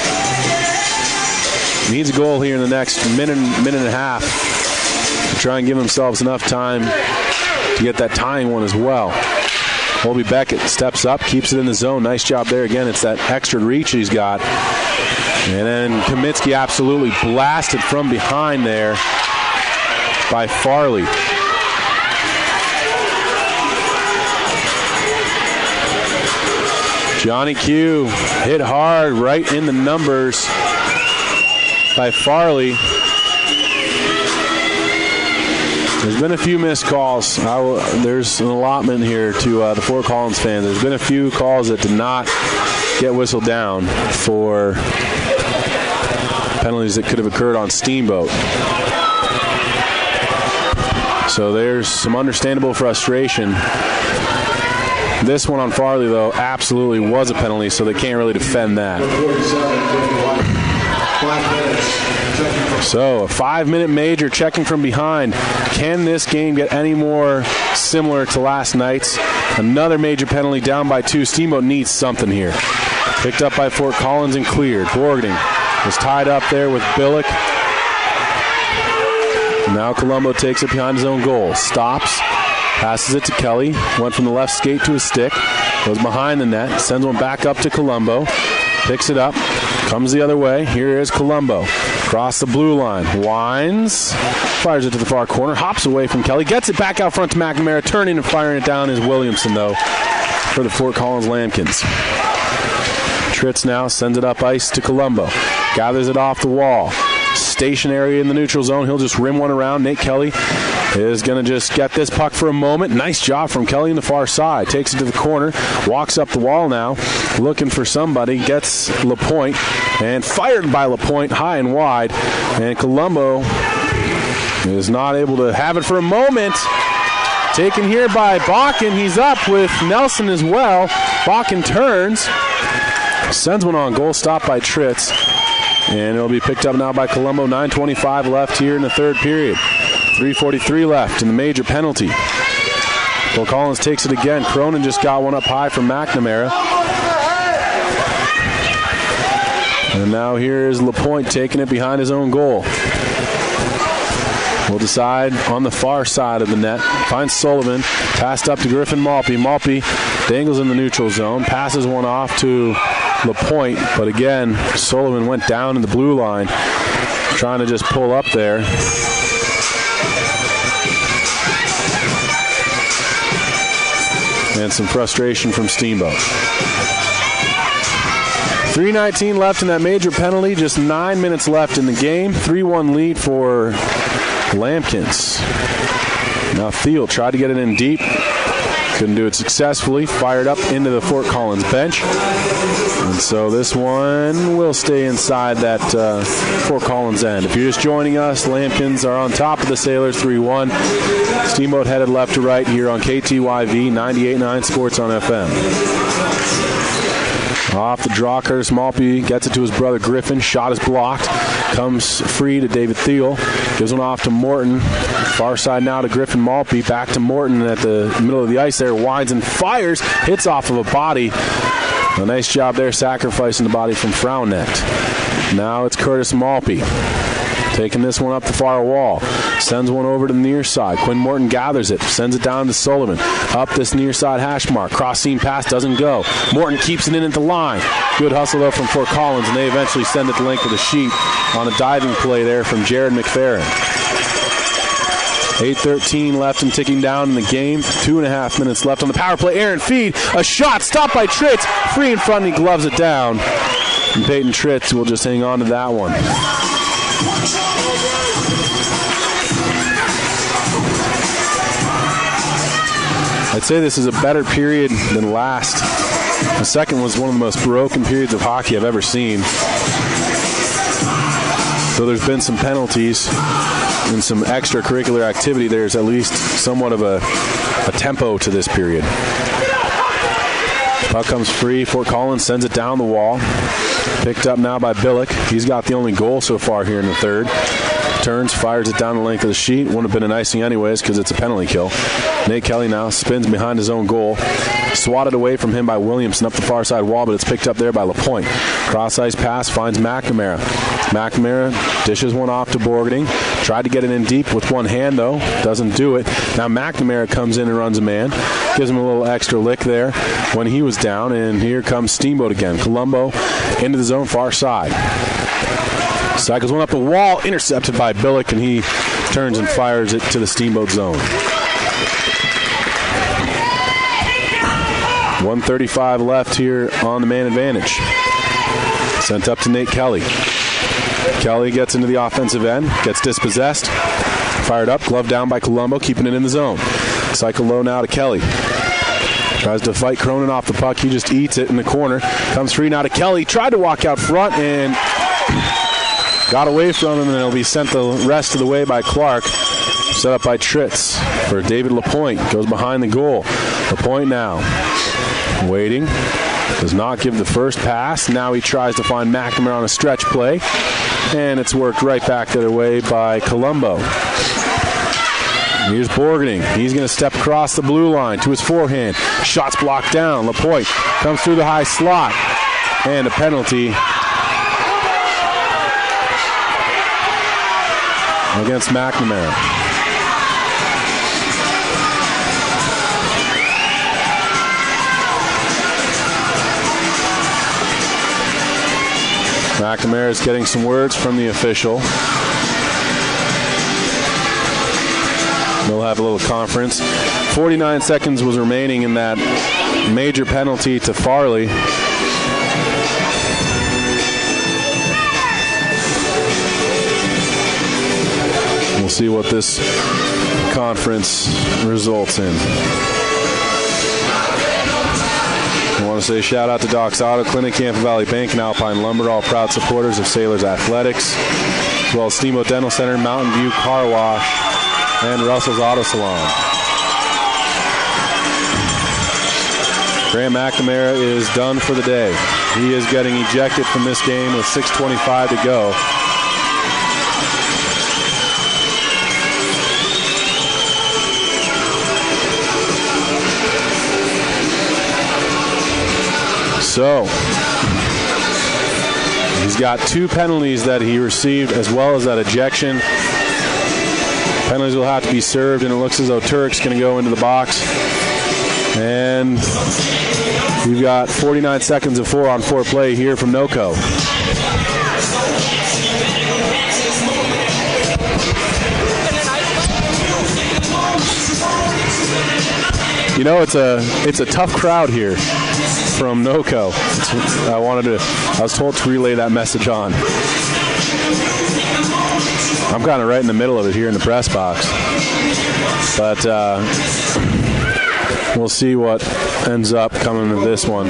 needs a goal here in the next minute and a half to try and give themselves enough time to get that tying one as well. Colby Beckett steps up, keeps it in the zone. Nice job there again. It's that extra reach he's got. And then Kaminsky absolutely blasted from behind there by Farley. Johnny Q hit hard right in the numbers by Farley. There's been a few missed calls. There's an allotment here to the Fort Collins fans. There's been a few calls that did not get whistled down for penalties that could have occurred on Steamboat. So there's some understandable frustration. This one on Farley, though, absolutely was a penalty, so they can't really defend that. So, a 5-minute major checking from behind. Can this game get any more similar to last night's? Another major penalty, down by 2. Steamboat needs something here. Picked up by Fort Collins and cleared. Borgning was tied up there with Billick. Now Colombo takes it behind his own goal. Stops. Passes it to Kelly. Went from the left skate to his stick. Goes behind the net. Sends one back up to Colombo. Picks it up. Comes the other way. Here is Colombo. Across the blue line. Winds. Fires it to the far corner. Hops away from Kelly. Gets it back out front to McNamara. Turning and firing it down is Williamson, though, for the Fort Collins Lambkins. Tritz now sends it up ice to Colombo. Gathers it off the wall. Stationary in the neutral zone. He'll just rim one around. Nate Kelly is going to just get this puck for a moment. Nice job from Kelly on the far side. Takes it to the corner. Walks up the wall now. Looking for somebody. Gets LaPointe. And fired by LaPointe high and wide. And Colombo is not able to have it for a moment. Taken here by Bakken. He's up with Nelson as well. Bakken turns. Sends one on goal. Stopped by Tritz. And it'll be picked up now by Colombo. 9:25 left here in the third period. 3:43 left in the major penalty. Fort Collins takes it again. Cronin just got one up high from McNamara. And now here is LaPointe taking it behind his own goal. We'll decide on the far side of the net. Finds Sullivan. Passed up to Griffin Malpe. Malpe dangles in the neutral zone. Passes one off to LaPointe. But again, Sullivan went down in the blue line. Trying to just pull up there. And some frustration from Steamboat. 3:19 left in that major penalty. Just 9 minutes left in the game. 3-1 lead for Lambkins. Now Thiel tried to get it in deep. Couldn't do it successfully. Fired up into the Fort Collins bench. And so this one will stay inside that Fort Collins end. If you're just joining us, Lambkins are on top of the Sailors 3-1. Steamboat headed left to right here on KTYV 98.9 Sports on FM. Off the draw, Curtis Malpe gets it to his brother Griffin. Shot is blocked. Comes free to David Thiel. Gives one off to Morton. Far side now to Griffin Malpe. Back to Morton at the middle of the ice there. Winds and fires. Hits off of a body. A nice job there sacrificing the body from Fraunecht. Now it's Curtis Malpe. Taking this one up the far wall. Sends one over to the near side. Quinn Morton gathers it. Sends it down to Sullivan. Up this near side hash mark. Cross seam pass doesn't go. Morton keeps it in at the line. Good hustle though from Fort Collins, and they eventually send it the length of the sheet on a diving play there from Jared McFerrin. 8:13 left and ticking down in the game. 2.5 minutes left on the power play. Aaron Feed. A shot stopped by Tritz. Free in front, and he gloves it down. And Peyton Tritz will just hang on to that one. I'd say this is a better period than last. The second was one of the most broken periods of hockey I've ever seen. So there's been some penalties and some extracurricular activity. There's at least somewhat of a tempo to this period. Puck comes free. Fort Collins sends it down the wall. Picked up now by Billick. He's got the only goal so far here in the third. Turns, fires it down the length of the sheet. Wouldn't have been an icing anyways because it's a penalty kill. Nate Kelly now spins behind his own goal. Swatted away from him by Williamson up the far side wall, but it's picked up there by LaPointe. Cross-ice pass finds McNamara. McNamara dishes one off to Borgening. Tried to get it in deep with one hand, though. Doesn't do it. Now McNamara comes in and runs a man. Gives him a little extra lick there when he was down, and here comes Steamboat again. Colombo into the zone, far side. Cycles one up the wall, intercepted by Billick, and he turns and fires it to the Steamboat zone. 1:35 left here on the man advantage. Sent up to Nate Kelly. Kelly gets into the offensive end, gets dispossessed. Fired up, glove down by Colombo, keeping it in the zone. Cycle low now to Kelly. Tries to fight Cronin off the puck. He just eats it in the corner. Comes free now to Kelly. Tried to walk out front and got away from him, and it'll be sent the rest of the way by Clark. Set up by Tritz for David LaPointe. Goes behind the goal. LaPointe now waiting. Does not give the first pass. Now he tries to find McNamara on a stretch play. And it's worked right back the other way by Colombo. Here's Borgening. He's going to step across the blue line to his forehand. Shots blocked down. LaPointe comes through the high slot. And a penalty against McNamara. McNamara is getting some words from the official. They'll have a little conference. 49 seconds was remaining in that major penalty to Farley. We'll see what this conference results in. I want to say shout out to Doc's Auto Clinic, Yampa Valley Bank, and Alpine Lumber, all proud supporters of Sailors Athletics, as well as Steamboat Dental Center, Mountain View Car Wash, and Russell's Auto Salon. Graham McNamara is done for the day. He is getting ejected from this game with 6:25 to go. So, he's got two penalties that he received as well as that ejection. Penalties will have to be served, and it looks as though Turek's going to go into the box. And we've got 49 seconds of 4-on-4 play here from NOCO. You know, it's a tough crowd here from NOCO. I was told to relay that message on. I'm kind of right in the middle of it here in the press box. But we'll see what ends up coming of this one.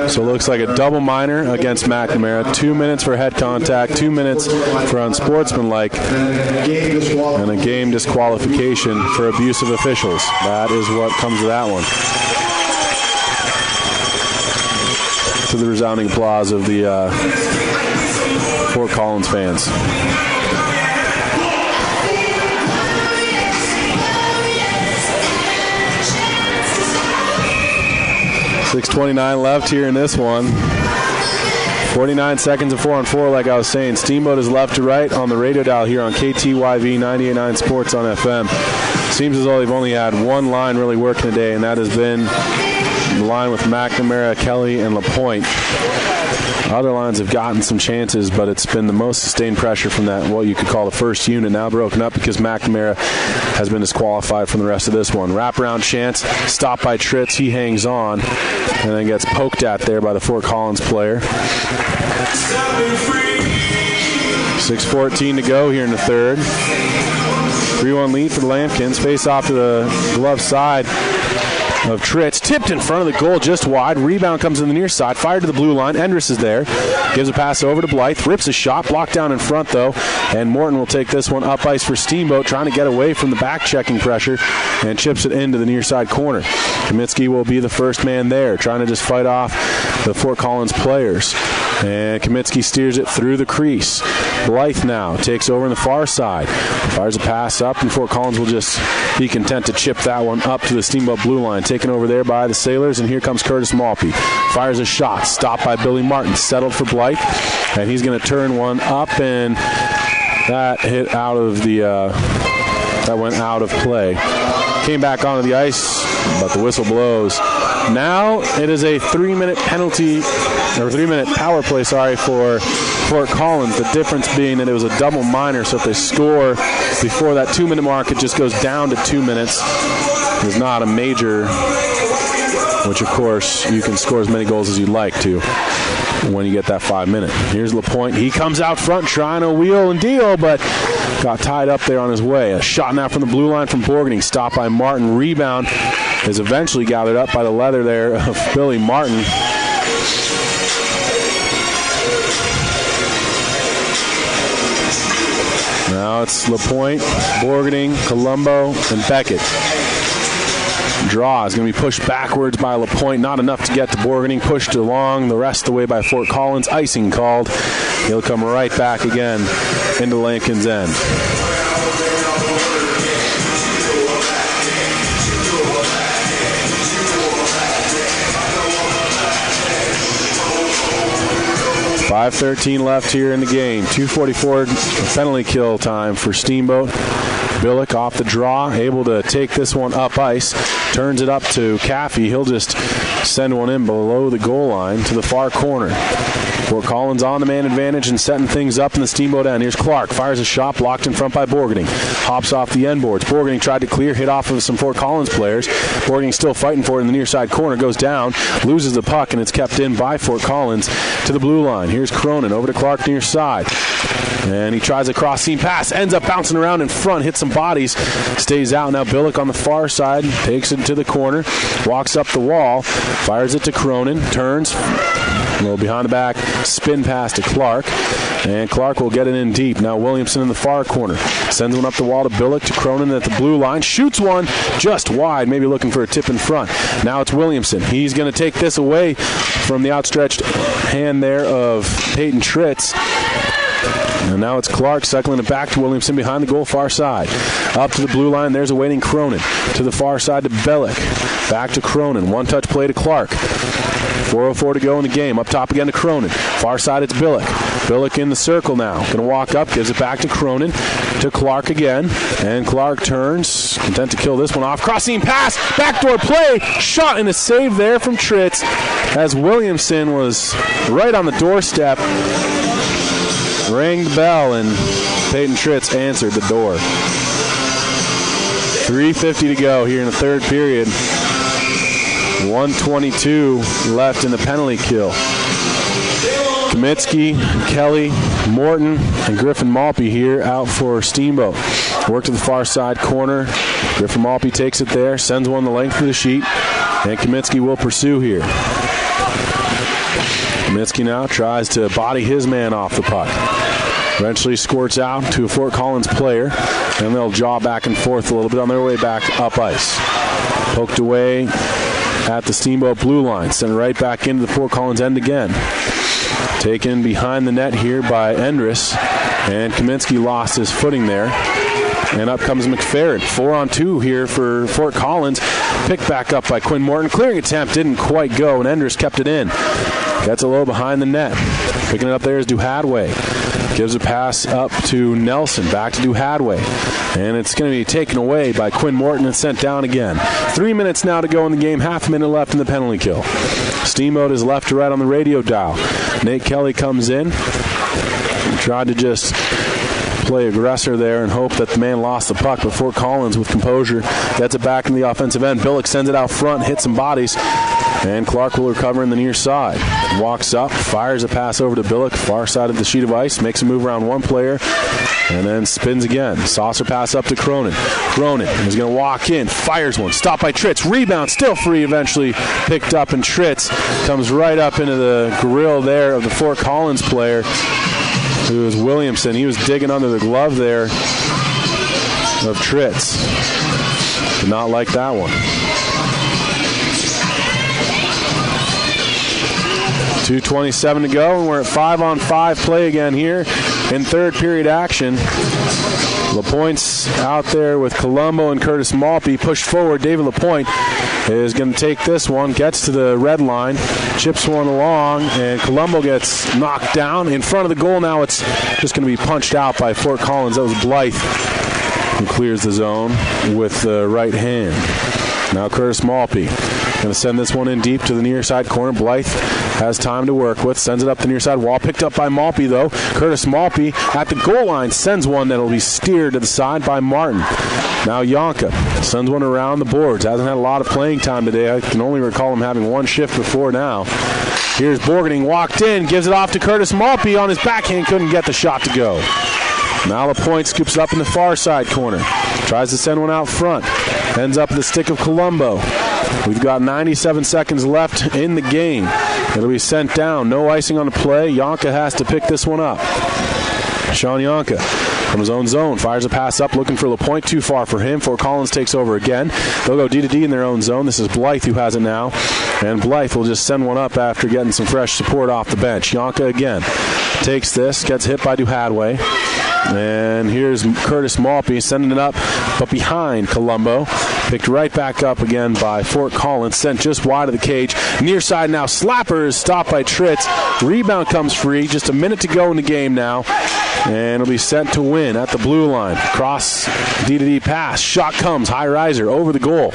So it looks like a double minor against McNamara. 2 minutes for head contact, 2 minutes for unsportsmanlike, and a game disqualification for abuse of officials. That is what comes to that one. To the resounding applause of the Fort Collins fans. .6:29 left here in this one. 49 seconds of 4-on-4, like I was saying. Steamboat is left to right on the radio dial here on KTYV 98.9 Sports on FM. Seems as though they've only had one line really working today, and that has been the line with McNamara, Kelly, and LaPointe. Other lines have gotten some chances, but it's been the most sustained pressure from that, what you could call the first unit, now broken up because McNamara has been disqualified from the rest of this one. Wraparound chance, stopped by Tritz. He hangs on and then gets poked at there by the Fort Collins player. 6:14 to go here in the third. 3-1 lead for the Lambkins. Face off to the glove side of Tritz. Tipped in front of the goal just wide. Rebound comes in the near side. Fired to the blue line. Endress is there. Gives a pass over to Blythe. Rips a shot. Blocked down in front, though. And Morton will take this one up ice for Steamboat, trying to get away from the back-checking pressure, and chips it into the near side corner. Kaminsky will be the first man there, trying to just fight off the Fort Collins players. And Kaminsky steers it through the crease. Blythe now takes over on the far side. Fires a pass up, and Fort Collins will just be content to chip that one up to the Steamboat blue line. Taken over there by the Sailors, and here comes Curtis Malpe. Fires a shot, stopped by Billy Martin. Settled for Blythe, and he's going to turn one up, and that hit out of the... that went out of play. Came back onto the ice, but the whistle blows. Now it is a 3-minute penalty, or 3-minute power play, for Fort Collins. The difference being that it was a double minor, so if they score before that 2-minute mark, it just goes down to 2 minutes. It's not a major, which of course you can score as many goals as you'd like to when you get that 5-minute. Here's LaPointe. He comes out front trying to wheel and deal, but got tied up there on his way. A shot now from the blue line from Borgany. Stopped by Martin. Rebound is eventually gathered up by the leather there of Billy Martin. Now it's LaPointe, Borgany, Colombo, and Beckett. Draw is going to be pushed backwards by LaPointe. Not enough to get to Borgany. Pushed along the rest of the way by Fort Collins. Icing called. He'll come right back again into Lambkins' end. .5:13 left here in the game. 2:44 penalty kill time for Steamboat. Billick off the draw, able to take this one up ice. Turns it up to Caffey. He'll just send one in below the goal line to the far corner. Fort Collins on the man advantage and setting things up in the Steamboat end. Here's Clark. Fires a shot, blocked in front by Borgany. Hops off the end boards. Borgany tried to clear, hit off of some Fort Collins players. Borgany still fighting for it in the near side corner. Goes down, loses the puck, and it's kept in by Fort Collins to the blue line. Here's Cronin over to Clark near side. And he tries a cross-seam pass. Ends up bouncing around in front, hits some bodies. Stays out. Now Billick on the far side. Takes it to the corner. Walks up the wall. Fires it to Cronin. Turns. A little behind the back. Spin pass to Clark. And Clark will get it in deep. Now Williamson in the far corner. Sends one up the wall to Billick, to Cronin at the blue line. Shoots one just wide. Maybe looking for a tip in front. Now it's Williamson. He's going to take this away from the outstretched hand there of Peyton Tritz. And now it's Clark cycling it back to Williamson behind the goal, far side. Up to the blue line, there's a waiting Cronin. To the far side to Bellick. Back to Cronin. One-touch play to Clark. 4:04 to go in the game. Up top again to Cronin. Far side, it's Billick. Billick in the circle now. Going to walk up, gives it back to Cronin. To Clark again. And Clark turns. Content to kill this one off. Crossing pass. Backdoor play. Shot and a save there from Tritz as Williamson was right on the doorstep. Rang the bell, and Peyton Tritz answered the door. 3:50 to go here in the third period. 1:22 left in the penalty kill. Kaminsky, Kelly, Morton, and Griffin Malpe here out for Steamboat. Work to the far side corner. Griffin Malpe takes it there, sends one the length of the sheet, and Kaminsky will pursue here. Kaminsky now tries to body his man off the puck. Eventually squirts out to a Fort Collins player, and they'll jaw back and forth a little bit on their way back up ice. Poked away at the Steamboat blue line, sent right back into the Fort Collins end again. Taken behind the net here by Endress, and Kaminsky lost his footing there. And up comes McFerrin. 4-on-2 here for Fort Collins. Picked back up by Quinn Morton. Clearing attempt didn't quite go, and Endress kept it in. Gets a little behind the net. Picking it up there is Duhadway. Gives a pass up to Nelson. Back to Duhadway. And it's going to be taken away by Quinn Morton and sent down again. 3 minutes now to go in the game. Half a minute left in the penalty kill. Steamboat is left to right on the radio dial. Nate Kelly comes in. Tried to just play aggressor there and hope that the man lost the puck, but Fort Collins with composure gets it back in the offensive end. Billick sends it out front, hits some bodies, And Clark will recover in the near side. Walks up, fires a pass over to Billick, far side of the sheet of ice, makes a move around one player, and then spins again. Saucer pass up to Cronin. Cronin is going to walk in, fires one, stopped by Tritz, rebound, still free, eventually picked up, and Tritz comes right up into the grill there of the Fort Collins player, who is Williamson. He was digging under the glove there of Tritz. Did not like that one. 2:27 to go, and we're at 5-on-5 play again here in third period action. LaPointe's out there with Colombo and Curtis Malpe. Pushed forward, David LaPointe is going to take this one, gets to the red line, chips one along, and Colombo gets knocked down. In front of the goal now, it's just going to be punched out by Fort Collins. That was Blythe who clears the zone with the right hand. Now Curtis Malpe going to send this one in deep to the near side corner. Blythe has time to work with, sends it up the near side wall. Picked up by Malpe, though. Curtis Malpe at the goal line sends one that'll be steered to the side by Martin. Now Yonka sends one around the boards. Hasn't had a lot of playing time today. I can only recall him having one shift before now. Here's Borgening, walked in, gives it off to Curtis Malpe on his backhand. Couldn't get the shot to go. Now LaPointe scoops up in the far side corner. Tries to send one out front. Ends up the stick of Colombo. We've got 97 seconds left in the game. It'll be sent down. No icing on the play. Yonka has to pick this one up. Sean Yonka from his own zone fires a pass up, looking for LaPointe. Too far for him. Fort Collins takes over again. They'll go D-to-D in their own zone. This is Blythe who has it now. And Blythe will just send one up after getting some fresh support off the bench. Yonka again takes this, gets hit by Duhadway. And here's Curtis Malpe sending it up, but behind Colombo. Picked right back up again by Fort Collins. Sent just wide of the cage. Near side now. Slapper is stopped by Tritz. Rebound comes free. Just a minute to go in the game now. And it'll be sent to win at the blue line. Cross D-to-D pass. Shot comes. High riser over the goal.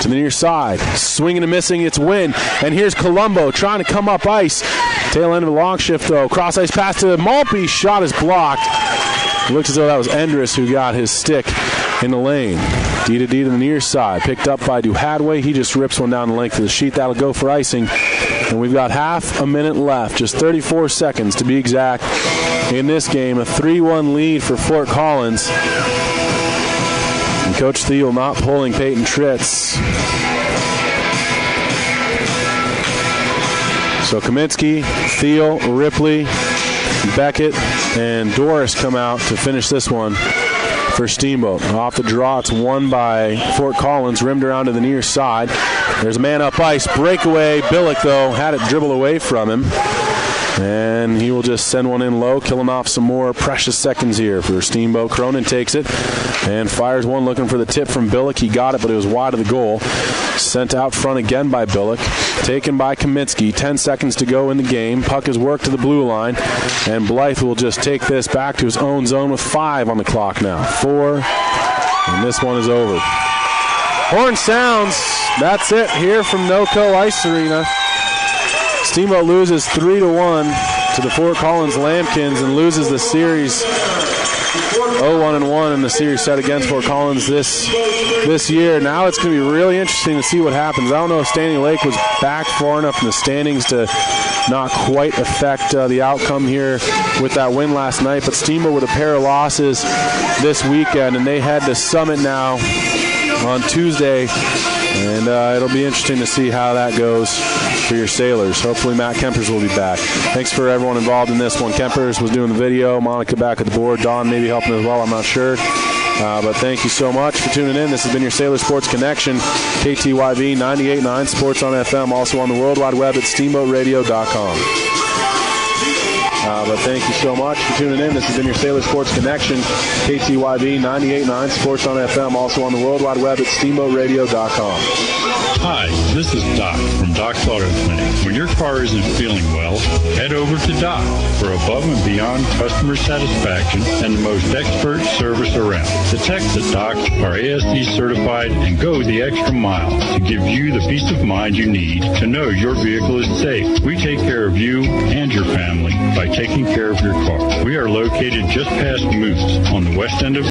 To the near side. Swinging and missing. It's Wynn. And here's Colombo trying to come up ice. Tail end of a long shift though. Cross ice pass to Malpe. Shot is blocked. Looks as though that was Endress who got his stick in the lane. D-to-D to the near side. Picked up by Duhadway. He just rips one down the length of the sheet. That'll go for icing. And we've got half a minute left. Just 34 seconds to be exact in this game. A 3-1 lead for Fort Collins. And Coach Thiel not pulling Peyton Tritz. So Kaminsky, Thiel, Ripley, Beckett, and Doris come out to finish this one for Steamboat. Off the draw, it's won by Fort Collins, rimmed around to the near side. There's a man up ice, breakaway. Billick, though, had it dribble away from him. And he will just send one in low, killing off some more precious seconds here for Steamboat. Cronin takes it and fires one, looking for the tip from Billick. He got it, but it was wide of the goal. Sent out front again by Billick. Taken by Kaminsky. 10 seconds to go in the game. Puck is worked to the blue line. And Blythe will just take this back to his own zone with 5 on the clock now. 4. And this one is over. Horn sounds. That's it here from NOCO Ice Arena. Steamboat loses 3-1 to the Fort Collins Lambkins and loses the series 0-1-1 in the series set against Fort Collins this year. Now it's going to be really interesting to see what happens. I don't know if Standing Lake was back far enough in the standings to not quite affect the outcome here with that win last night, but Steamboat with a pair of losses this weekend, and they head to Summit now on Tuesday, and it'll be interesting to see how that goes for your Sailors. Hopefully Matt Kempers will be back. Thanks for everyone involved in this one. Kempers was doing the video, Monica back at the board, Dawn maybe helping as well, I'm not sure. But thank you so much for tuning in. This has been your Sailor Sports Connection, KTYV 98.9 Sports on FM, also on the World Wide Web at steamboatradio.com. But thank you so much for tuning in. This has been your Sailor Sports Connection, KTYV 98.9 Sports on FM, also on the World Wide Web at steamboatradio.com. Hi, this is Doc from Doc's Auto Clinic. When your car isn't feeling well, head over to Doc for above and beyond customer satisfaction and the most expert service around. The techs at Doc are ASC certified and go the extra mile to give you the peace of mind you need to know your vehicle is safe. We take care of you and your family by taking care of your car. We are located just past Moose on the west end of